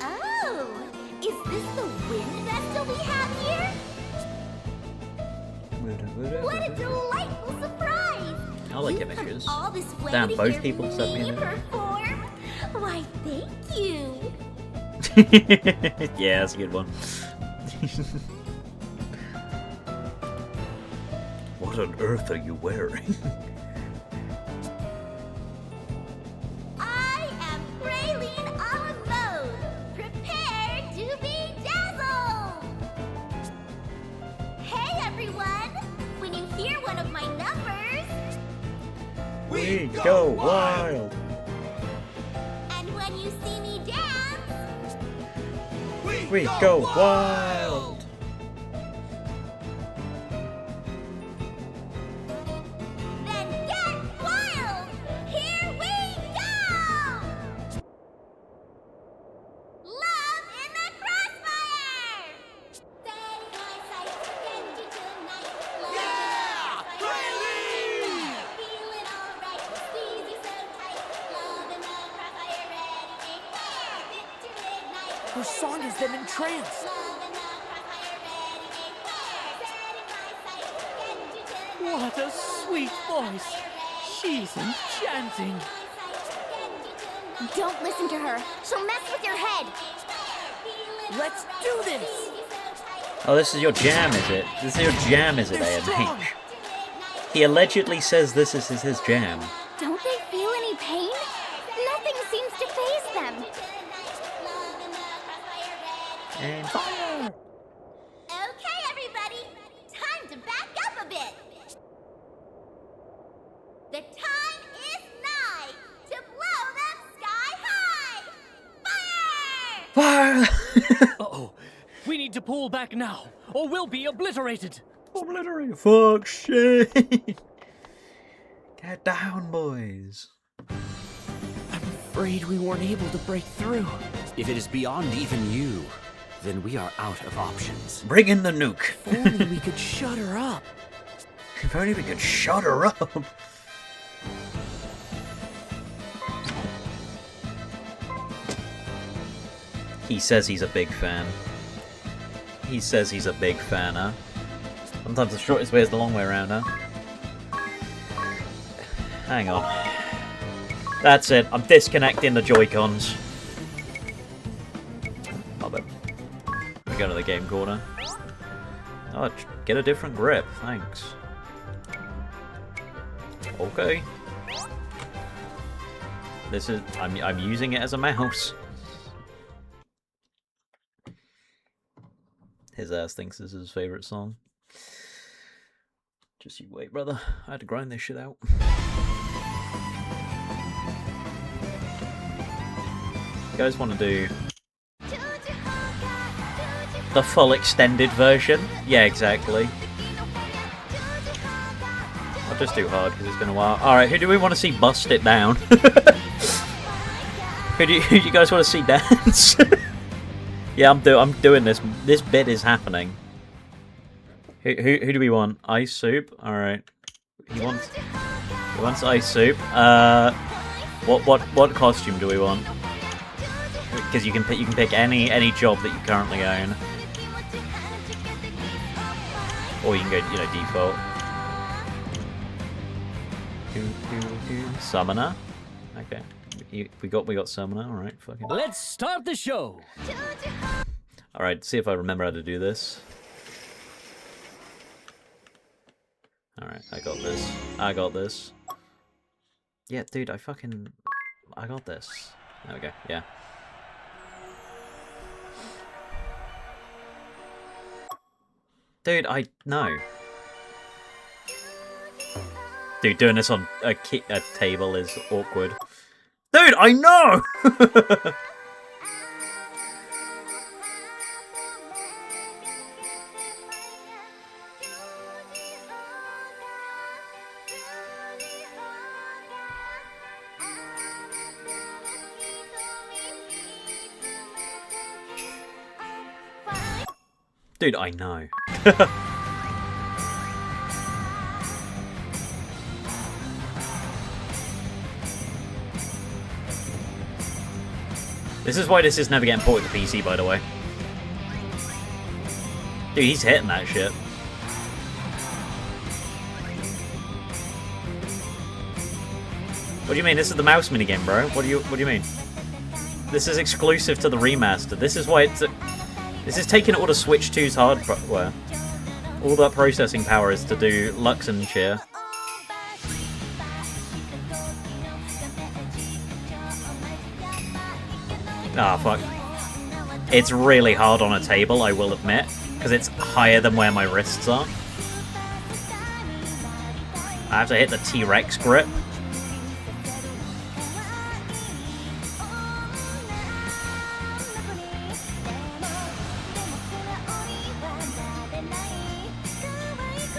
Oh, is this the wind vessel we have here? What a delightful surprise! I like You've come images. all this way Damn, to both hear people sent me an image. perform? Why, thank you. Yeah, that's a good one. What on earth are you wearing? I am Praline Alamode, prepared to be dazzled! Hey everyone! When you hear one of my numbers, We go wild! and when you see me dance, We go wild! then get wild! Here we go! song has them entranced. What a sweet voice. She's enchanting. Don't listen to her. She'll mess with your head. Let's do this. Oh, this is your jam, is it? This is your jam, is it, AMH? He allegedly says this is his jam. Don't they feel any pain? Nothing seems to faze them. And fire! Okay, everybody. Time to back up a bit. The time is nigh to blow them sky high. Fire! Fire! Uh-oh. We need to pull back now, or we'll be obliterated. Obliterated. Fuck shit. Get down, boys. I'm afraid we weren't able to break through. If it is beyond even you, then we are out of options. Bring in the nuke. If only we could shut her up. If only we could shut her up. He says he's a big fan. He says he's a big fan, huh? Sometimes the shortest way is the long way around, huh? Hang on. That's it. I'm disconnecting the Joy-Cons. Oh, but we go to the game corner. Oh, get a different grip. Thanks. Okay. This is... I'm using it as a mouse. His ass thinks this is his favorite song. Just you wait, brother. I had to grind this shit out. You guys want to do the full extended version? Yeah, exactly. I'll just do hard because it's been a while. Alright, who do we want to see bust it down? Who do you guys want to see dance? Yeah, I'm doing this. This bit is happening. Who do we want? Ice soup. All right. He wants ice soup. What costume do we want? Because you can pick any job that you currently own, or you can go default. Summoner. Okay. We got summoner. All right. Fucking. Let's start the show. All right. See if I remember how to do this. All right. I got this. Yeah, dude. I got this. There we go. Yeah. Dude, no. Dude, doing this on a table is awkward. Dude, I know! Dude, I know. This is why this is never getting ported to PC, by the way. Dude, he's hitting that shit. What do you mean? This is the mouse minigame, bro. What do you mean? This is exclusive to the remaster. This is why it's... This is taking all the Switch 2's hardware. All that processing power is to do Lux and cheer. Ah, fuck. It's really hard on a table, I will admit, because it's higher than where my wrists are. I have to hit the T-Rex grip.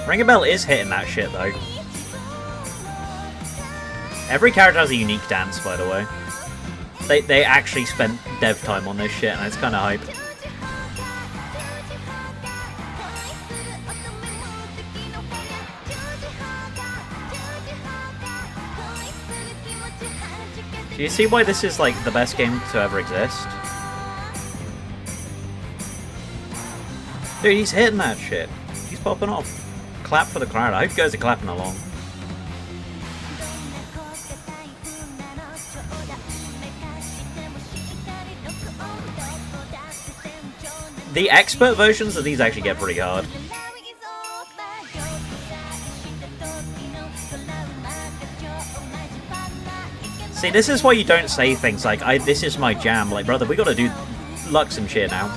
Ring a Bell is hitting that shit, though. Every character has a unique dance, by the way. They actually spent dev time on this shit, and it's kind of hype. Do you see why this is, like, the best game to ever exist? Dude, he's hitting that shit. He's popping off. Clap for the crowd. I hope you guys are clapping along. The expert versions of these actually get pretty hard. See, this is why you don't say things like, this is my jam. Like, brother, we gotta do Lux and shit now.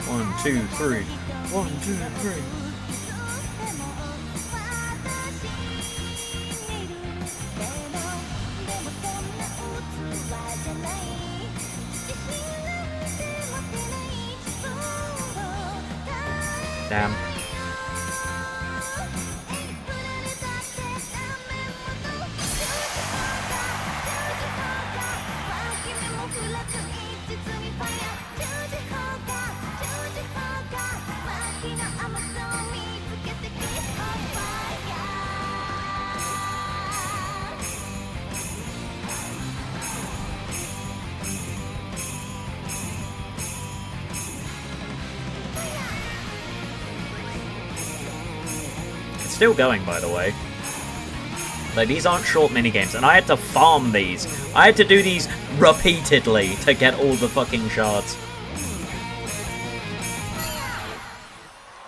1, 2, 3. 1, 2, 3. Damn. Still going, by the way. Like, these aren't short minigames, and I had to farm these. I had to do these repeatedly to get all the fucking shards.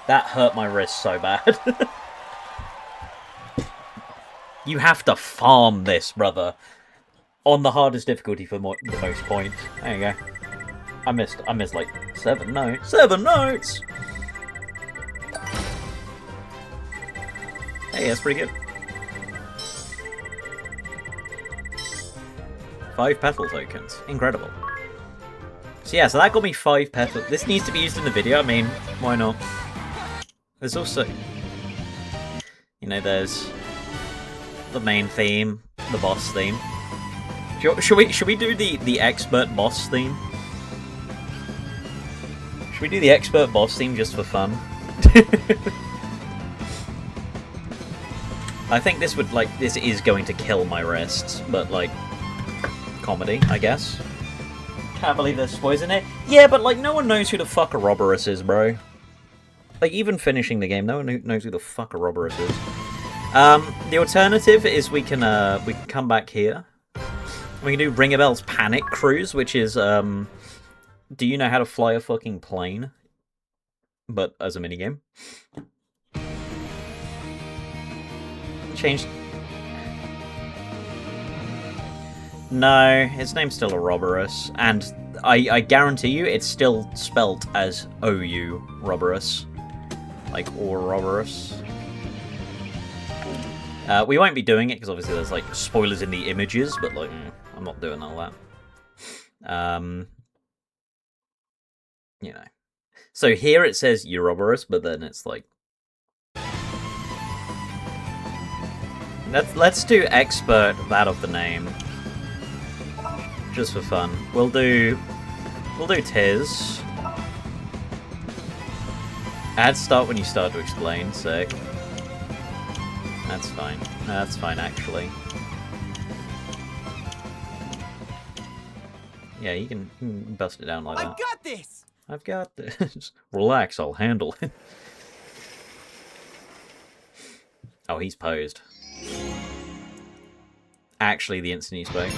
That hurt my wrist so bad. You have to farm this, brother. On the hardest difficulty for the most points. There you go. I missed like 7 notes. 7 notes! Hey, that's pretty good. 5 petal tokens. Incredible. So yeah, so that got me 5 petal. This needs to be used in the video. I mean, why not? There's also, you know, there's the main theme, the boss theme. Should we do the expert boss theme? Should we do the expert boss theme just for fun? I think this would, like, this is going to kill my wrists, but, like, comedy, I guess. Can't believe there's spoilers in it. Yeah, but, like, no one knows who the fuck a Roborus is, bro. Like, even finishing the game, no one knows who the fuck a Roborus is. The alternative is we can come back here. We can do Ring a Bell's Panic Cruise, which is, do you know how to fly a fucking plane? But as a minigame. Changed. No, his name's still Ouroboros, and I guarantee you it's still spelt as OU Ouroboros. Like Ouroboros. We won't be doing it because obviously there's like spoilers in the images, but like I'm not doing all that. You know. So here it says Ouroboros, but then it's like let's do expert that of the name. Just for fun. We'll do Tiz. Add start when you start to explain, sick. That's fine. That's fine actually. Yeah, you can bust it down like that. I've got this! I've got this. Relax, I'll handle it. Oh, he's posed. Actually, the instant he spoke.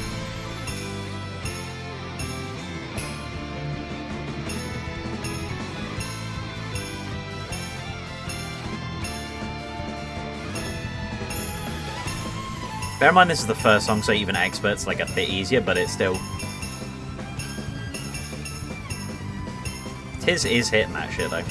Bear in mind this is the first song, so even experts like a bit easier, but it's still... Tiz is hitting that shit, though.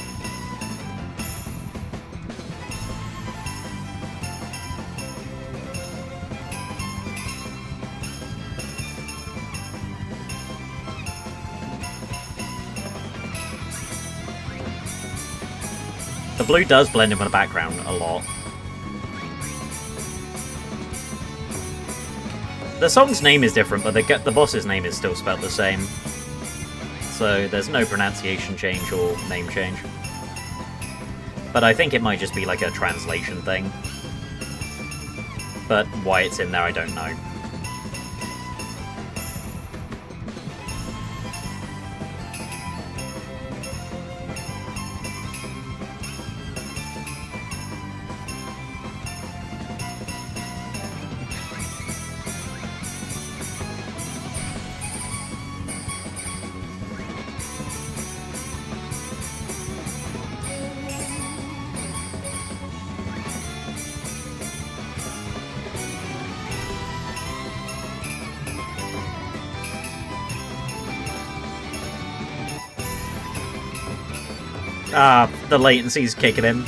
The blue does blend in with the background a lot. The song's name is different, but the boss's name is still spelled the same. So there's no pronunciation change or name change. But I think it might just be like a translation thing. But why it's in there, I don't know. Ah, the latency's kicking in.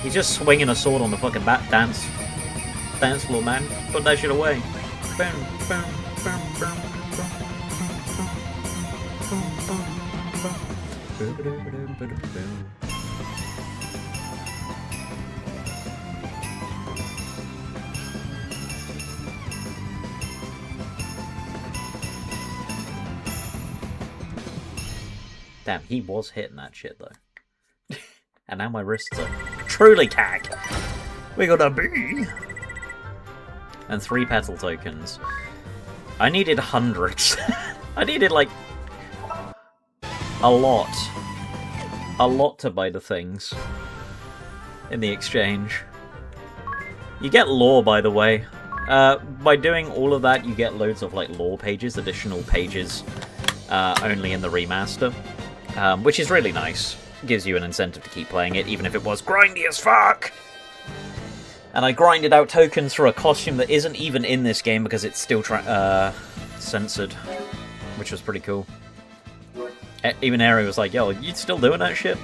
He's just swinging a sword on the fucking dance floor, man. Put that shit away. Boom, boom, boom, boom, Damn, he was hitting that shit though. And now my wrists are truly cack. We got a bee. And 3 petal tokens. I needed hundreds. I needed like a lot. A lot to buy the things in the exchange. You get lore, by the way. By doing all of that, you get loads of like lore pages, additional pages, only in the remaster, which is really nice. Gives you an incentive to keep playing it, even if it was grindy as fuck. And I grinded out tokens for a costume that isn't even in this game because it's still censored, which was pretty cool. Even Ari was like, yo, you still doing that shit?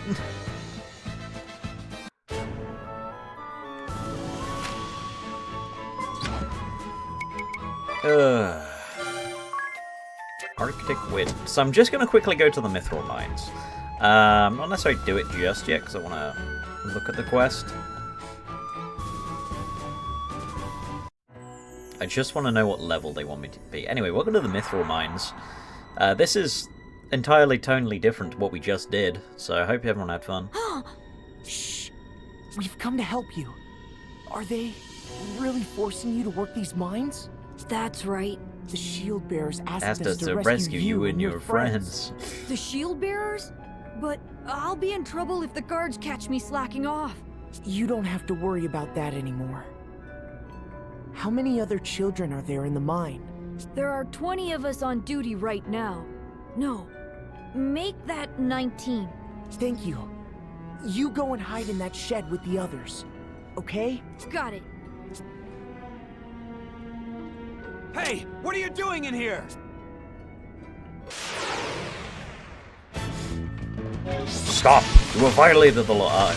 Arctic Wind. So I'm just going to quickly go to the Mithril Mines. Not necessarily do it just yet, because I want to look at the quest. I just want to know what level they want me to be. Anyway, welcome to the Mithril Mines. This is entirely tonally different to what we just did, so I hope everyone had fun. Shh! We've come to help you. Are they really forcing you to work these mines? That's right. The shield bearers asked us to rescue you and your friends. The shield bearers? But I'll be in trouble if the guards catch me slacking off. You don't have to worry about that anymore. How many other children are there in the mine? There are 20 of us on duty right now. No, make that 19. Thank you. You go and hide in that shed with the others, okay? Got it. Hey, what are you doing in here? Stop! You have violated the law.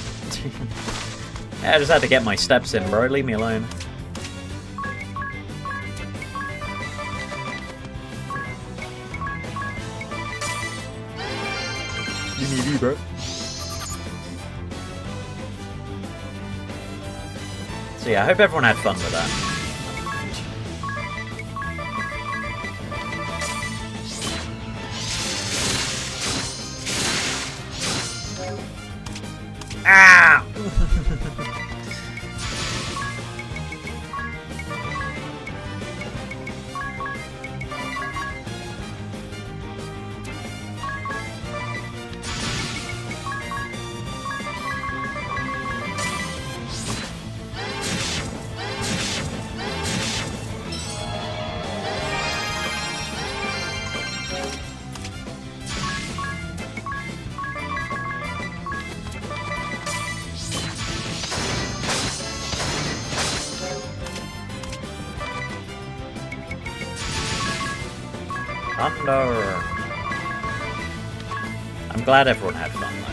I just had to get my steps in, bro. Leave me alone. You need me, bro. So yeah, I hope everyone had fun with that. Ah! Thunder. I'm glad everyone had fun though.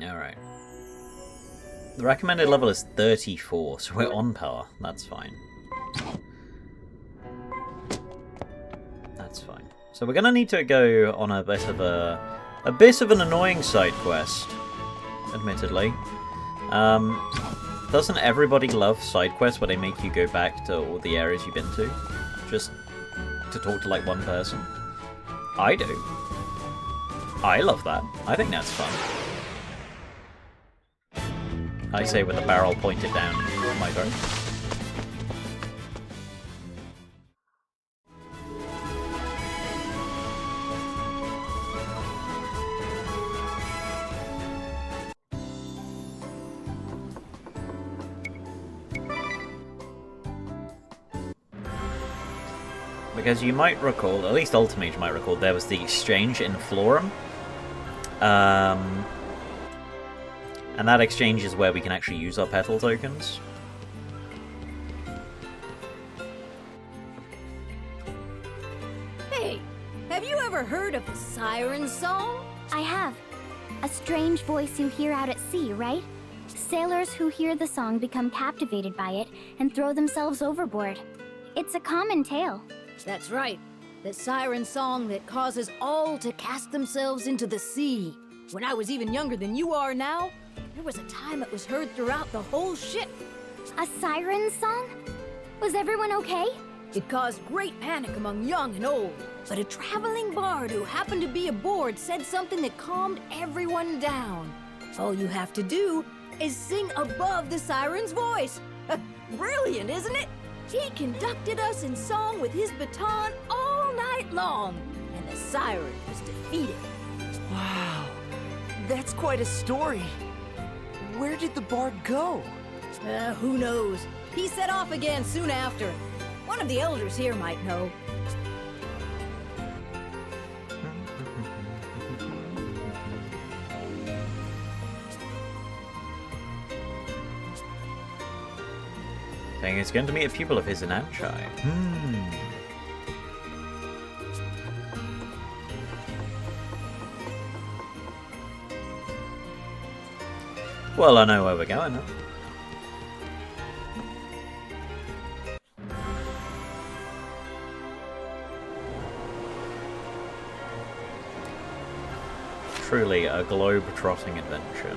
Alright. The recommended level is 34, so we're on par. That's fine. That's fine. So we're gonna need to go on a bit of an annoying side quest, admittedly. Doesn't everybody love side quests where they make you go back to all the areas you've been to? Just to talk to like one person? I do. I love that. I think that's fun. I say with the barrel pointed down my throat. Because you might recall, at least Ultimate you might recall, there was the exchange in Florum. And that exchange is where we can actually use our petal tokens. Hey, have you ever heard of the Siren Song? I have. A strange voice you hear out at sea, right? Sailors who hear the song become captivated by it and throw themselves overboard. It's a common tale. That's right. The siren song that causes all to cast themselves into the sea. When I was even younger than you are now, there was a time it was heard throughout the whole ship. A siren song? Was everyone okay? It caused great panic among young and old. But a traveling bard who happened to be aboard said something that calmed everyone down. All you have to do is sing above the siren's voice. Brilliant, isn't it? He conducted us in song with his baton all night long, and the siren was defeated. Wow, that's quite a story. Where did the bard go? Who knows? He set off again soon after. One of the elders here might know. Saying he's going to meet a pupil of his in Anchai. Well, I know where we're going, huh? Truly a globe-trotting adventure.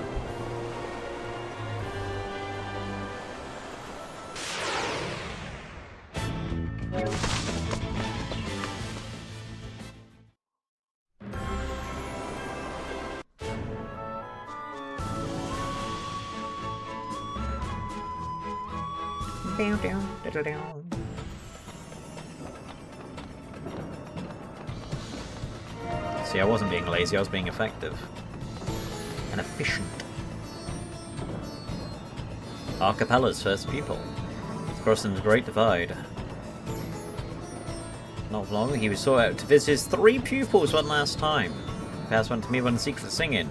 See, I wasn't being lazy, I was being effective. And efficient. Arcapella's first pupil. Crossing the Great Divide. Not long, he was sought out to visit his 3 pupils one last time. Pass one to me when the secret singing.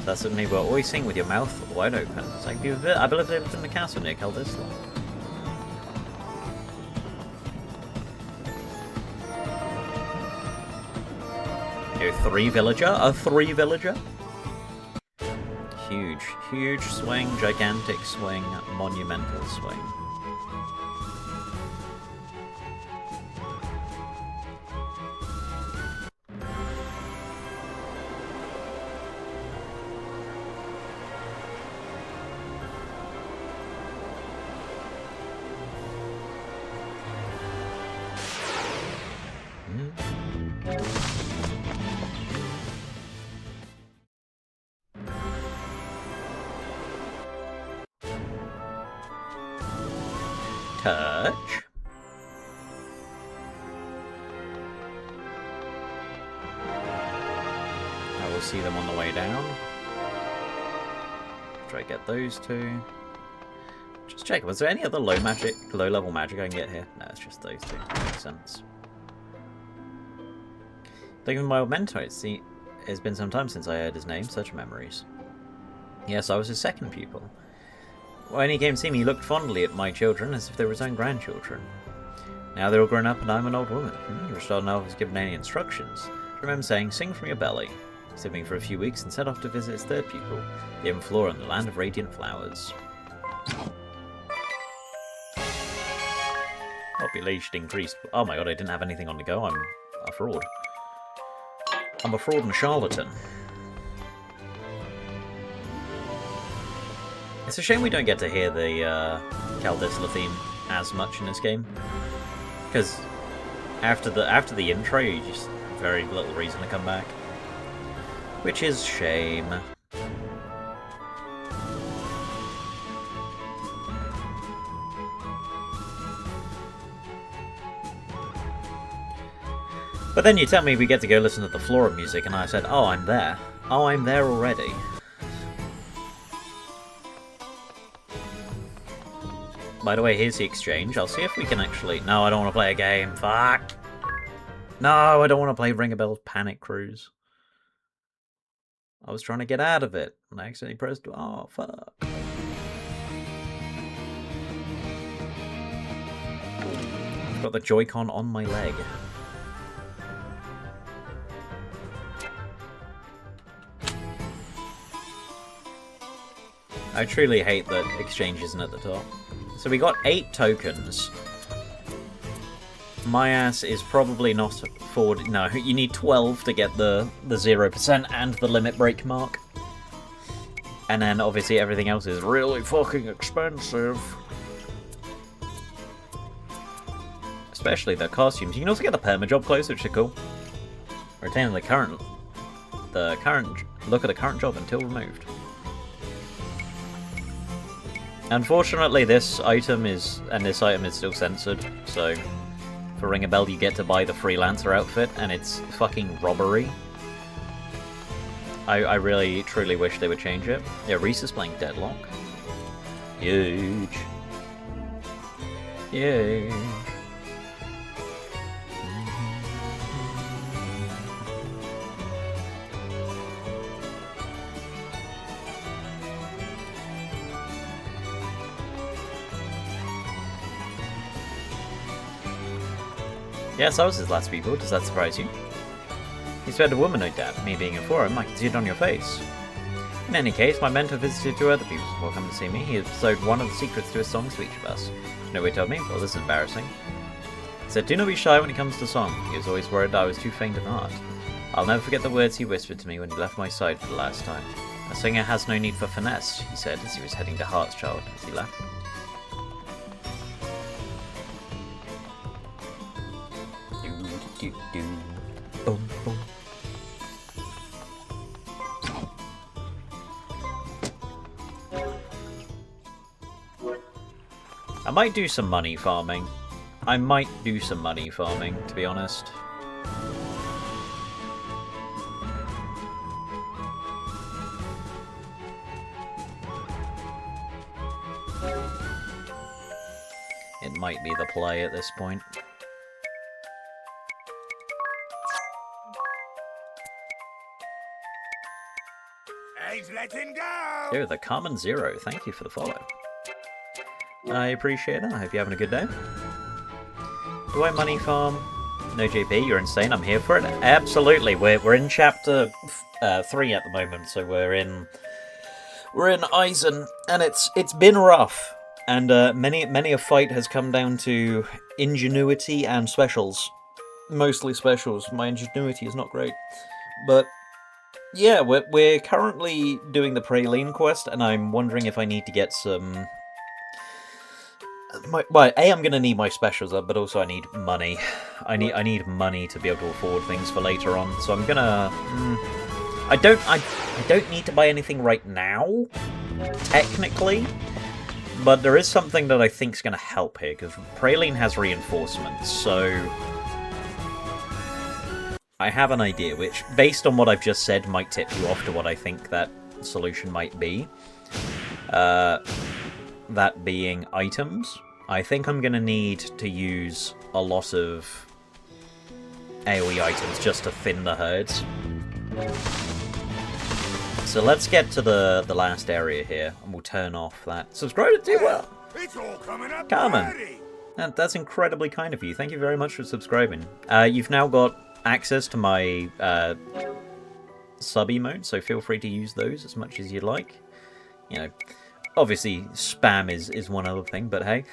That's something you will always sing with your mouth wide open. It's like I believe they lived in the castle near Caldisla. A 3 villager? A 3 villager? Huge, huge swing, gigantic swing, monumental swing. Touch. I will see them on the way down. Try to get those 2. Just check, was there any other low-level magic I can get here? No, it's just those 2. Makes sense. Thinking of my old mentor, it's been some time since I heard his name, such memories. Yes, I was his second pupil. When he came to see me, he looked fondly at my children as if they were his own grandchildren. Now they're all grown up and I'm an old woman. He was told I was given any instructions. I remember saying, sing from your belly. Sipping for a few weeks and set off to visit his third pupil, the Flora in the Land of Radiant Flowers. Population increased. Oh my god, I didn't have anything on the go. I'm a fraud. I'm a fraud and charlatan. It's a shame we don't get to hear the Caldisla theme as much in this game, because after the intro, you just have very little reason to come back, which is shame. But then you tell me we get to go listen to the Flora music, and I said, oh, I'm there. Oh, I'm there already. By the way, here's the exchange. I'll see if we can actually... No, I don't want to play a game. Fuck! No, I don't want to play Ring a Bell's Panic Cruise. I was trying to get out of it, and I accidentally pressed... Oh, fuck. I've got the Joy-Con on my leg. I truly hate that exchange isn't at the top. So we got 8 tokens. My ass is probably not forward. No, you need 12 to get the 0% and the limit break mark. And then obviously everything else is really fucking expensive. Especially the costumes. You can also get the permajob clothes, which are cool. Retain the current look at the current job until removed. Unfortunately, this item is still censored, so for Ring a Bell you get to buy the Freelancer outfit, and it's fucking robbery. I really, truly wish they would change it. Yeah, Reese is playing Deadlock. Huge. Yay. Yes, I was his last people. Does that surprise you? He spared a woman, no doubt. Me being a forum, I can see it on your face. In any case, my mentor visited 2 other people before coming to see me. He episode one of the secrets to his songs to each of us. You know what he told me? Well, this is embarrassing. He said, do not be shy when it comes to song. He was always worried I was too faint of heart. I'll never forget the words he whispered to me when he left my side for the last time. A singer has no need for finesse, he said as he was heading to Heartschild as he left. Boom, boom. I might do some money farming. I might do some money farming, to be honest. It might be the play at this point. Letting go! Oh, the Common Zero. Thank you for the follow. I appreciate it. I hope you're having a good day. Do I money farm? No, JP, you're insane. I'm here for it. Absolutely. We're in chapter 3 at the moment, so we're in Eisen, and it's been rough. And many a fight has come down to ingenuity and specials. Mostly specials. My ingenuity is not great, but. Yeah, we're currently doing the Praline quest, and I'm wondering if I need to get some... Well, A, I'm going to need my specials up, but also I need money. I need money to be able to afford things for later on, so I'm gonna... I don't need to buy anything right now, technically, but there is something that I think is going to help here, because Praline has reinforcements, so... I have an idea, which, based on what I've just said, might tip you off to what I think that solution might be. That being items. I think I'm going to need to use a lot of AoE items just to thin the herds. So let's get to the last area here, and we'll turn off that. Subscribe to do well. It's all coming up Carmen. already. That's incredibly kind of you. Thank you very much for subscribing. You've now got access to my sub-emotes, so feel free to use those as much as you'd like. You know, obviously spam is one other thing, but hey.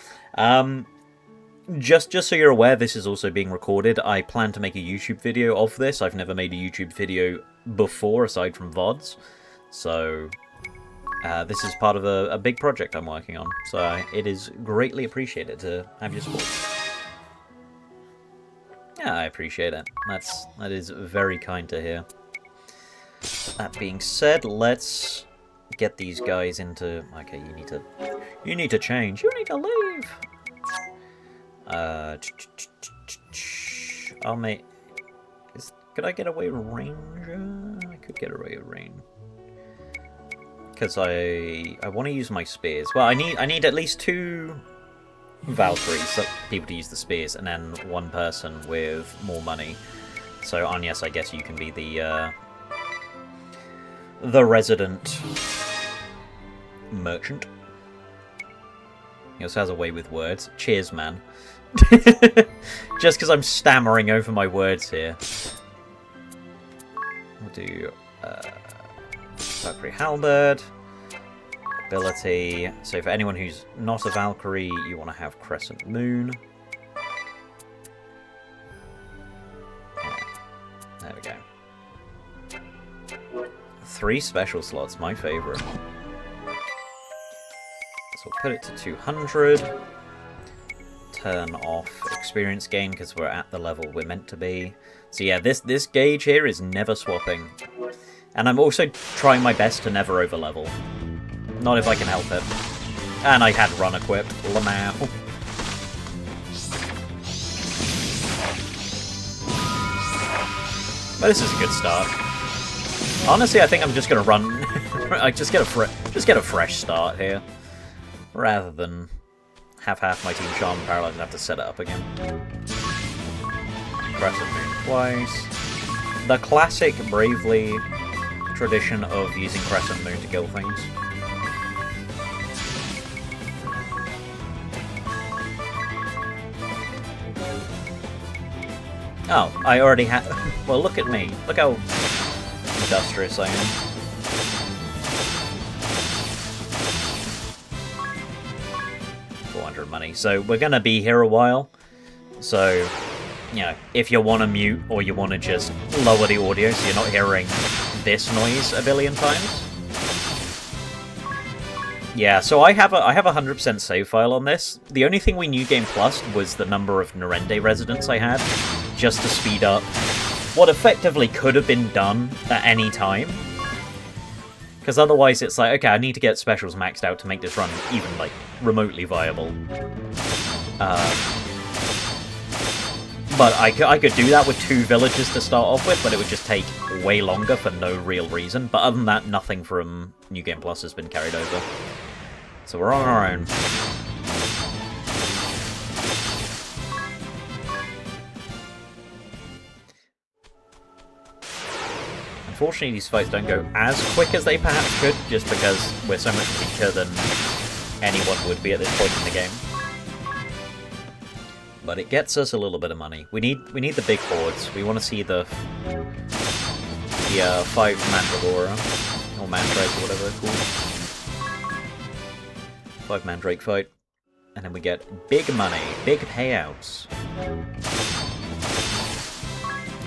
Just so you're aware, this is also being recorded. I plan to make a YouTube video of this. I've never made a YouTube video before, aside from VODs. So, this is part of a big project I'm working on. So, it is greatly appreciated to have your support. Yeah, I appreciate it. That is very kind to hear. That being said, let's get these guys into... Okay, you need to change. You need to leave. I'll make... Could I get away with Ranger? I could get away with Rain. Because I want to use my spears. Well, I need at least 2 Valkyries, so people to use the spears, and then 1 person with more money. So, Agnes, I guess you can be the resident merchant. He also has a way with words. Cheers, man. Just because I'm stammering over my words here. We'll do Valkyrie Halberd. Ability. So for anyone who's not a Valkyrie, you want to have Crescent Moon. Yeah. There we go. 3 special slots, my favourite. So we'll put it to 200. Turn off experience gain because we're at the level we're meant to be. So yeah, this gauge here is never swapping. And I'm also trying my best to never overlevel. Not if I can help it. And I had run equipped. Lamau. But this is a good start. Honestly, I think I'm just gonna run. I just get a fresh start here, rather than have half my team charm and paralyzed and have to set it up again. Crescent Moon twice. The classic Bravely tradition of using Crescent Moon to kill things. Oh, I already have... Well, look at me. Look how industrious I am. Money. So we're going to be here a while. So, you know, if you want to mute or you want to just lower the audio so you're not hearing this noise a billion times. Yeah, so I have a 100% save file on this. The only thing we New Game Plussed was the number of Narende residents I had, just to speed up what effectively could have been done at any time. Because otherwise it's like, okay, I need to get specials maxed out to make this run even, like, remotely viable. But I could do that with 2 villages to start off with, but it would just take way longer for no real reason. But other than that, nothing from New Game Plus has been carried over. So we're on our own. Unfortunately, these fights don't go as quick as they perhaps could, just because we're so much weaker than anyone would be at this point in the game. But it gets us a little bit of money. We need the big hordes. We want to see the 5 Mandragora, or Mandrake, or whatever they're called. 5 Mandrake fight. And then we get big money, big payouts.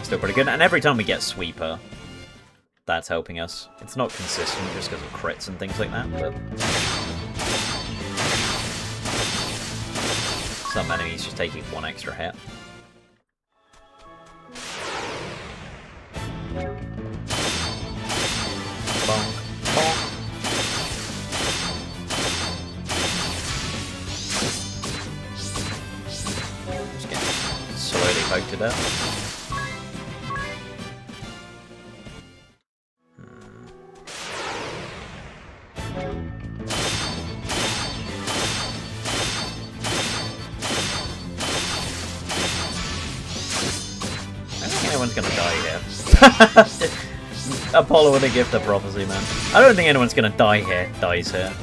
Still pretty good. And every time we get Sweeper, that's helping us. It's not consistent just because of crits and things like that, but some enemies just taking 1 extra hit. Bonk, bonk. Just getting slowly poked to death. Anyone's gonna die here. Apollo with a gift of prophecy, man. I don't think anyone's gonna dies here.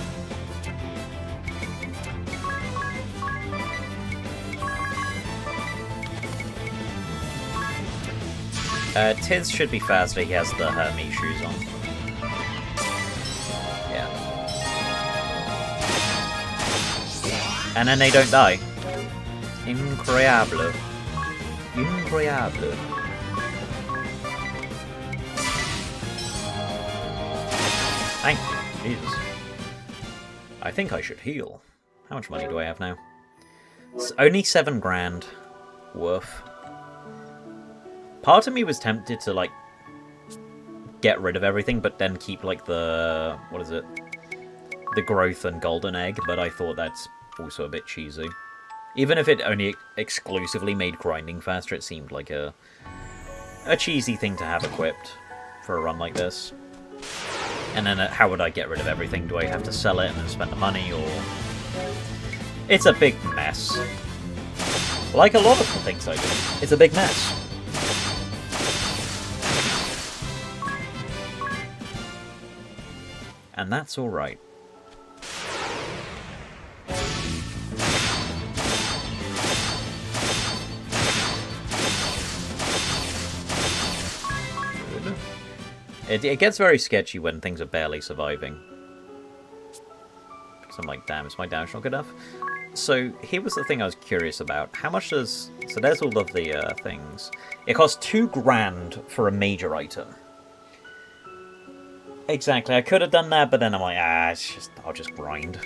Tiz should be faster, he has the Hermes shoes on. Yeah. And then they don't die. Incroyable. Incroyable. Thank you, Jesus. I think I should heal. How much money do I have now? It's only 7 grand. Woof. Part of me was tempted to, like, get rid of everything, but then keep, like, the... what is it? The growth and golden egg, but I thought that's also a bit cheesy. Even if it only exclusively made grinding faster, it seemed like a cheesy thing to have equipped for a run like this. And then how would I get rid of everything? Do I have to sell it and then spend the money, or... It's a big mess. Like a lot of the things I do. It's a big mess. And that's alright. It gets very sketchy when things are barely surviving. So I'm like, damn, is my damage not good enough? So here was the thing I was curious about. How much does... So there's all of the things. It costs 2 grand for a major item. Exactly, I could have done that, but then I'm like, I'll just grind.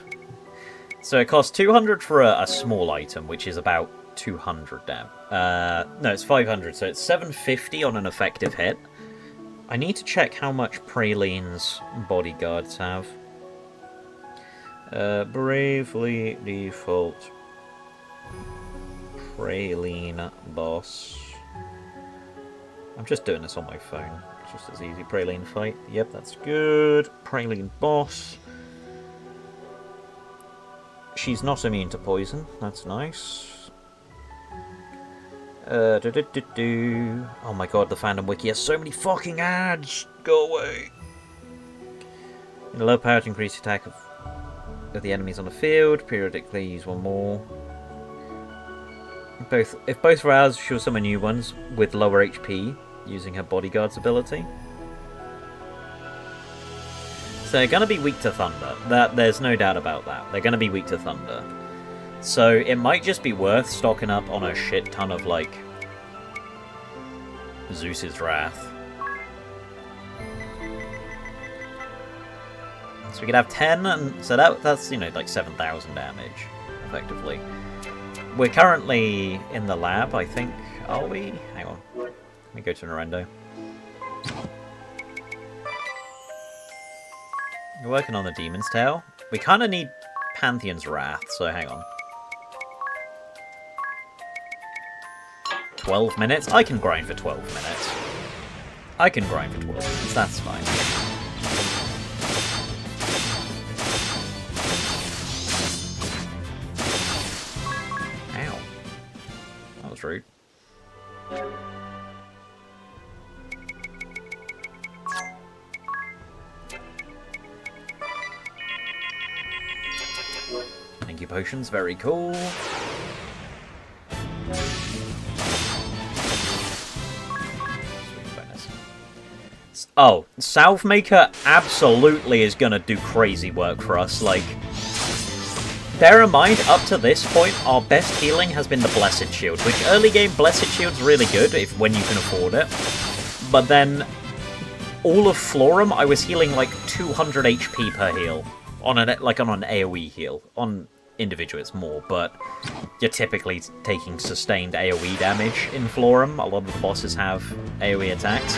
So it costs 200 for a small item, which is about 200 damn. No, it's 500, so it's 750 on an effective hit. I need to check how much Praline's bodyguards have. Bravely default Praline boss. I'm just doing this on my phone. It's just as easy. Praline fight. Yep, that's good. Praline boss. She's not immune to poison. That's nice. Oh my god, the fandom wiki has so many fucking ads! Go away! In low power to increase attack of the enemies on the field. Periodically use one more. If both rounds she'll summon new ones with lower HP using her bodyguard's ability. So they're gonna be weak to thunder. There's no doubt about that. They're gonna be weak to thunder. So it might just be worth stocking up on a shit ton of, like, Zeus's Wrath. So we could have 10, and so that's, you know, like 7,000 damage, effectively. We're currently in the lab, I think. Are we? Hang on. Let me go to Narendo. We're working on the Demon's Tail. We kind of need Pantheon's Wrath, so hang on. 12 minutes? I can grind for 12 minutes. I can grind for 12 minutes, that's fine. Ow. That was rude. Thank you, potions, very cool. Oh, Salvemaker absolutely is gonna do crazy work for us, like... Bear in mind, up to this point, our best healing has been the Blessed Shield, which early game Blessed Shield's really good, when you can afford it. But then, all of Florum, I was healing like 200 HP per heal. On an AoE heal. On individual it's more, but you're typically taking sustained AoE damage in Florum. A lot of the bosses have AoE attacks.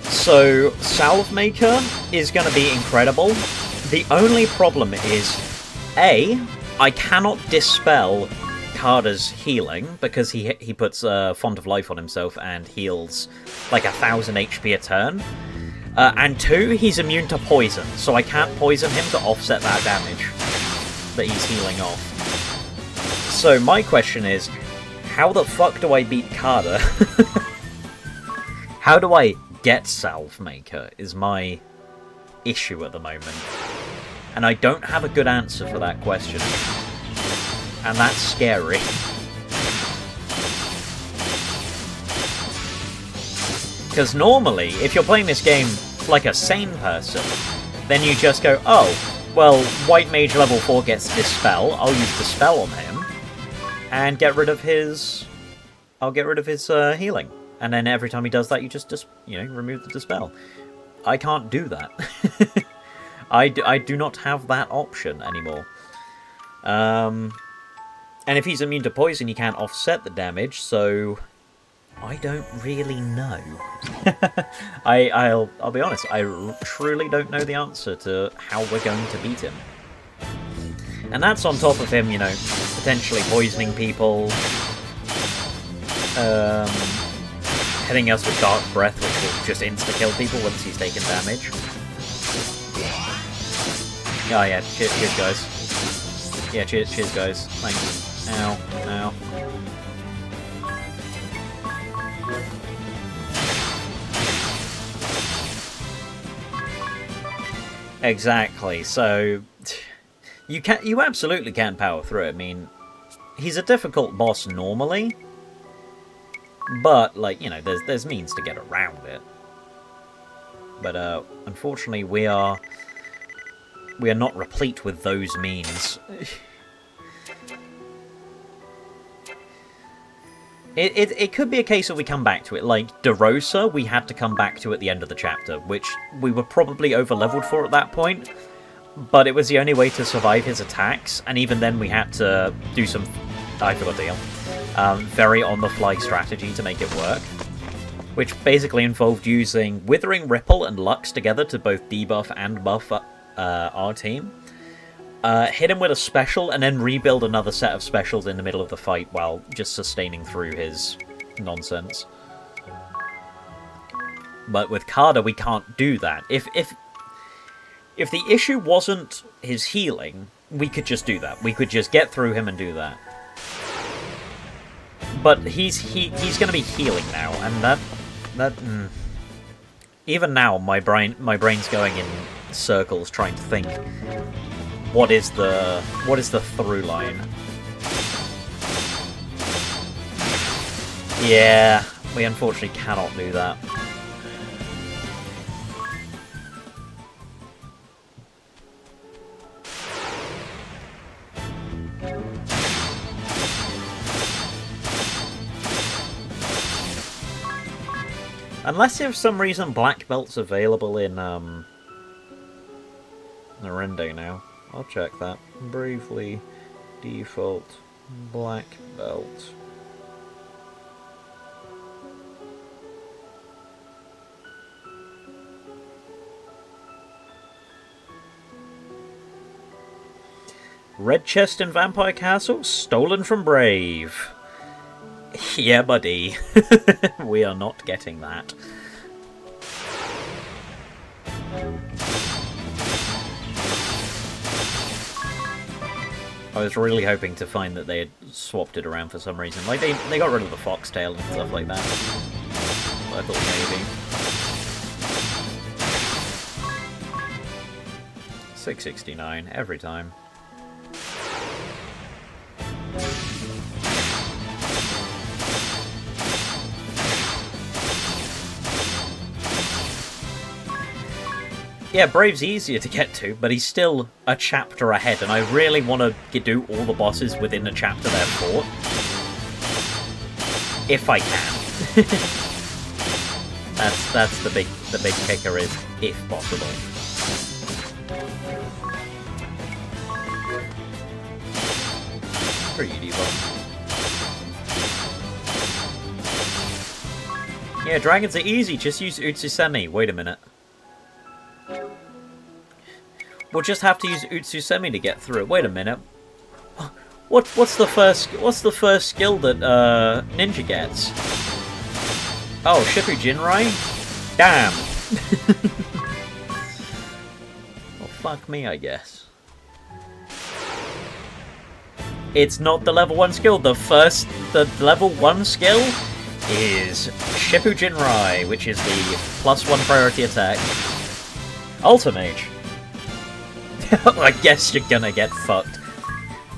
So, Salvemaker is going to be incredible. The only problem is, A, I cannot dispel Carter's healing, because he puts Font of Life on himself and heals like 1,000 HP a turn. And 2, he's immune to poison, so I can't poison him to offset that damage that he's healing off. So my question is, how the fuck do I beat Carter? How do I get Salvemaker is my issue at the moment. And I don't have a good answer for that question. And that's scary. Because normally, if you're playing this game like a sane person, then you just go, oh, well, White Mage level 4 gets Dispel, I'll use Dispel on him, and get rid of his... I'll get rid of his healing. And then every time he does that, you just remove the Dispel. I can't do that. I do not have that option anymore. And if he's immune to poison, he can't offset the damage, so... I don't really know. I'll be honest, I truly don't know the answer to how we're going to beat him. And that's on top of him, potentially poisoning people, hitting us with Dark Breath, which will just insta-kill people once he's taken damage. Oh yeah, cheers guys. Yeah, cheers guys. Thanks. Ow, ow. Exactly, so you absolutely can power through it. I mean, he's a difficult boss normally, but there's means to get around it. But unfortunately, we are not replete with those means. It could be a case of we come back to it. Like DeRosa, we had to come back to at the end of the chapter, which we were probably over-leveled for at that point, but it was the only way to survive his attacks, and even then we had to do some, I forgot the deal, very on-the-fly strategy to make it work, which basically involved using Withering Ripple and Lux together to both debuff and buff our team. Hit him with a special, and then rebuild another set of specials in the middle of the fight while just sustaining through his nonsense. But with Kada, we can't do that. If the issue wasn't his healing, we could just do that. We could just get through him and do that. But he's going to be healing now, and even now, my brain's going in circles trying to think. What is the through line? Yeah, we unfortunately cannot do that. Unless for some reason Black Belt's available in Narende now. I'll check that. Briefly, default, Black Belt. Red chest in Vampire Castle, stolen from Brave. Yeah, buddy. We are not getting that. I was really hoping to find that they had swapped it around for some reason. Like, they got rid of the foxtail and stuff like that. I thought maybe. 669 every time. Yeah, Brave's easier to get to, but he's still a chapter ahead, and I really want to do all the bosses within a chapter therefore. If I can. That's the big kicker is, if possible. For you, Diva. Yeah, dragons are easy, just use Utsusemi. Wait a minute. We'll just have to use Utsusemi to get through it. Wait a minute. What's the first skill that Ninja gets? Oh, Shippu Jinrai? Damn. Well, fuck me, I guess. It's not the level 1 skill. The level 1 skill is Shippu Jinrai, which is the +1 priority attack. Ultimage. I guess you're gonna get fucked.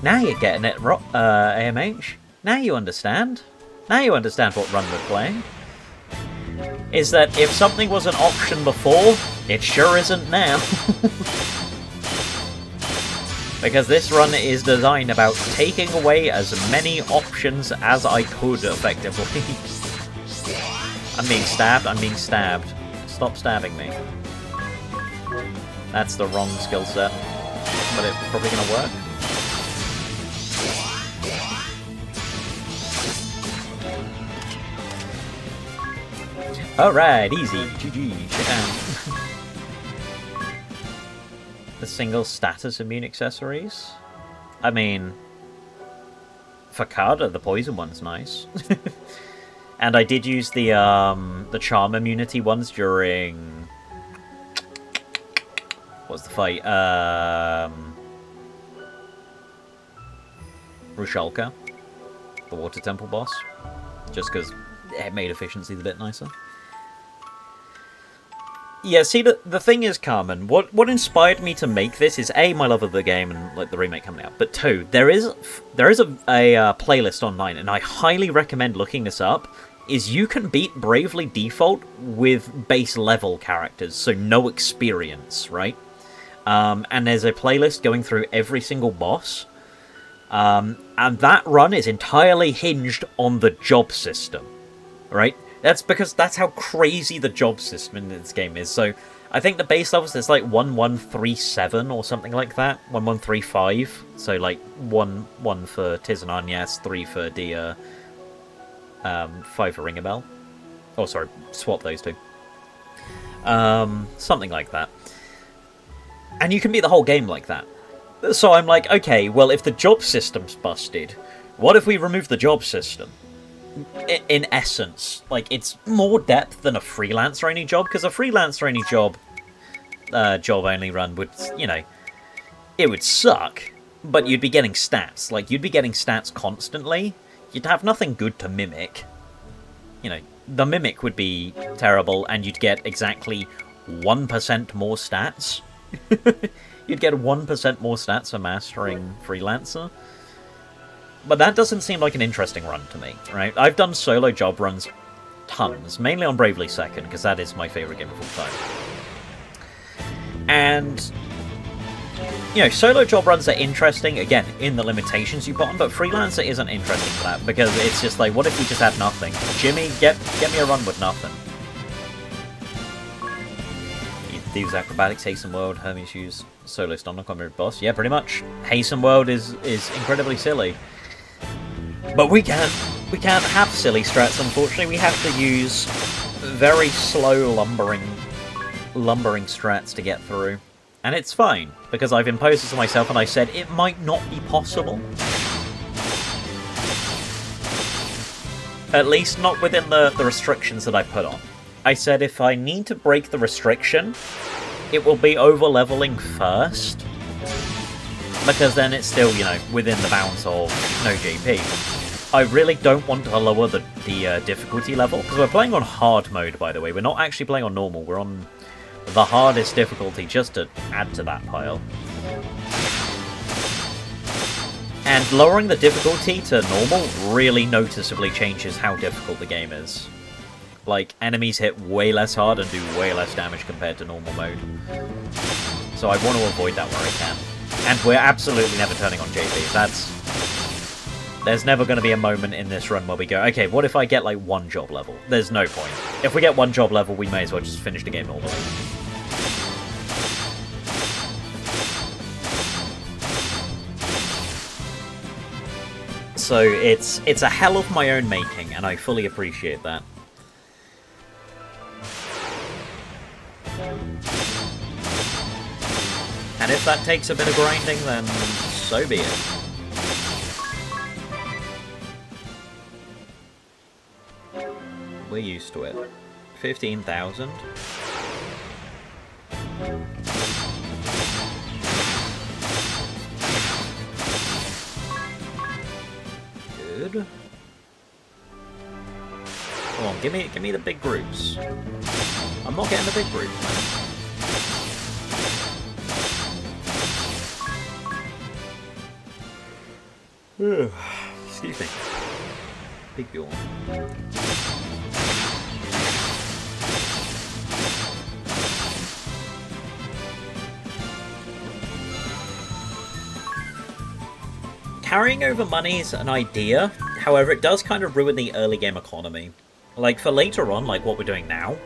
Now you're getting it, AMH. Now you understand. Now you understand what run we're playing. is that if something was an option before, it sure isn't now. Because this run is designed about taking away as many options as I could, effectively. I'm being stabbed, I'm being stabbed. Stop stabbing me. That's the wrong skill set, but it's probably gonna work. Alright, easy. GG. Shit down. The single status immune accessories? I mean, Fakada, the poison one's nice. And I did use the charm immunity ones during... What was the fight? Rushalka, the water temple boss. Just because it made efficiency a bit nicer. Yeah, see, the thing is, Carmen, what inspired me to make this is A, my love of the game and like the remake coming out, but 2, there is a playlist online, and I highly recommend looking this up, is you can beat Bravely Default with base level characters, so no experience, right? And there's a playlist going through every single boss, and that run is entirely hinged on the job system, right? That's because that's how crazy the job system in this game is. So I think the base levels, there's like 1137 or something like that. 1135. So like 1 for Tiz and Agnes, 3 for Dia, 5 for Ringabel. Oh, sorry, swap those two. Something like that. And you can beat the whole game like that. So I'm like, okay, well, if the job system's busted, what if we remove the job system? In essence, like, it's more depth than a freelancer-only job, because a freelancer-only job, job-only run would, you know, it would suck, but you'd be getting stats. Like, you'd be getting stats constantly. You'd have nothing good to mimic. You know, the mimic would be terrible, and you'd get exactly 1% more stats. You'd get 1% more stats for mastering freelancer. But that doesn't seem like an interesting run to me, right? I've done solo job runs tons, mainly on Bravely Second, because that is my favourite game of all time. And, you know, solo job runs are interesting, again, in the limitations you put on, but Freelancer isn't interesting for that, because it's just like, what if we just had nothing? Jimmy, get me a run with nothing. Thieves Acrobatics, Hasten World, Hermes use solo Stomach Combat boss. Yeah, pretty much. Hasten World is incredibly silly. But we can't have silly strats, unfortunately. We have to use very slow lumbering strats to get through. And it's fine, because I've imposed this on myself and I said it might not be possible. At least not within the restrictions that I put on. I said if I need to break the restriction, it will be over-leveling first. Because then it's still, you know, within the bounds of no JP. I really don't want to lower the difficulty level, because we're playing on hard mode, by the way. We're not actually playing on normal, we're on the hardest difficulty, just to add to that pile. And lowering the difficulty to normal really noticeably changes how difficult the game is. Like, enemies hit way less hard and do way less damage compared to normal mode. So I want to avoid that where I can. And we're absolutely never turning on JP. There's never going to be a moment in this run where we go, okay, what if I get, like, 1 job level? There's no point. If we get 1 job level, we may as well just finish the game normally. So it's a hell of my own making, and I fully appreciate that. And if that takes a bit of grinding, then so be it. We're used to it. 15,000. Good. Come on, give me the big groups. I'm not getting the big groups, man. Excuse me. Big yawn. carrying over money is an idea, however, it does kind of ruin the early game economy. Like, for later on, like what we're doing now,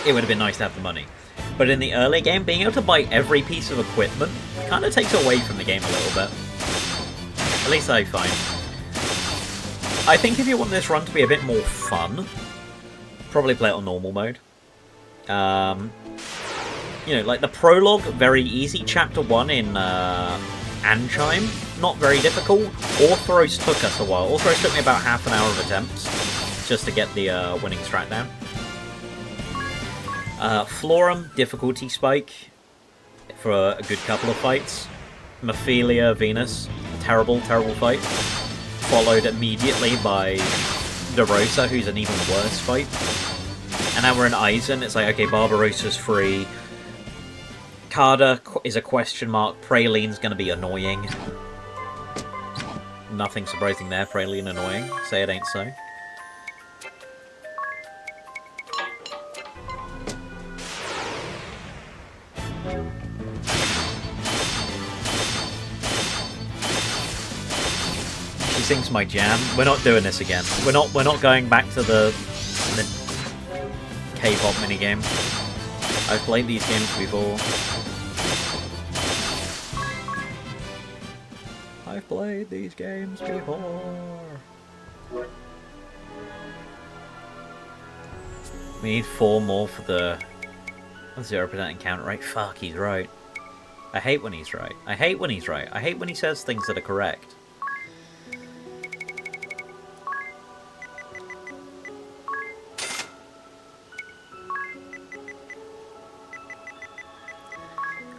it would have been nice to have the money. But in the early game, being able to buy every piece of equipment kind of takes away from the game a little bit. At least I find. I think if you want this run to be a bit more fun, probably play it on normal mode. You know, like the prologue, very easy. Chapter 1 in Anchime, not very difficult. Orthros took us a while. Orthros took me about half an hour of attempts just to get the winning strat down. Florum, difficulty spike for a good couple of fights. Mephilia, Venus, terrible, terrible fight. Followed immediately by DeRosa, who's an even worse fight. And now we're in Eisen, it's like, okay, Barbarossa's free. Carda is a question mark. Praline's going to be annoying. Nothing surprising there, Praline annoying. Say it ain't so. She sings my jam. We're not doing this again. We're not going back to the K-pop minigame. I've played these games before. I've played these games before. We need 4 more for the 0% encounter rate. Fuck, he's right. I hate when he's right. I hate when he's right. I hate when he says things that are correct.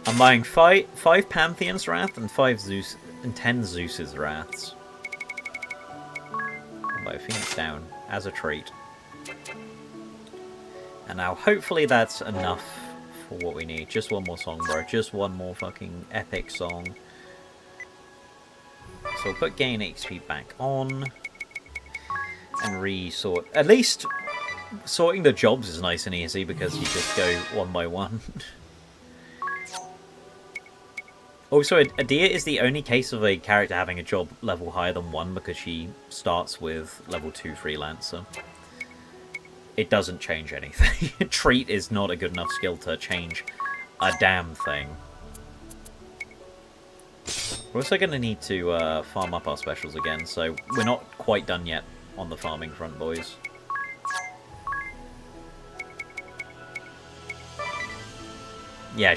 I'm buying 5 Pantheon's Wrath and 5 Zeus and 10 Zeus's Wraths. I'll buy Phoenix down as a treat. And now hopefully that's enough for what we need. Just one more song, bro. Just one more fucking epic song. So we'll put gain XP back on. And re-sort. At least sorting the jobs is nice and easy because you just go one by one. Also, Adia is the only case of a character having a job level higher than 1 because she starts with level 2 Freelancer. It doesn't change anything. Treat is not a good enough skill to change a damn thing. We're also going to need to farm up our specials again, so we're not quite done yet on the farming front, boys. Yeah,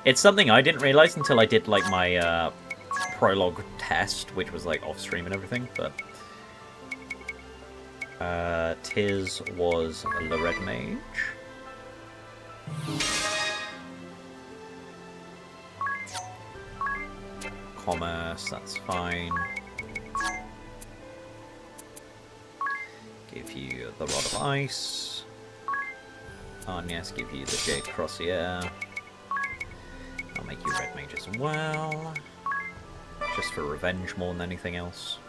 it's something I didn't realize until I did like my prologue test, which was like off stream and everything. But Tiz was the red mage. Commerce, that's fine. Give you the Rod of Ice. Agnes, give you the Jade Crossier. I'll make you red mage as well. Just for revenge more than anything else.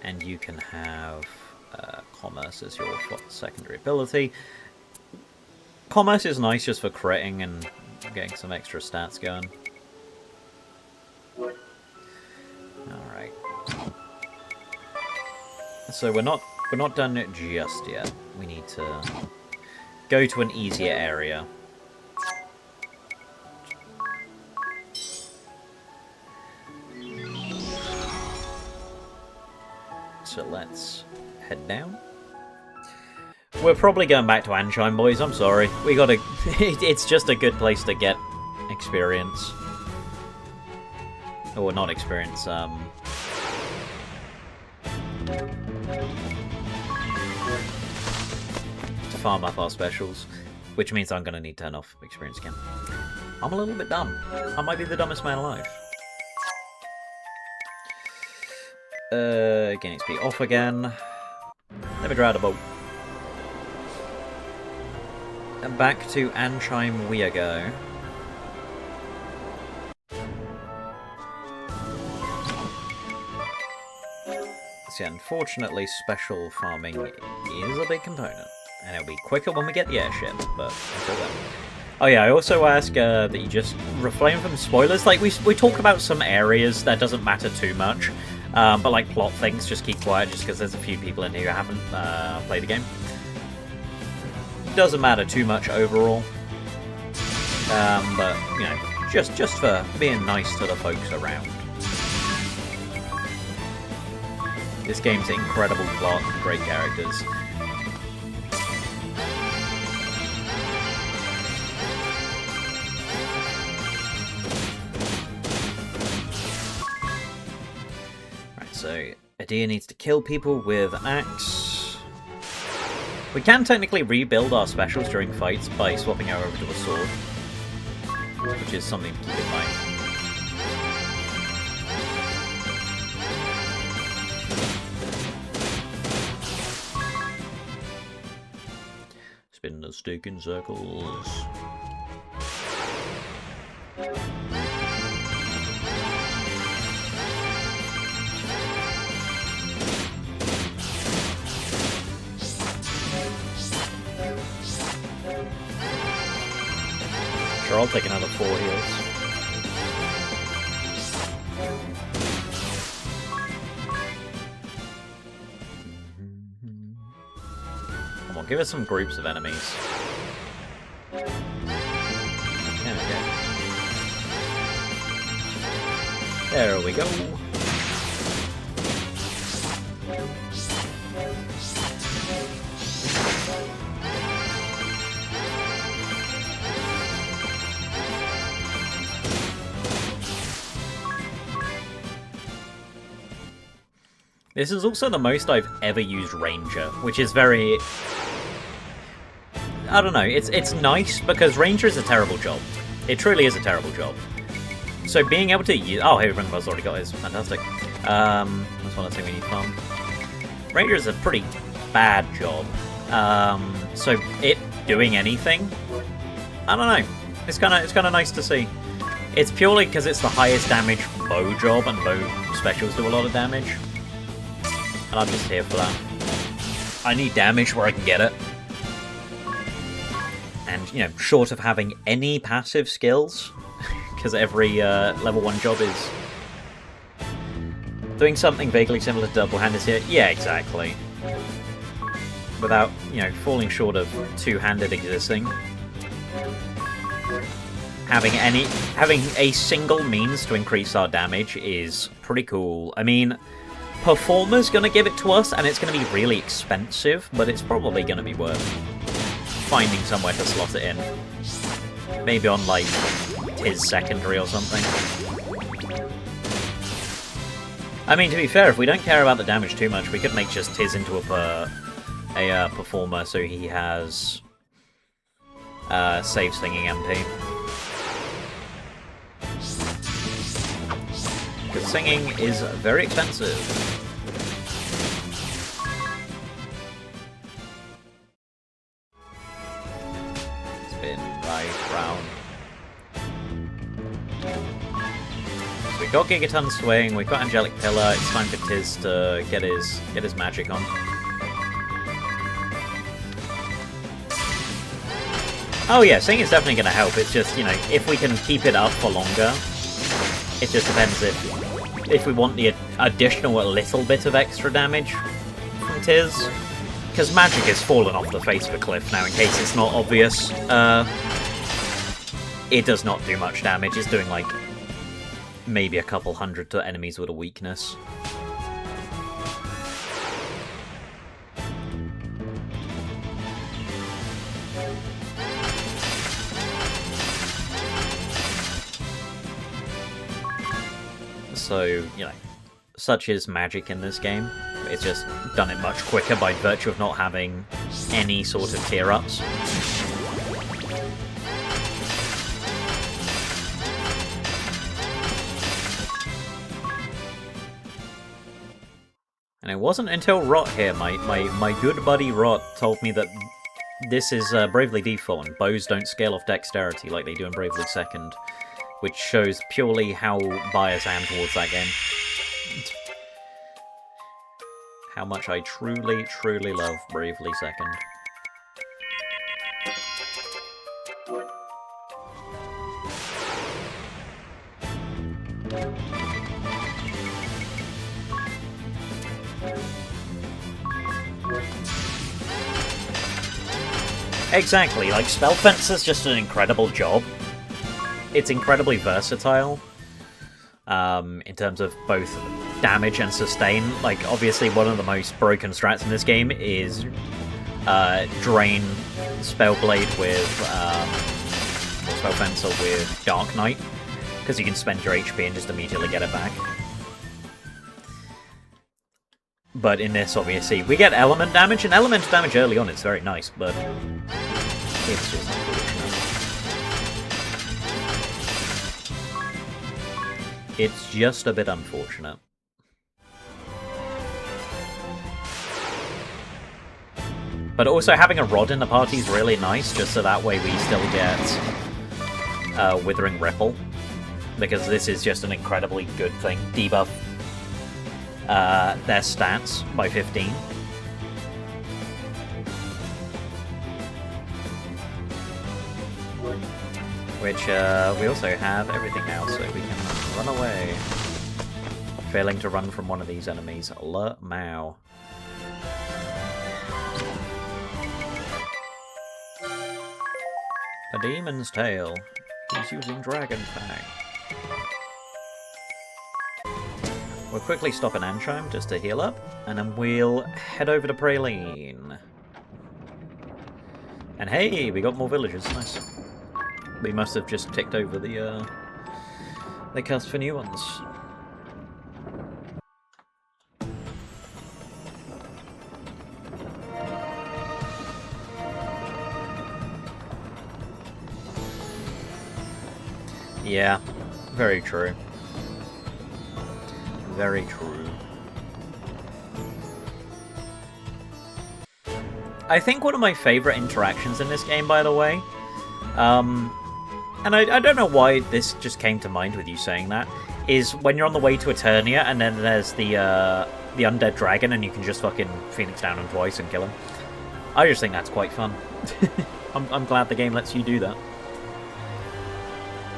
And you can have Commerce as your secondary ability. Commerce is nice just for critting and getting some extra stats going. Alright. So we're not done it just yet. We need to go to an easier area. So let's head down. We're probably going back to Anchime, boys. I'm sorry. We gotta... It's just a good place to get experience. Or not experience, to farm up our specials. Which means I'm gonna need to turn off experience again. I'm a little bit dumb. I might be the dumbest man alive. Gain XP off again. Let me dry out a boat. And back to Anchime we go. See, unfortunately, special farming is a big component. And it'll be quicker when we get the airship, but until then. Oh yeah, I also ask that you just refrain from spoilers. Like, we talk about some areas that doesn't matter too much, but like plot things, just keep quiet just because there's a few people in here who haven't played the game. Doesn't matter too much overall, but, you know, just for being nice to the folks around. This game's incredible plot, great characters. So, Adia needs to kill people with an axe. We can technically rebuild our specials during fights by swapping her over to a sword, which is something to keep in mind. Spin the stick in circles. Sure, I'll take another 4 heals. Come on, give us some groups of enemies. There we go. There we go. This is also the most I've ever used Ranger, which is very... I don't know, it's nice because Ranger is a terrible job. It truly is a terrible job. So being able to use... Oh, hey, Ringbuzz already got his. Fantastic. That's one of the things we need from. Ranger is a pretty bad job. So it doing anything, I don't know. It's kind of nice to see. It's purely because it's the highest damage bow job, and bow specials do a lot of damage. And I'm just here for that. I need damage where I can get it. And, you know, short of having any passive skills, because every level 1 job is doing something vaguely similar to double-handed here. Yeah, exactly. Without, you know, falling short of two-handed existing. Having a single means to increase our damage is pretty cool. I mean, Performer's gonna give it to us, and it's gonna be really expensive, but it's probably gonna be worth finding somewhere to slot it in. Maybe on, like, his secondary or something. I mean, to be fair, if we don't care about the damage too much, we could make just Tiz into a Performer so he has save Singing MP. Because singing is very expensive. Spin right round. So we got Gigaton Swing, we've got Angelic Pillar, it's time for Tiz to get his magic on. Oh yeah, singing is definitely going to help, it's just, you know, if we can keep it up for longer, it just depends if we want the additional little bit of extra damage from Tiz. Because magic has fallen off the face of a cliff now, in case it's not obvious. It does not do much damage, it's doing like maybe a couple hundred to enemies with a weakness. So, you know, such is magic in this game. It's just done it much quicker by virtue of not having any sort of tier-ups. And it wasn't until Rot here, my good buddy Rot, told me that this is Bravely Default, and bows don't scale off dexterity like they do in Bravely Second. Which shows purely how biased I am towards that game. How much I truly, truly love Bravely Second. Exactly, like, Spell Fencer's just an incredible job. It's incredibly versatile, in terms of both damage and sustain. Like, obviously, one of the most broken strats in this game is drain Spellblade with, Spell Fencer with Dark Knight, because you can spend your HP and just immediately get it back. But in this, obviously, we get element damage, and elemental damage early on is very nice, but it's just unfortunate. It's just a bit unfortunate. But also having a rod in the party is really nice, just so that way we still get Withering Ripple, because this is just an incredibly good thing. Debuff their stats by 15. Which, we also have everything now, so we can run away. Failing to run from one of these enemies. Le Mao. A demon's tail. He's using Dragon Fang. We'll quickly stop an Anchime just to heal up, and then we'll head over to Praline. And hey, we got more villagers, nice. We must have just ticked over the cusp for new ones. Yeah, very true. Very true. I think one of my favorite interactions in this game, by the way, and I don't know why this just came to mind with you saying that, is when you're on the way to Eternia and then there's the undead dragon and you can just fucking Phoenix down him twice and kill him. I just think that's quite fun. I'm glad the game lets you do that.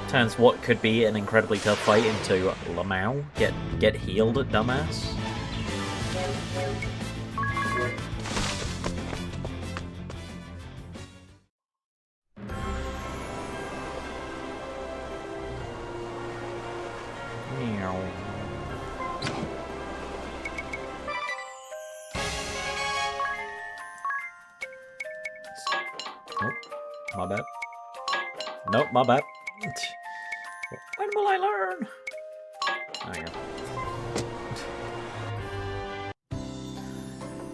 Turns what could be an incredibly tough fight into Lamau. Get healed, dumbass. Oh, my bad. Nope, my bad. When will I learn? There you go.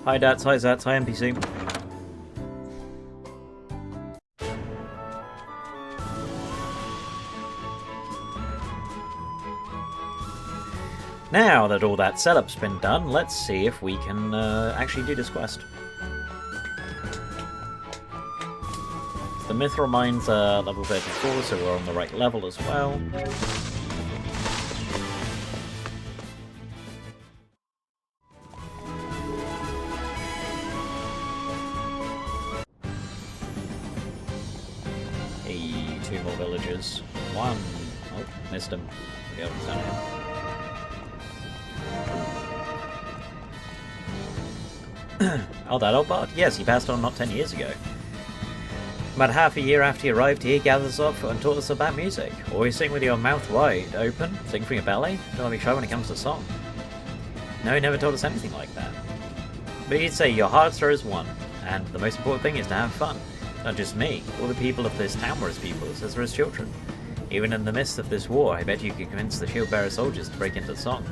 Hi Dats, hi Zats, hi NPC. Now that all that setup's been done, let's see if we can actually do this quest. The Mithril Mine's level 34, so we're on the right level as well. Hey, 2 more villagers. 1. Oh, missed him. The other one's down here. Oh, that old bard? Yes, he passed on not 10 years ago. About half a year after he arrived here, he gathers up and taught us about music. Always sing with your mouth wide open, sing from your belly. Don't be shy when it comes to song. No, he never taught us anything like that. But he'd say your hearts are as one, and the most important thing is to have fun. Not just me, all the people of this town were his pupils, as were his children. Even in the midst of this war, I bet you could convince the shield bearer soldiers to break into the song.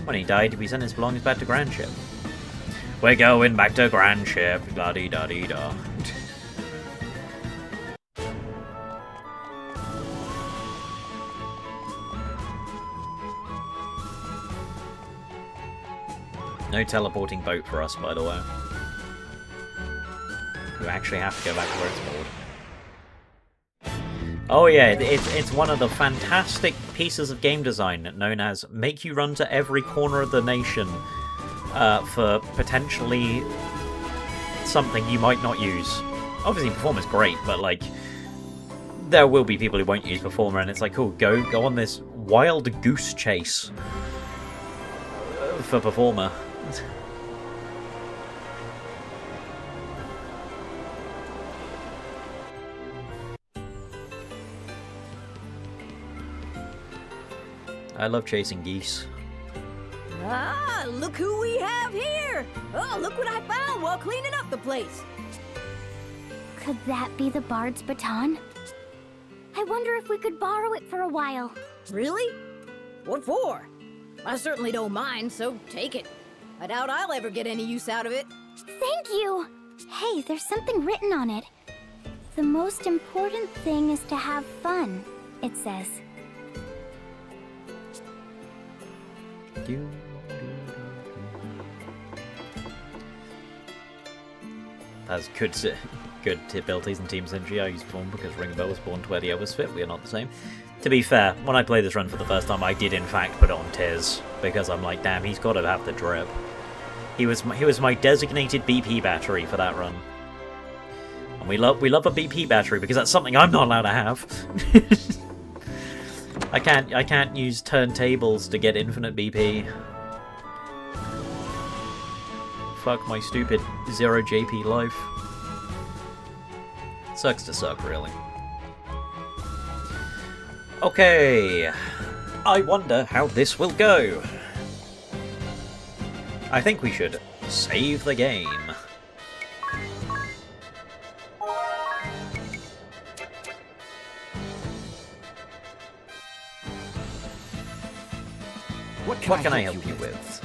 When he died, we sent his belongings back to Grandship. We're going back to Grandship, la-dee-da-dee-da. No teleporting boat for us, by the way. You actually have to go back to where it's moored. Oh yeah, it's one of the fantastic pieces of game design known as make you run to every corner of the nation for potentially something you might not use. Obviously, Performer's great, but like, there will be people who won't use Performer, and it's like, cool, go on this wild goose chase for Performer. I love chasing geese. Ah, look who we have here! Oh, look what I found while cleaning up the place! Could that be the Bard's baton? I wonder if we could borrow it for a while. Really? What for? I certainly don't mind, so take it. I doubt I'll ever get any use out of it. Thank you! Hey, there's something written on it. The most important thing is to have fun, it says. That's good abilities and team synergy. I use form because Ringbell was born to where the others fit. We are not the same. To be fair, when I played this run for the first time, I did in fact put it on Tiz because I'm like, damn, he's got to have the drip. He was my designated BP battery for that run. And we love a BP battery because that's something I'm not allowed to have. I can't use turntables to get infinite BP. Fuck my stupid 0 JP life. Sucks to suck, really. Okay. I wonder how this will go. I think we should save the game. What can I help you with?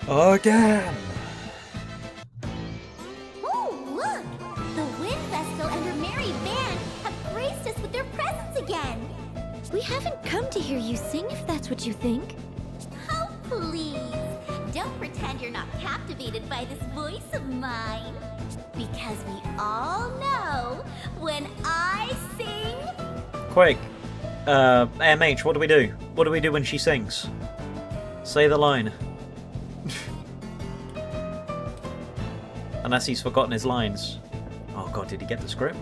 Again! Oh, look! The Wind Vestal and her merry band have graced us with their presence again! We haven't come to hear you sing, if that's what you think. Oh, please! Don't pretend you're not captivated by this voice of mine. Because we all know when I sing... Quick! AMH, what do we do? What do we do when she sings? Say the line. Unless he's forgotten his lines. Oh god, did he get the script?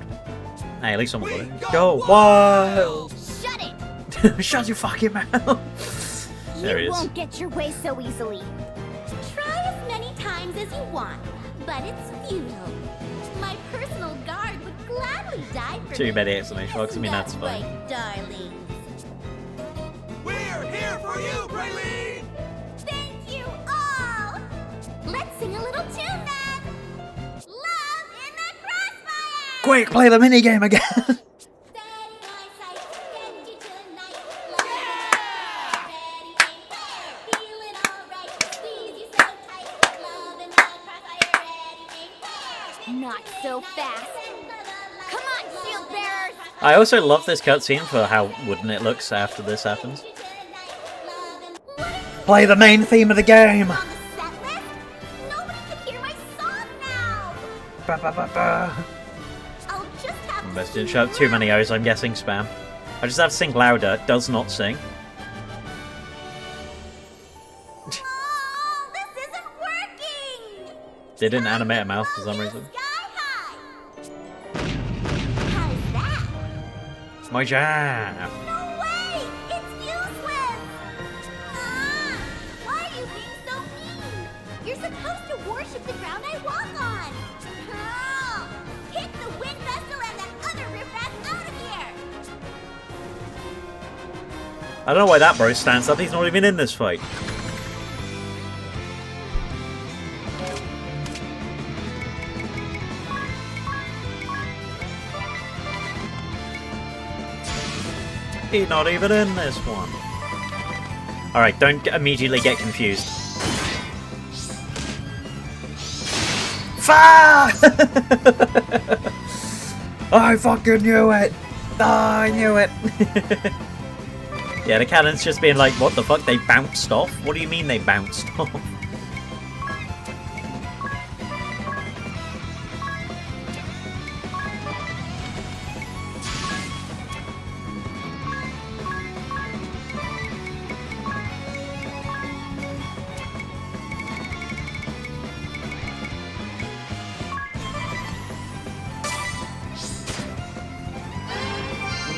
Hey, at least someone got it. Go wild! Shut it! Shut your fucking mouth! There he You is. won't get your way so easily. Try as many times as you want, but it's futile. My personal guard would gladly die for Too me. many exclamation marks. I mean, that's Isn't fine. that right, darlings? We're here for you, Praline! Thank you all! Let's sing a little tune then! Love in the Crossfire! Quick, play the minigame again! Not so fast. Come on, shield bearers! I also love this cutscene for how wooden it looks after this happens. Play the main theme of the game! Nobody can hear my song now! Ba, ba, ba, ba. I'll just have to Almost didn't show up too many O's, I'm guessing spam. I just have to sing louder, does not sing. Oh, this isn't working! They didn't animate a mouth for some reason. How's that? It's my jam! No way! It's useless! Ah, why are you being so mean? You're supposed to worship the ground I walk on! Oh, kick the Wind Vestal and that other riffraff out of here! I don't know why that bro stands up, he's not even in this fight. He's not even in this one. Alright, don't immediately get confused. Fuck! I fucking knew it! I knew it! Yeah, the cannon's just being like, what the fuck, they bounced off? What do you mean they bounced off?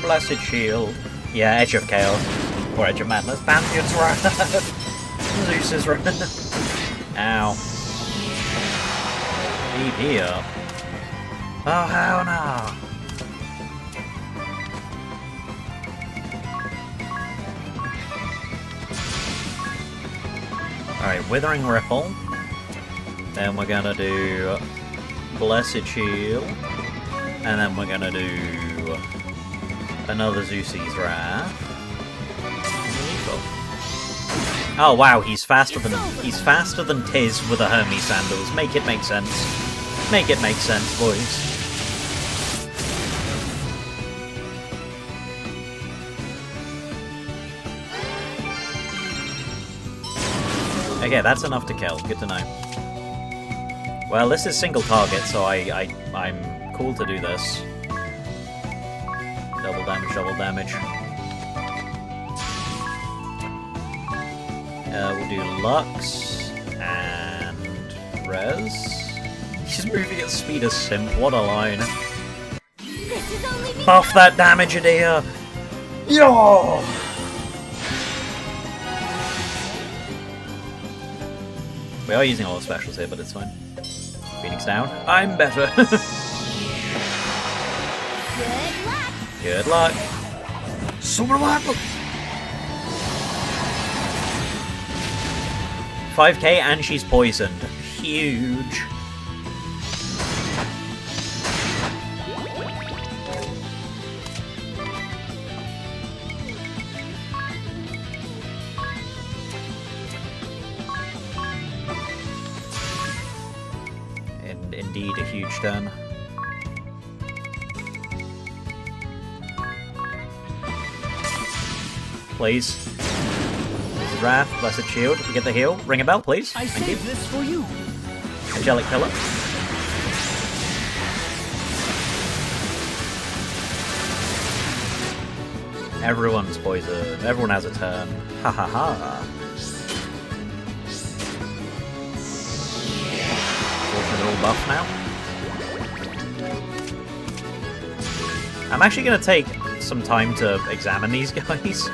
Blessed Shield. Yeah, Edge of Chaos. Or Edge of Madness. Pantheon's Wrath. Zeus's Wrath. Ow. BP up. Oh, hell no. Alright, Withering Ripple. Then we're gonna do Blessed Shield. And then we're gonna do another Zeus's Wrath. Oh wow, he's faster than Tiz with the Hermes sandals. Make it make sense. Make it make sense, boys. Okay, that's enough to kill. Good to know. Well, this is single target, so I'm cool to do this. Double damage, double damage. We'll do Lux and Res. He's moving at speed as Simp. What a line. Buff that damage, Adia! Yo! We are using all the specials here, but it's fine. Phoenix down. I'm better. Good luck. Super luck. 5k and she's poisoned. Huge. Indeed, a huge turn. Please. Wrath, Blessed Shield. We get the heal. Ring a bell, please. I saved this for you. Angelic Pillar. Everyone's poisoned. Everyone has a turn. Ha ha ha. They're all buff now. I'm actually going to take some time to examine these guys.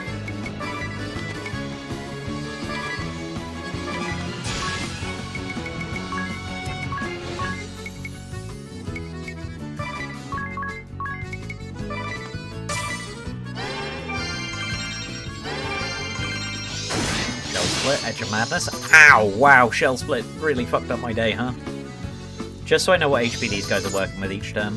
Edge of Madness. Ow! Wow, Shell Split really fucked up my day, huh? Just so I know what HP these guys are working with each turn.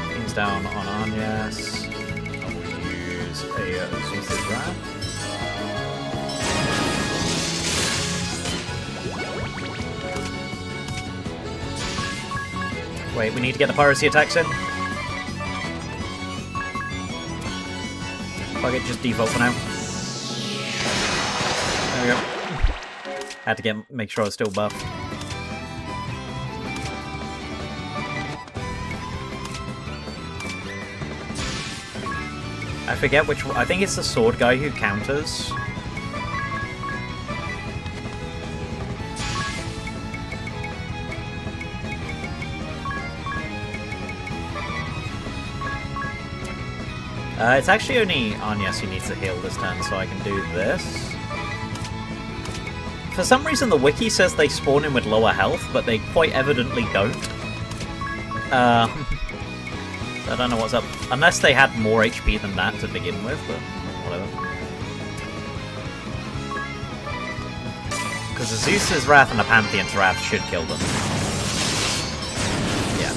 Things down on Anyas. Zeus's Wrath. Wait, we need to get the piracy attacks in. Fuck it, just default for now. There we go. Had to make sure I was still buffed. I forget which one. I think it's the sword guy who counters. It's actually only Anyas who needs to heal this turn, so I can do this. For some reason the wiki says they spawn in with lower health, but they quite evidently don't. I don't know what's up. Unless they had more HP than that to begin with, but whatever. Because the Zeus's Wrath and the Pantheon's Wrath should kill them. Yeah.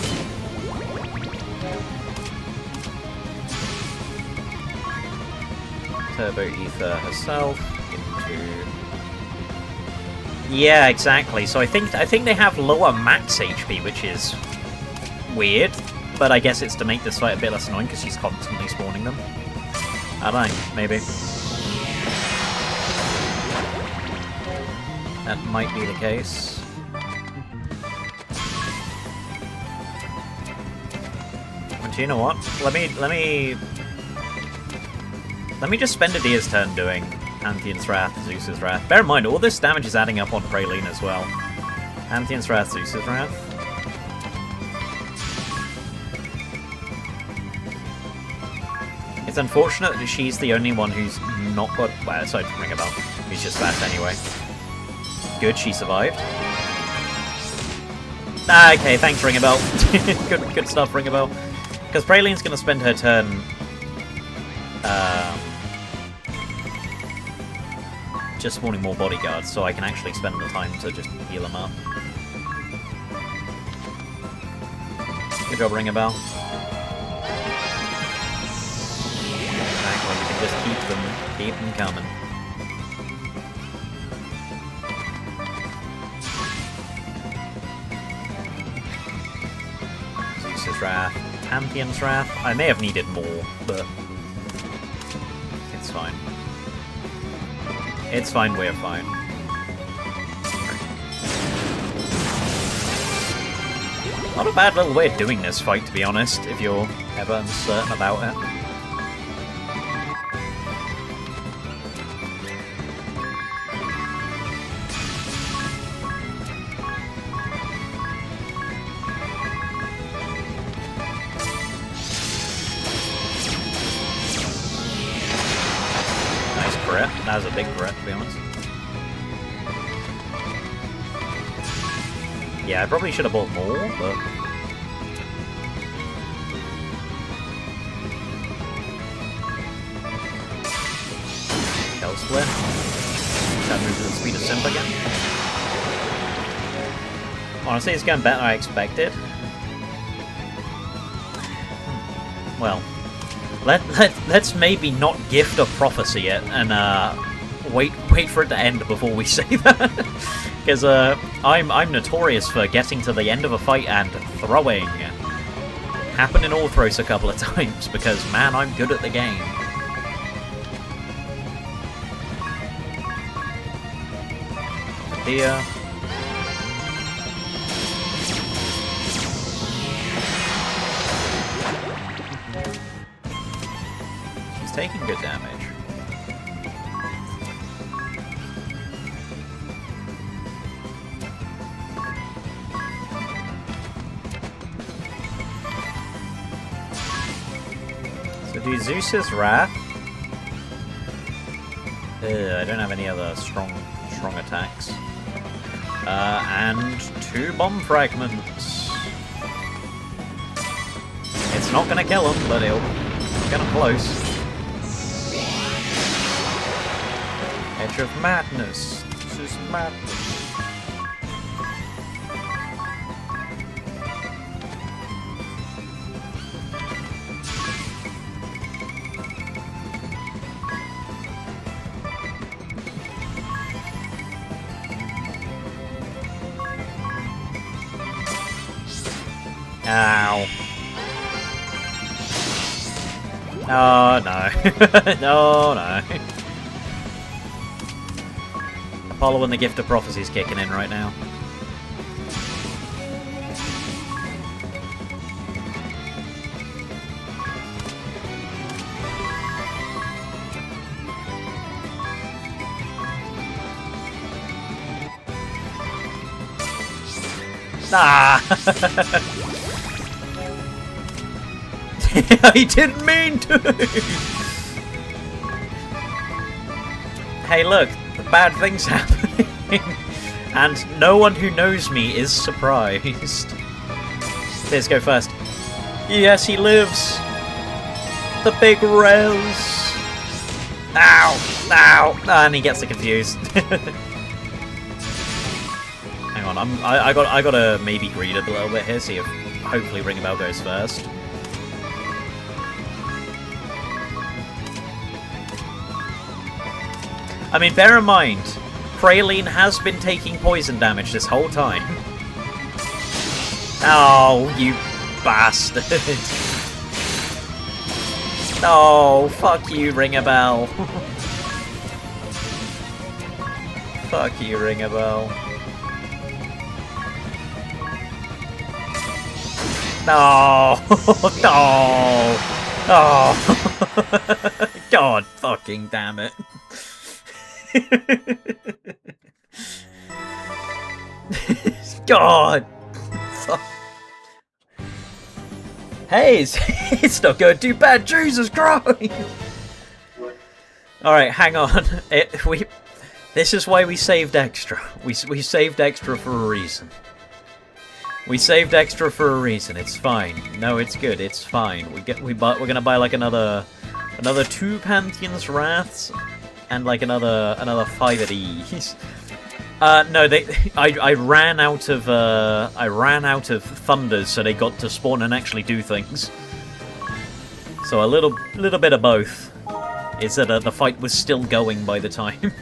Turbo Ether herself into... Yeah, exactly. So I think they have lower max HP, which is weird. But I guess it's to make this fight a bit less annoying because she's constantly spawning them. I don't know, maybe. That might be the case. But you know what? Let me just spend Adia's turn doing Pantheon's Wrath, Zeus's Wrath. Bear in mind, all this damage is adding up on Praline as well. Pantheon's Wrath, Zeus's Wrath. It's unfortunate that she's the only one who's not got... Well, aside from Ring a Bell, who's just fast anyway. Good, she survived. Ah, okay, thanks, Ring a Bell. good stuff, Ring a Bell. Because Praline's going to spend her turn... just spawning more bodyguards, so I can actually spend the time to just heal them up. Good job, Ring a Bell. Exactly, we can just keep them coming. Zeus's Wrath, Pantheon's Wrath. I may have needed more, but it's fine. It's fine, we're fine. Not a bad little way of doing this fight, to be honest, if you're ever uncertain about it. Nice crit. That was a big crit, to be honest. Yeah, I probably should have bought more, but... Hell Split. That moves at the speed of Simp again. Honestly, it's going better than I expected. Well, let's maybe not gift a prophecy it, and wait for it to end before we say that. Because I'm notorious for getting to the end of a fight and throwing. Happened in Orthros a couple of times, because, man, I'm good at the game. Dear. She's taking good damage. Do Zeus's Wrath. I don't have any other strong attacks. And 2 bomb fragments. It's not gonna kill him, but it'll get him close. Edge of Madness. This is madness. Ow. Oh no. Oh no. Apollo and the Gift of Prophecy is kicking in right now. Ah! I didn't mean to! Hey look, the bad thing's happening. And no one who knows me is surprised. Let's go first. Yes, he lives! The big rails! Ow! Ow! And he gets it confused. Hang on, I gotta maybe greed it a little bit here, see if hopefully Ring a Bell goes first. I mean, bear in mind, Praline has been taking poison damage this whole time. Oh, you bastard. Oh, fuck you, Ring a Bell. Fuck you, Ring a Bell. No! No! Oh! God fucking damn it. God! Hey, it's not going too bad. Jesus Christ! Alright, hang on. This is why we saved extra. We saved extra for a reason. We saved extra for a reason. It's fine. No, it's good. It's fine. We're gonna buy like another 2 Pantheon's Wraths and like another 5 of these. No, I ran out of thunders, so they got to spawn and actually do things. So a little bit of both. Is that the fight was still going by the time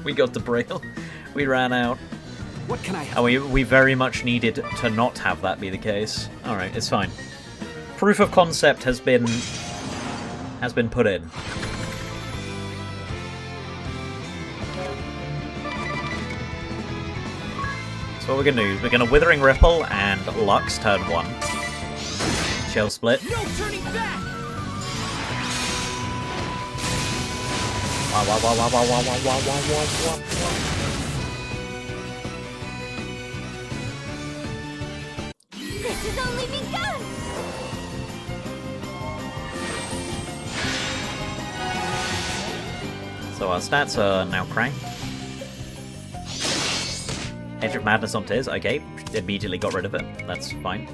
we got to Braille. We ran out. What can I And help? we very much needed to not have that be the case. Alright, it's fine. Proof of concept has been put in. So what we're gonna do is we're gonna Withering Ripple and Lux turn 1. Shell Split. No turning back! This has only begun! So our stats are now cranked. Edge of Madness on Tears, okay. Immediately got rid of it. That's fine.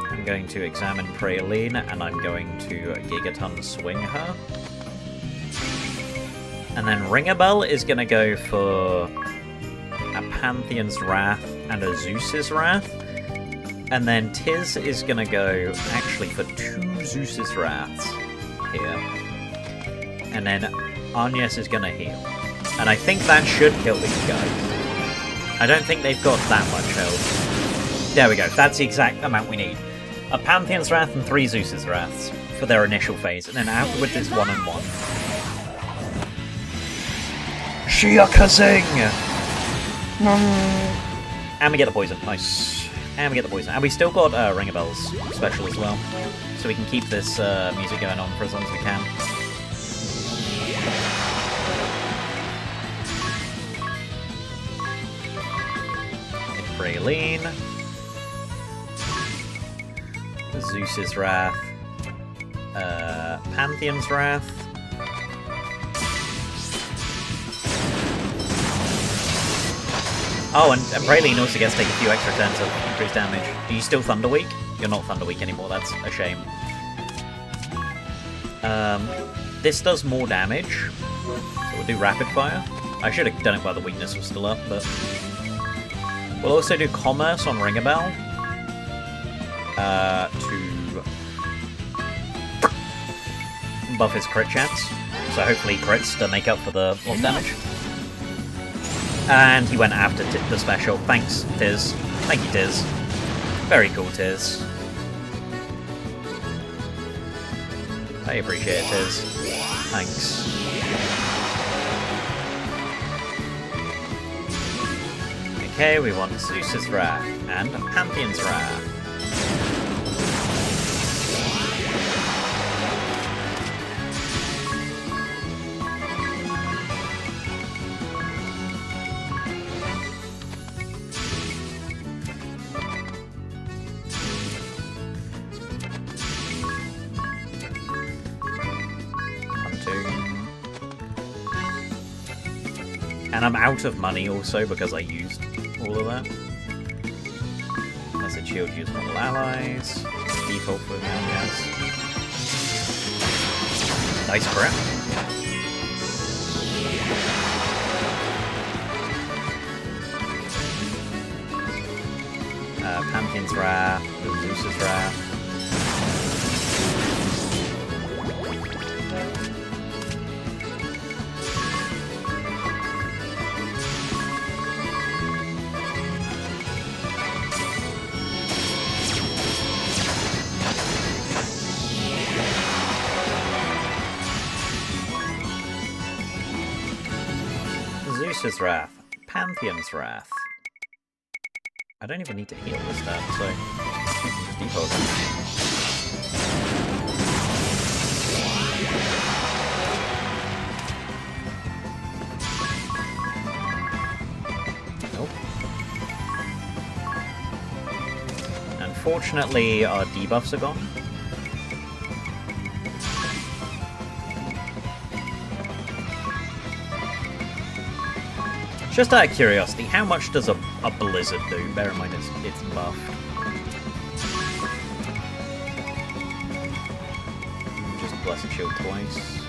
I'm going to examine Praline, and I'm going to Gigaton Swing her. And then Ringabel is going to go for a Pantheon's Wrath and a Zeus's Wrath. And then Tiz is going to go actually for 2 Zeus's Wraths here. And then Agnes is going to heal. And I think that should kill these guys. I don't think they've got that much health. There we go. That's the exact amount we need. A Pantheon's Wrath and 3 Zeus's Wraths for their initial phase. And then afterwards it's 1 and 1. Shiakazing! And we get the poison. Nice. And we get the poison. And we still got Ringabel's special as well. So we can keep this music going on for as long as we can. Praline. Zeus's Wrath. Pantheon's Wrath. Oh, and Praline also gets to take a few extra turns of increased damage. Are you still Thunder Weak? You're not Thunder Weak anymore, that's a shame. This does more damage, so we'll do Rapid Fire. I should have done it while the weakness was still up, but... We'll also do Commerce on Ringabel. To buff his crit chance. So hopefully he crits to make up for the lost damage. And he went after the special. Thanks, Tiz. Thank you, Tiz. Very cool, Tiz. I appreciate it, Tiz. Thanks. Okay, we want Zeus's Wrath and Pantheon's Wrath. And I'm out of money also because I used all of that. Unless it shield use model allies. Default for now, yes. Nice crit. Pantheon's Wrath, Zeus's Wrath. Zeus's Wrath, Pantheon's Wrath. I don't even need to heal this turn, so just default. Nope. Unfortunately, our debuffs are gone. Just out of curiosity, how much does a blizzard do? Bear in mind it's buffed. Just Blessed Shield twice.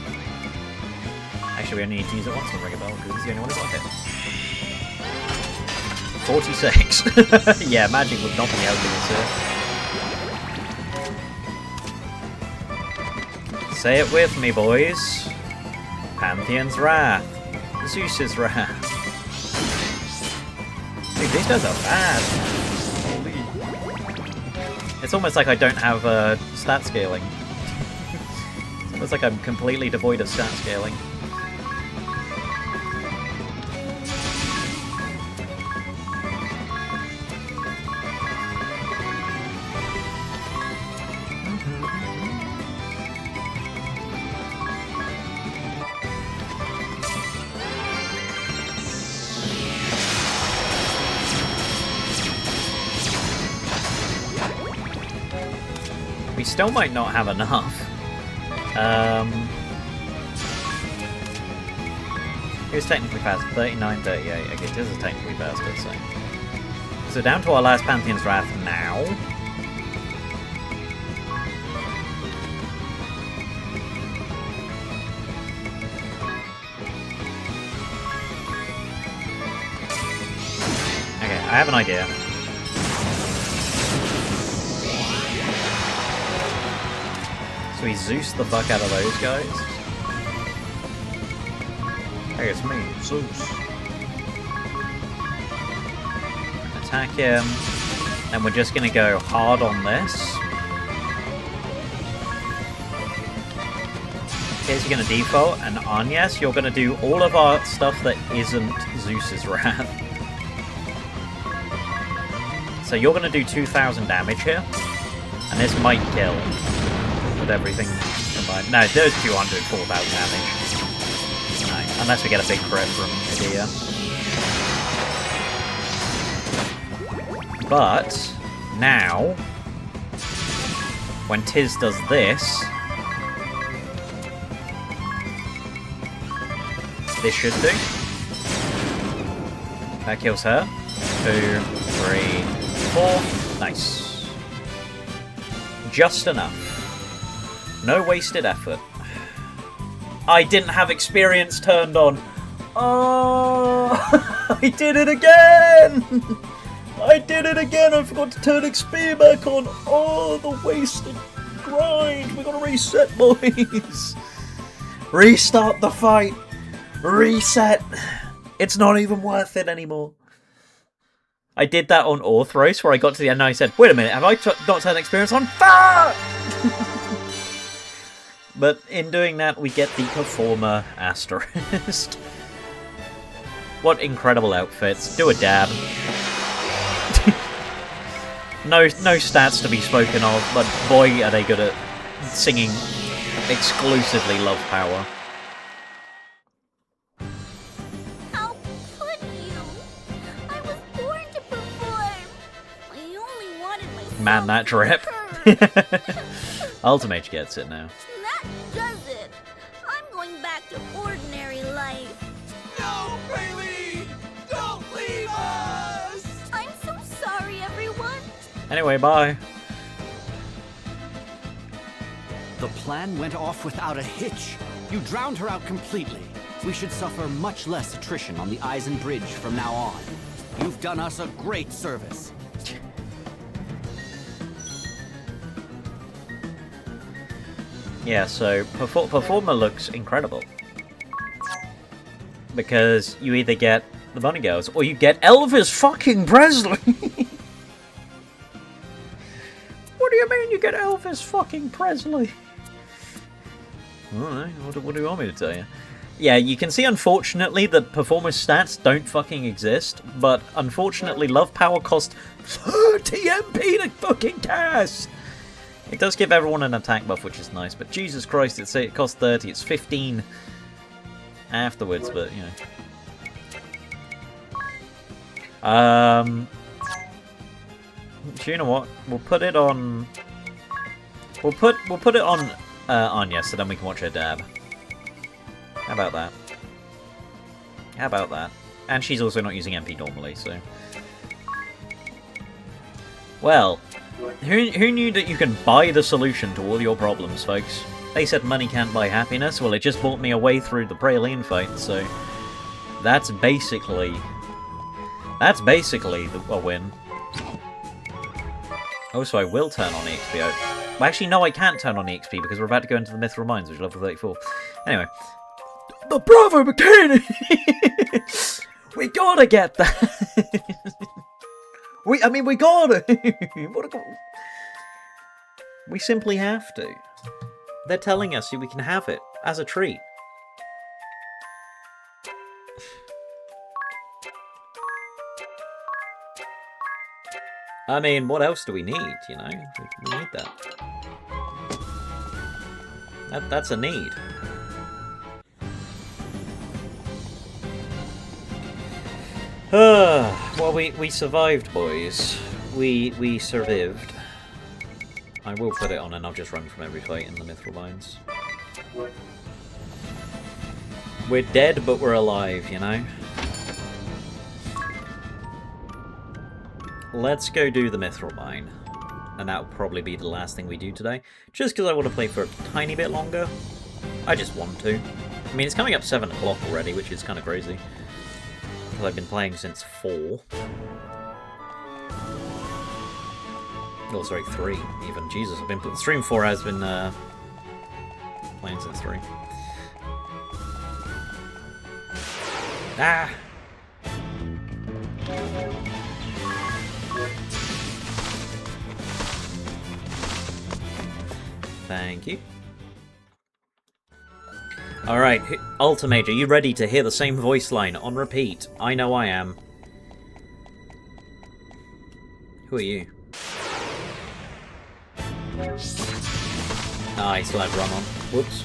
Actually, we only need to use it once on Ring a Bell, because it's the only one who got hit. 46! Yeah, magic would not be helping us here. Say it with me, boys. Pantheon's Wrath. Zeus's Wrath. Dude, these guys are bad. Holy. It's almost like I don't have stat scaling. It's almost like I'm completely devoid of stat scaling. We still might not have enough. Who's technically faster? 39, 38. Okay, this is technically faster, so down to our last Pantheon's Wrath now. Okay, I have an idea. So we Zeus the fuck out of those guys. Hey, it's me, Zeus. Attack him. And we're just gonna go hard on this. Here's you're gonna default, and Agnes, you're gonna do all of our stuff that isn't Zeus's Wrath. So you're gonna do 2,000 damage here. And this might kill. Everything combined. No, there's 200, 4,000 damage. No, unless we get a big crit from Edea. But now, when Tiz does this, this should do. That kills her. 2, 3, 4. Nice. Just enough. No wasted effort. I didn't have experience turned on. Oh, I did it again! I did it again! I forgot to turn XP back on. Oh, the wasted grind. We gotta reset, boys. Restart the fight. Reset. It's not even worth it anymore. I did that on Orthros, where I got to the end and I said, wait a minute, have I not turned experience on? Fuck! But in doing that, we get the Performer Asterisk. What incredible outfits. Do a dab. No stats to be spoken of, but boy are they good at singing exclusively Love Power. How could you? I was born to perform. I only wanted my Man, that drip. Ultimate gets it now. That does it. I'm going back to ordinary life. No, Bailey! Don't leave us! I'm so sorry, everyone. Anyway, bye. The plan went off without a hitch. You drowned her out completely. We should suffer much less attrition on the Eisen Bridge from now on. You've done us a great service. Yeah, so Performer looks incredible. Because you either get the Bunny Girls, or you get Elvis fucking Presley! What do you mean you get Elvis fucking Presley? Alright, what do you want me to tell you? Yeah, you can see, unfortunately, that Performer stats don't fucking exist, but unfortunately, Love Power costs 30 MP to fucking cast! It does give everyone an attack buff, which is nice, but Jesus Christ, it costs 30, it's 15 afterwards, but, you know. Do you know what? We'll put it on. We'll put it on Anya, so then we can watch her dab. How about that? How about that? And she's also not using MP normally, so. Well, who knew that you can buy the solution to all your problems, folks? They said money can't buy happiness. Well, it just bought me a way through the Praeline fight, so that's basically a win. Oh, so I will turn on EXP. Well, actually, no, I can't turn on EXP because we're about to go into the Mithril Mines, which is level 34. Anyway. The Bravo Mechanic! We gotta get that! we gotta! We simply have to. They're telling us we can have it as a treat. I mean, what else do we need, you know? We need that. That's a need. Well, we survived, boys. We survived. I will put it on and I'll just run from every fight in the Mithril Mines. We're dead, but we're alive, you know? Let's go do the Mithril Mine. And that'll probably be the last thing we do today. Just because I want to play for a tiny bit longer. I just want to. I mean, it's coming up 7 o'clock already, which is kind of crazy. Because I've been playing since 4. Oh, sorry, 3 even. Jesus, I've been... Stream 4 has been playing since 3. Ah! Thank you. Alright, Ultimage, are you ready to hear the same voice line on repeat? I know I am. Who are you? Ah, I still have Rum on. Whoops.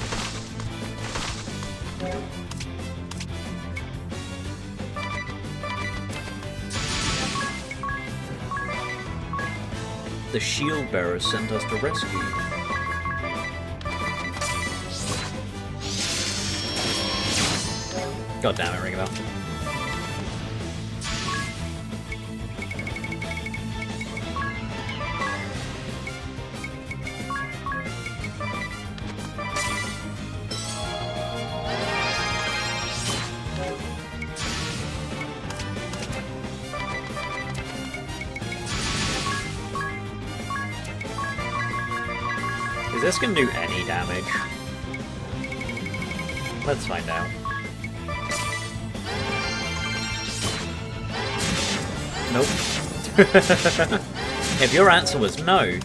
The shield bearers sent us to rescue you. God damn it, ring a bell. Is this gonna do any damage? Let's find out. Nope. If your answer was no,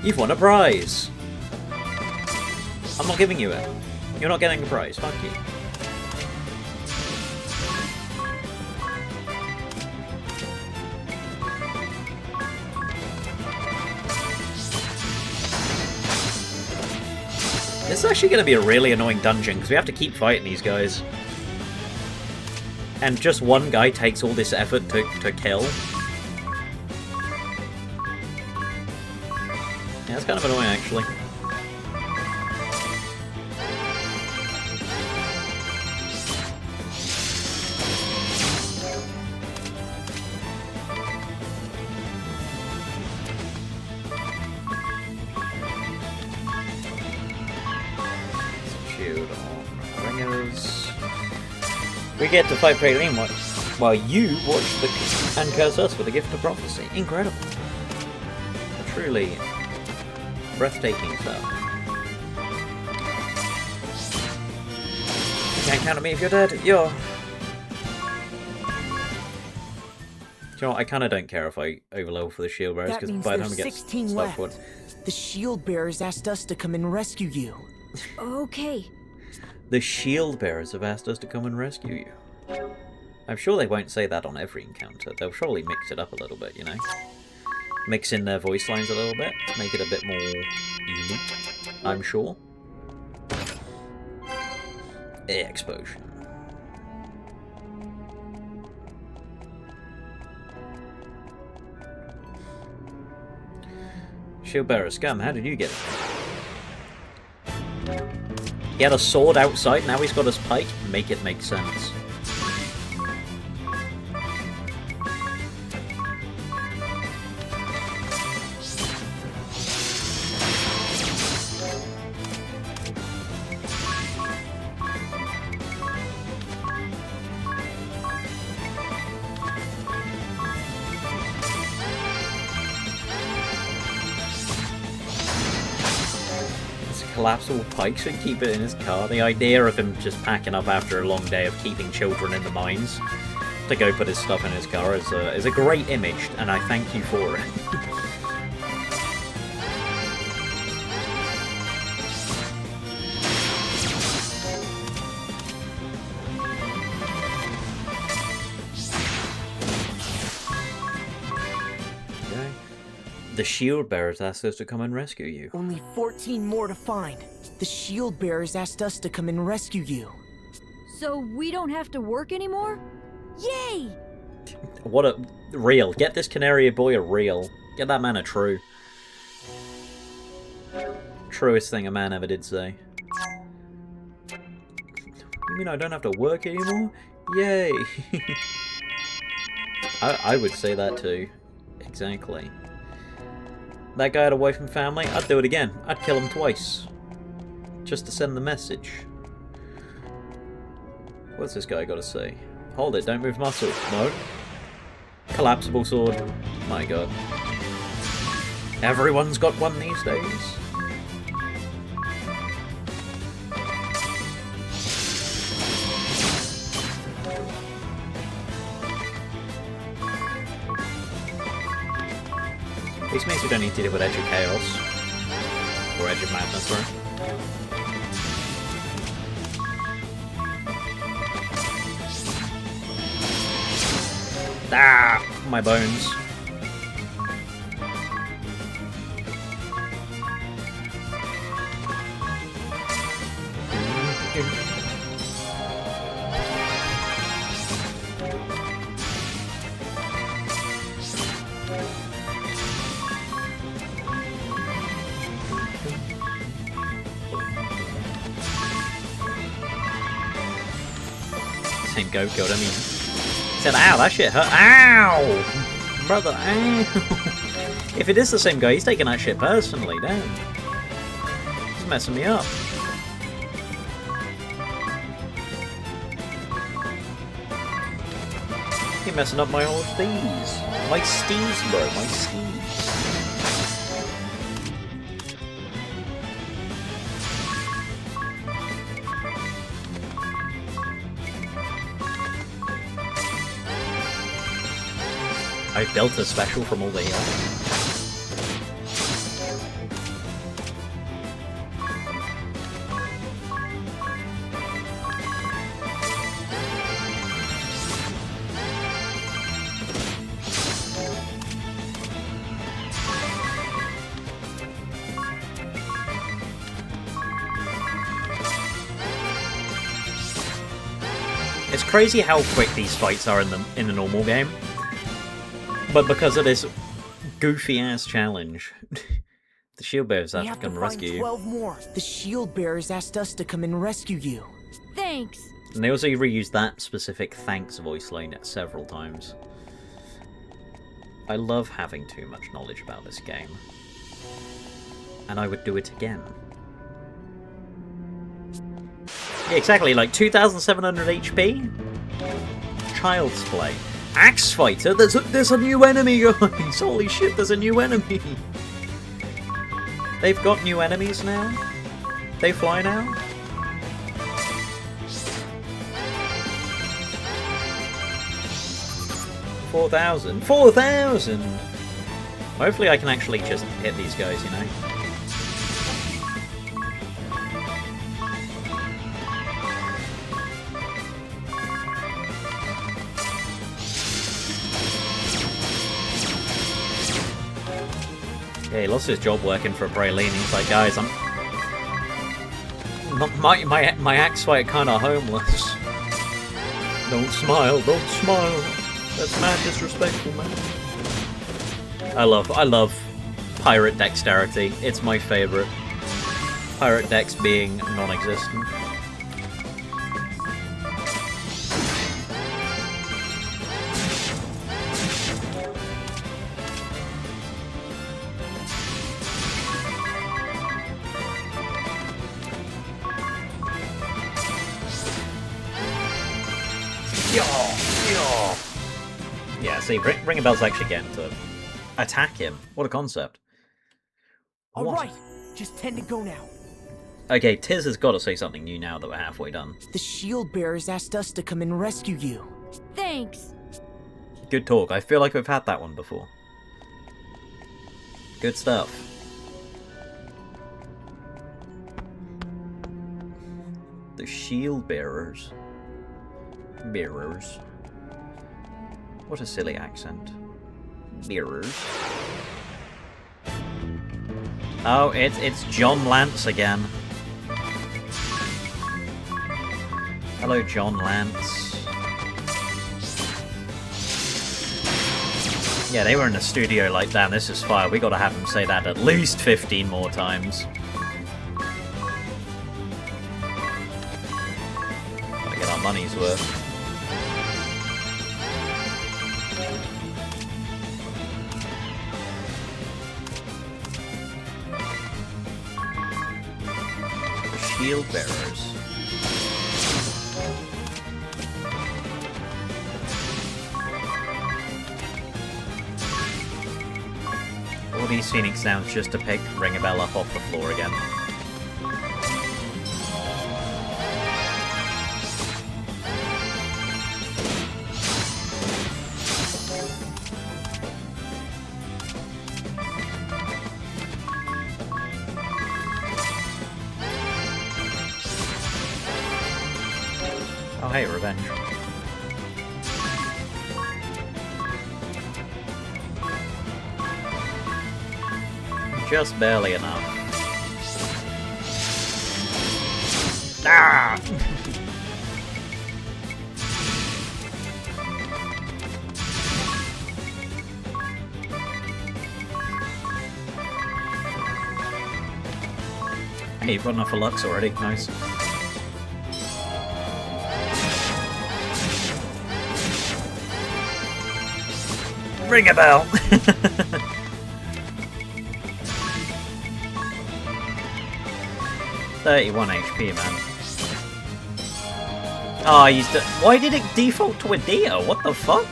you've won a prize. I'm not giving you it. You're not getting a prize. Fuck you. This is actually going to be a really annoying dungeon because we have to keep fighting these guys. And just one guy takes all this effort to kill. Yeah, that's kind of annoying, actually. Shield on ringers. We get to fight Praeline while you watch and curse us with the gift of prophecy. Incredible. Truly breathtaking stuff. You can't count on me if you're dead. You're... Do you know what? I kind of don't care if I overlevel for the shield bearers because by the time we get 16 left. The shield bearers asked us to come and rescue you. Okay. The shield bearers have asked us to come and rescue you. I'm sure they won't say that on every encounter. They'll probably mix it up a little bit, you know? Mix in their voice lines a little bit. Make it a bit more unique, I'm sure. Explosion. Shield bearer scum, how did you get it? He had a sword outside, now he's got his pike. Make it make sense. Collapsible pike should keep it in his car. The idea of him just packing up after a long day of keeping children in the mines to go put his stuff in his car is a great image, and I thank you for it. The shield bearers asked us to come and rescue you. Only 14 more to find. The shield bearers asked us to come and rescue you. So we don't have to work anymore? Yay! What a... Real. Get this canary boy a reel. Get that man a true. Truest thing a man ever did say. You mean I don't have to work anymore? Yay! I would say that too. Exactly. That guy had a wife and family, I'd do it again. I'd kill him twice. Just to send the message. What's this guy got to say? Hold it, don't move muscle. No. Collapsible sword. My god. Everyone's got one these days. This means we don't need to deal with Edge of Chaos. Or Edge of Madness, right? Ah! My bones. Go killed him. He said, ow, that shit hurt. Ow! Brother, ow! If it is the same guy, he's taking that shit personally, damn. He's messing me up. You're messing up my old steez. My steez, bro, my steez. I built a special from all the heal. It's crazy how quick these fights are in the normal game. But because of this goofy-ass challenge, the shield bearers have to come and rescue you. 12 more. The shield bearers asked us to come and rescue you. Thanks. And they also reused that specific thanks voice line several times. I love having too much knowledge about this game. And I would do it again. Yeah, exactly, like 2,700 HP? Child's play. Axe Fighter? There's a new enemy, guys! Holy shit, there's a new enemy! They've got new enemies now? They fly now? $4,000? 4,000! Hopefully I can actually just hit these guys, you know? Yeah, he lost his job working for a praline. He's like, guys, my axe fight kinda homeless. Don't smile, don't smile. That's mad disrespectful, man. I love pirate dexterity. It's my favorite. Pirate dex being non-existent. Yeah, see, Ring a Bell's actually getting to attack him. What a concept. Alright, just tend to go now. Okay, Tiz has got to say something new now that we're halfway done. The shield bearers asked us to come and rescue you. Thanks. Good talk. I feel like we've had that one before. Good stuff. The shield bearers. Bearers. What a silly accent. Bearers. Oh, it's John Lance again. Hello, John Lance. Yeah, they were in the studio like, damn, this is fire. We gotta have him say that at least 15 more times. Gotta get our money's worth. Shield bearers. All these scenic sounds just to pick Ring a Bell up off the floor again. Oh hey, revenge. Just barely enough. Ah! Hey, you've got enough for Lux already. Nice. Ring a bell! 31 HP, man. Oh, why did it default to a deer? What the fuck?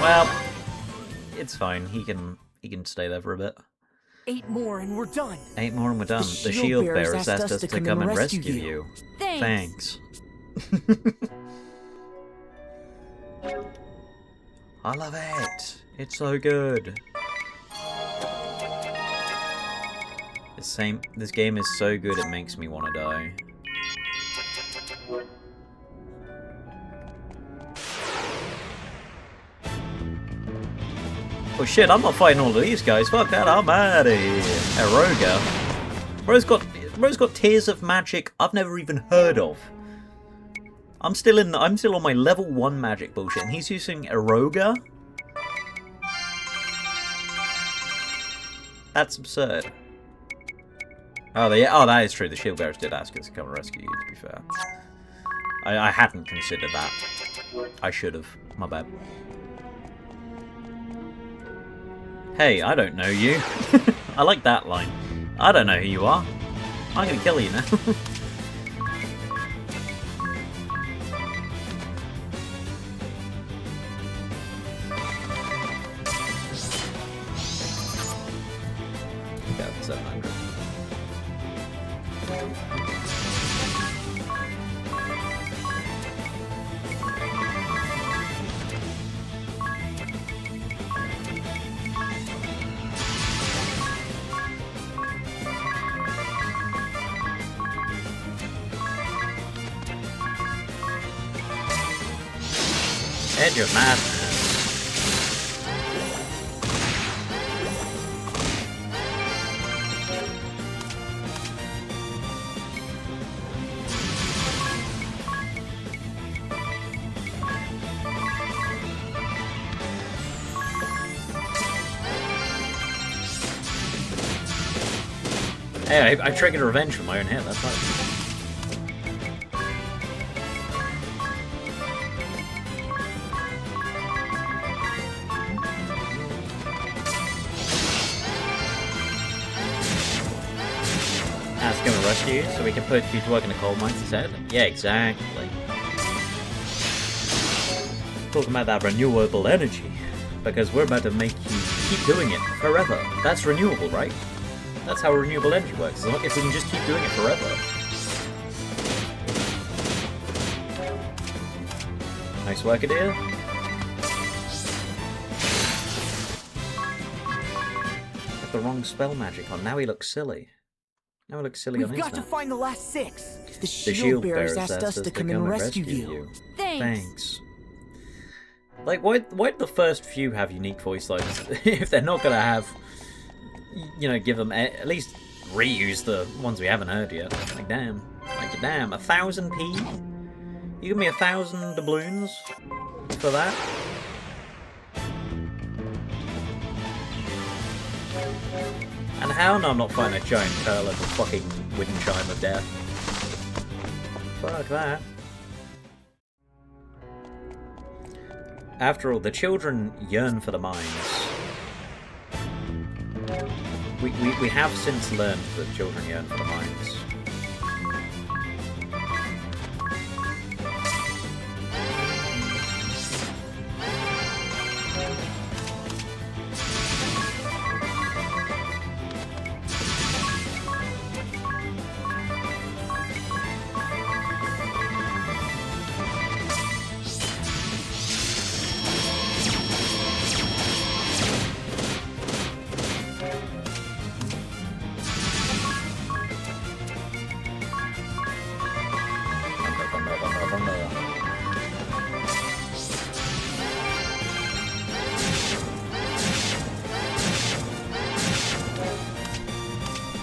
Well, it's fine. He can stay there for a bit. 8 more and we're done. 8 more and we're done. The shield bearers asked us to come and rescue you. Thanks. I love it. It's so good. This game is so good it makes me want to die. Oh shit, I'm not fighting all of these guys. Fuck that, I'm out of here. Eroga. Bro's got Tears of Magic I've never even heard of. I'm still on my level 1 magic bullshit, and he's using Eroga? That's absurd. Oh, that is true. The shield bearers did ask us to come and rescue you, to be fair. I hadn't considered that. I should have. My bad. Hey, I don't know you. I like that line. I don't know who you are. I'm gonna kill you now. Yeah, 700. Edge of Madness. Hey, I triggered revenge from my own hit, that's right. That's going to rescue you, so we can put you to work in the coal mines instead? Yeah, exactly. Talking about that renewable energy, because we're about to make you keep doing it forever. That's renewable, right? That's how renewable energy works, if we can just keep doing it forever. Nice work, Adir. Got the wrong spell magic on, now he looks silly. Now he looks silly on his We've got to turn. find the last 6. The Shield shield bearers bearers asked us to come and rescue you. Thanks. Like, why do the first few have unique voice lines if they're not gonna have, you know, give them at least reuse the ones we haven't heard yet? Like, damn, 1,000p? You give me 1,000 doubloons for that? And how? No, I'm not fighting a giant turtle at the fucking wind chime of death. Fuck that. After all, the children yearn for the mines. We have since learned that children yearn for the mines.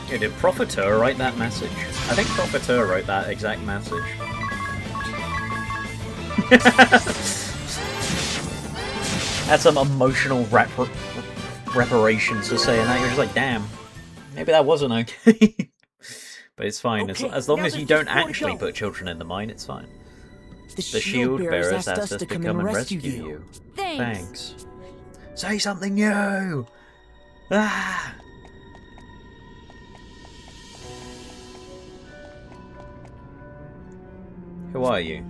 Yeah, did Profiteur write that message? I think Profiteur wrote that exact message. Had some emotional reparations for saying that. You're just like, damn, maybe that wasn't okay. But it's fine, Okay, as long now as you there's don't just more to actually go. put children in the mine, it's fine. The shield bearers asked us to come and rescue you. you. Thanks. Thanks. Say something new! Ah! Who are you?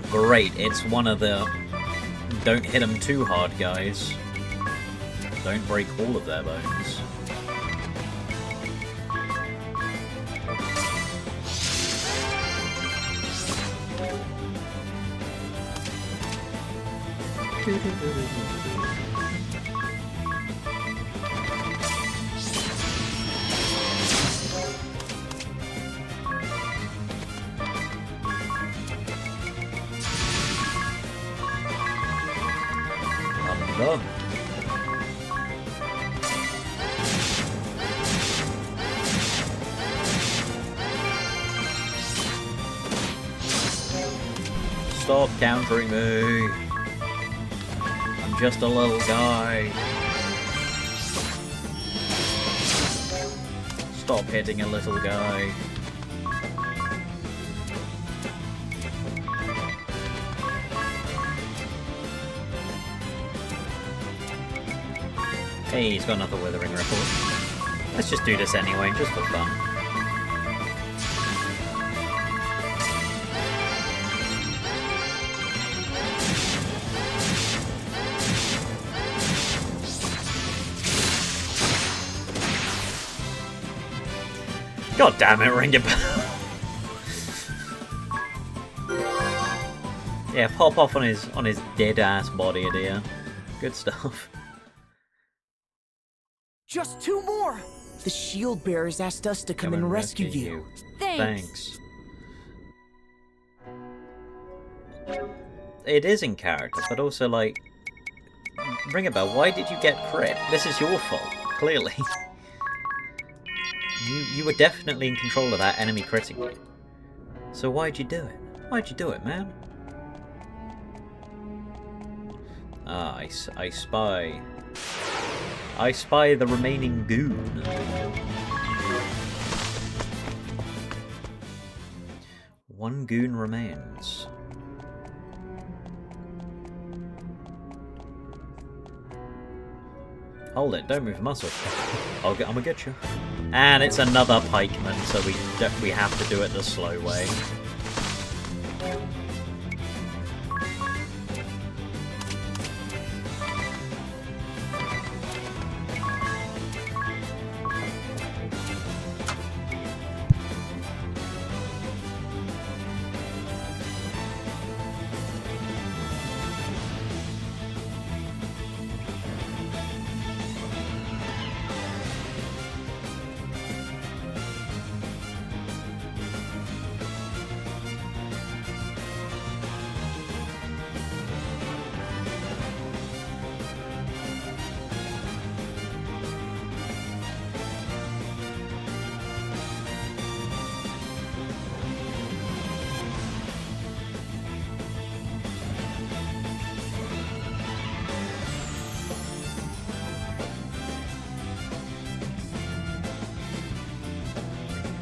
Great, it's one of the don't hit them too hard guys. Don't break all of their bones. No. Stop countering me. I'm just a little guy. Stop hitting a little guy. Hey, he's got another withering record. Let's just do this anyway, just for fun. God damn it, ring it bell. Yeah, pop off on his dead ass body, dear. Good stuff. Just 2 more! The shield bearers asked us to come and rescue you. Thanks. It is in character, but also, like... Ring a bell, why did you get crit? This is your fault, clearly. You were definitely in control of that enemy critting you. So why'd you do it? Why'd you do it, man? Ah, I spy. I spy the remaining goon. One goon remains. Hold it, don't move a muscle. I'm gonna get you. And it's another pikeman, so we have to do it the slow way.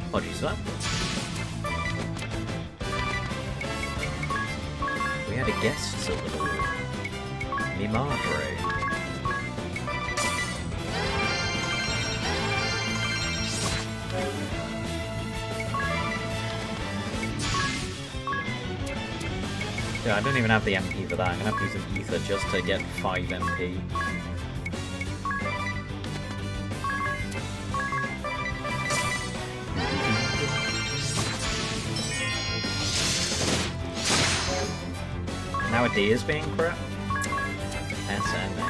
Apologies for that. We had a guest Silver. Me Marjorie. Yeah, I don't even have the MP for that. I'm gonna have to use an ether just to get 5 MP. Now a D is being crap. SMA.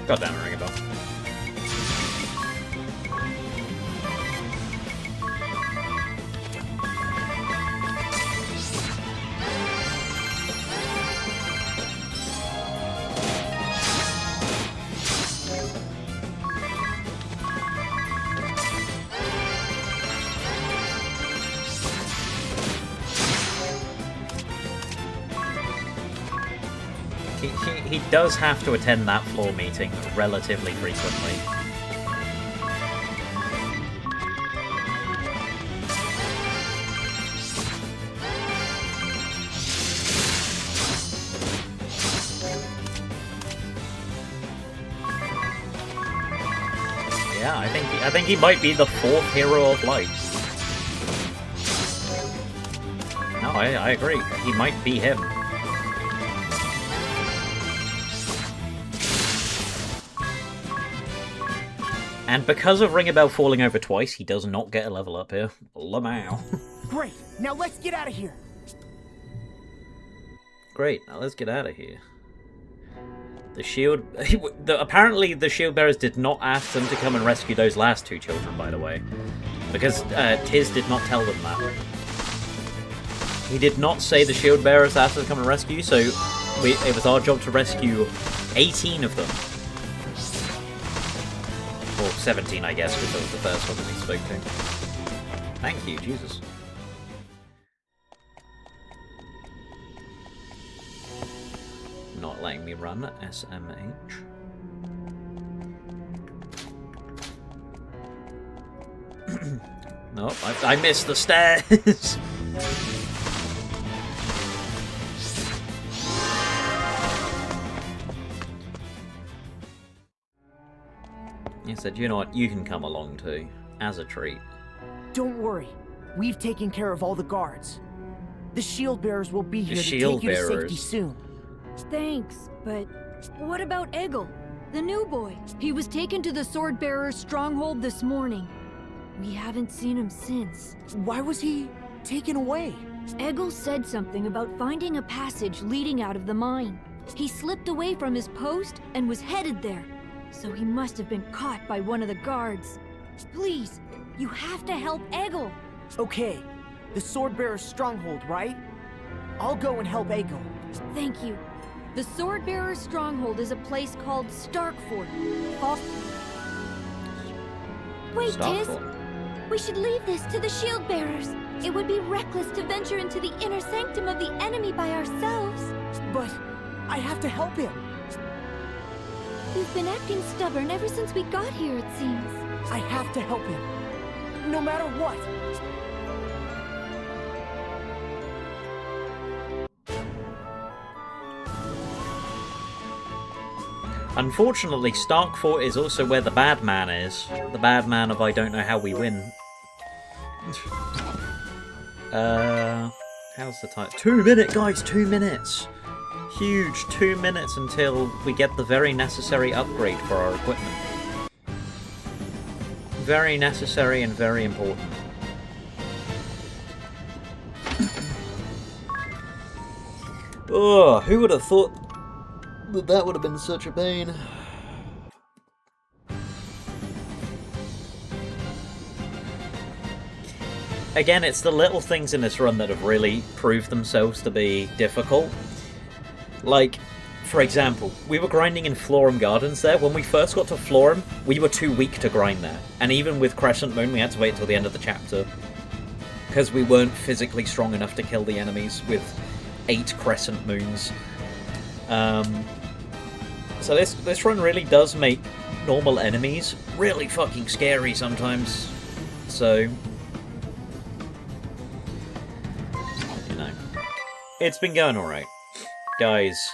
God damn it, ring a bell. He does have to attend that floor meeting relatively frequently. Yeah, I think he might be the 4th hero of light. No, I agree. He might be him. And because of Ring a Bell falling over twice, he does not get a level up here. Lamau. Great, now let's get out of here. Great, now let's get out of here. The shield... apparently the shield bearers did not ask them to come and rescue those last 2 children, by the way. Because Tiz did not tell them that. He did not say the shield bearers asked them to come and rescue, so it was our job to rescue 18 of them. Or 17, I guess, because that was the first one that we spoke to. Thank you, Jesus. Not letting me run SMH. Nope, I missed the stairs! He said, you know what, you can come along too, as a treat. Don't worry, we've taken care of all the guards. The shield bearers will be here to take you to safety soon. Thanks, but what about Egil, the new boy? He was taken to the sword bearer's stronghold this morning. We haven't seen him since. Why was he taken away? Egil said something about finding a passage leading out of the mine. He slipped away from his post and was headed there. So he must have been caught by one of the guards. Please, You have to help Egil. Okay, the Swordbearer's stronghold, right? I'll go and help Egil. Thank you. The Swordbearer's stronghold is a place called Starkfort. Wait, Tiz! We should leave this to the Shieldbearers. It would be reckless to venture into the inner sanctum of the enemy by ourselves. But I have to help him. You've been acting stubborn ever since we got here, it seems. I have to help him. No matter what. Unfortunately, Starkfort is also where the bad man is. The bad man of I don't know how we win. How's the time? 2 minutes, guys, 2 minutes. Huge 2 minutes until we get the very necessary upgrade for our equipment. Very necessary and very important. Oh, who would have thought that would have been such a pain? Again, it's the little things in this run that have really proved themselves to be difficult. Like, for example, we were grinding in Florum Gardens there. When we first got to Florum, we were too weak to grind there. And even with Crescent Moon, we had to wait until the end of the chapter. Because we weren't physically strong enough to kill the enemies with 8 Crescent Moons. So this run really does make normal enemies really fucking scary sometimes. So, you know, it's been going alright. Guys,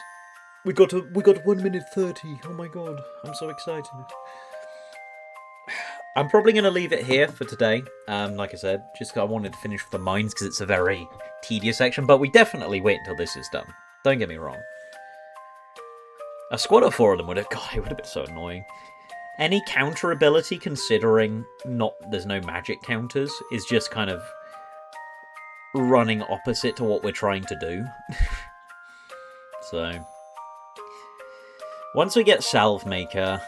we got 1 minute 30. Oh my god, I'm so excited. I'm probably going to leave it here for today. Like I said, just 'cause I wanted to finish with the mines because it's a very tedious section, but we definitely wait until this is done. Don't get me wrong. A squad of 4 of them would have... God, it would have been so annoying. Any counter ability, considering there's no magic counters, is just kind of running opposite to what we're trying to do. So, once we get Salve Maker...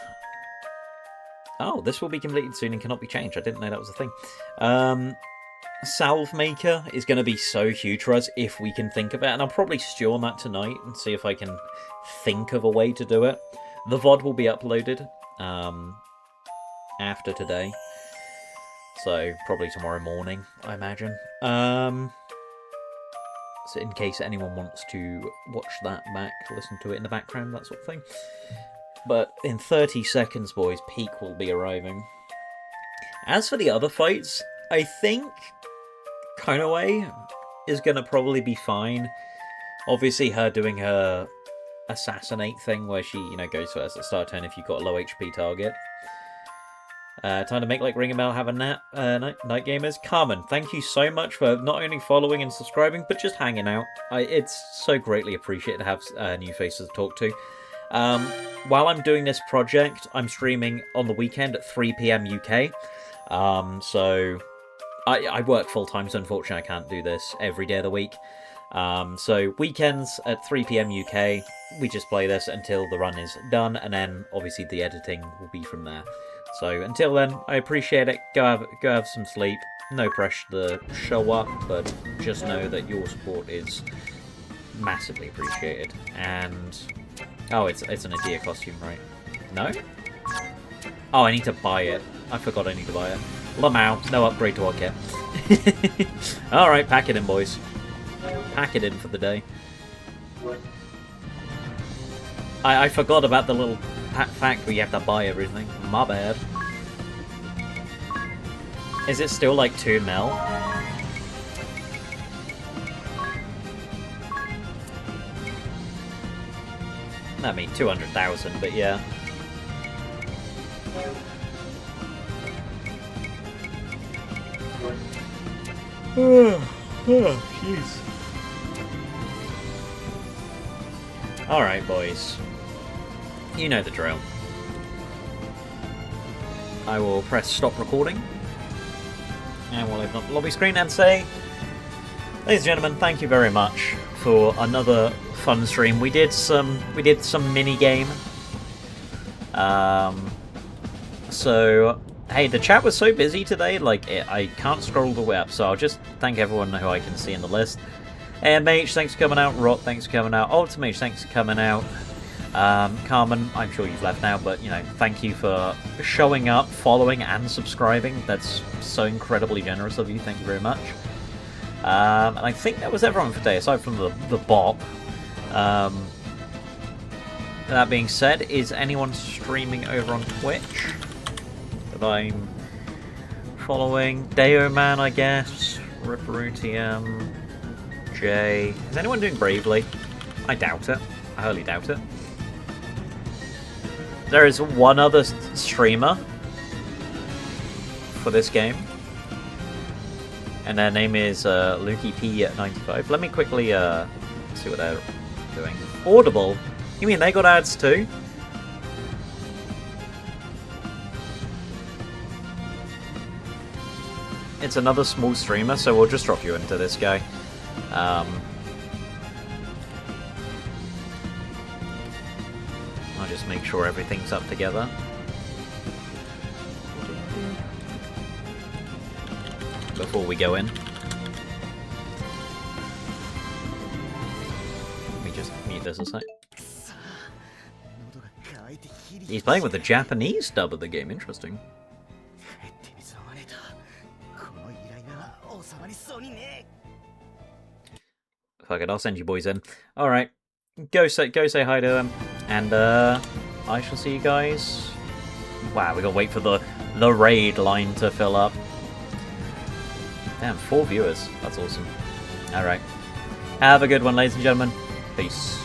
Oh, this will be completed soon and cannot be changed. I didn't know that was a thing. Salve Maker is going to be so huge for us if we can think of it. And I'll probably stew on that tonight and see if I can think of a way to do it. The VOD will be uploaded after today. So, probably tomorrow morning, I imagine. So in case anyone wants to watch that back, listen to it in the background, that sort of thing. But in 30 seconds, boys, Peak will be arriving. As for the other fights, I think Konoe is going to probably be fine. Obviously, her doing her assassinate thing where she, goes first at the start turn if you've got a low HP target. Time to make like Ring a Bell, have a nap, night gamers. Carmen, thank you so much for not only following and subscribing, but just hanging out. It's so greatly appreciated to have new faces to talk to. While I'm doing this project, I'm streaming on the weekend at 3 PM UK. So I work full time, so unfortunately I can't do this every day of the week. So weekends at 3 PM UK, we just play this until the run is done, and then obviously the editing will be from there. So until then, I appreciate it. Go have some sleep. No pressure to show up, but just know that your support is massively appreciated. And oh, it's an Adia costume, right? No? Oh, I need to buy it. I forgot I need to buy it. Lamau, no upgrade to what get. Alright, pack it in, boys. Pack it in for the day. I forgot about the little fact where you have to buy everything. My bad. Is it still like 2 mil? I mean, 200,000, but yeah. Jeez. Alright, boys. You know the drill. I will press stop recording. And we'll open up the lobby screen and say, ladies and gentlemen, thank you very much for another fun stream. We did some mini game. So hey, the chat was so busy today, like, I can't scroll the way up, so I'll just thank everyone who I can see in the list. AMH, thanks for coming out. Rot, thanks for coming out. Ultimate, thanks for coming out. Carmen, I'm sure you've left now, but, you know, thank you for showing up, following, and subscribing. That's so incredibly generous of you. Thank you very much. And I think that was everyone for today, aside from the bot. That being said, is anyone streaming over on Twitch that I'm following? Deo Man, I guess. Ripperutium. Jay. Is anyone doing Bravely? I doubt it. I highly doubt it. There is one other streamer for this game, and their name is Lukey P95. Let me quickly see what they're doing. Audible? You mean they got ads too? It's another small streamer, so we'll just drop you into this guy. I'll just make sure everything's up together. Before we go in. Let me just mute this a sec. He's playing with the Japanese dub of the game, interesting. Fuck it, I'll send you boys in. Alright. Go say hi to them. And I shall see you guys. Wow, we gotta wait for the raid line to fill up. Damn, 4 viewers. That's awesome. Alright. Have a good one, ladies and gentlemen. Peace.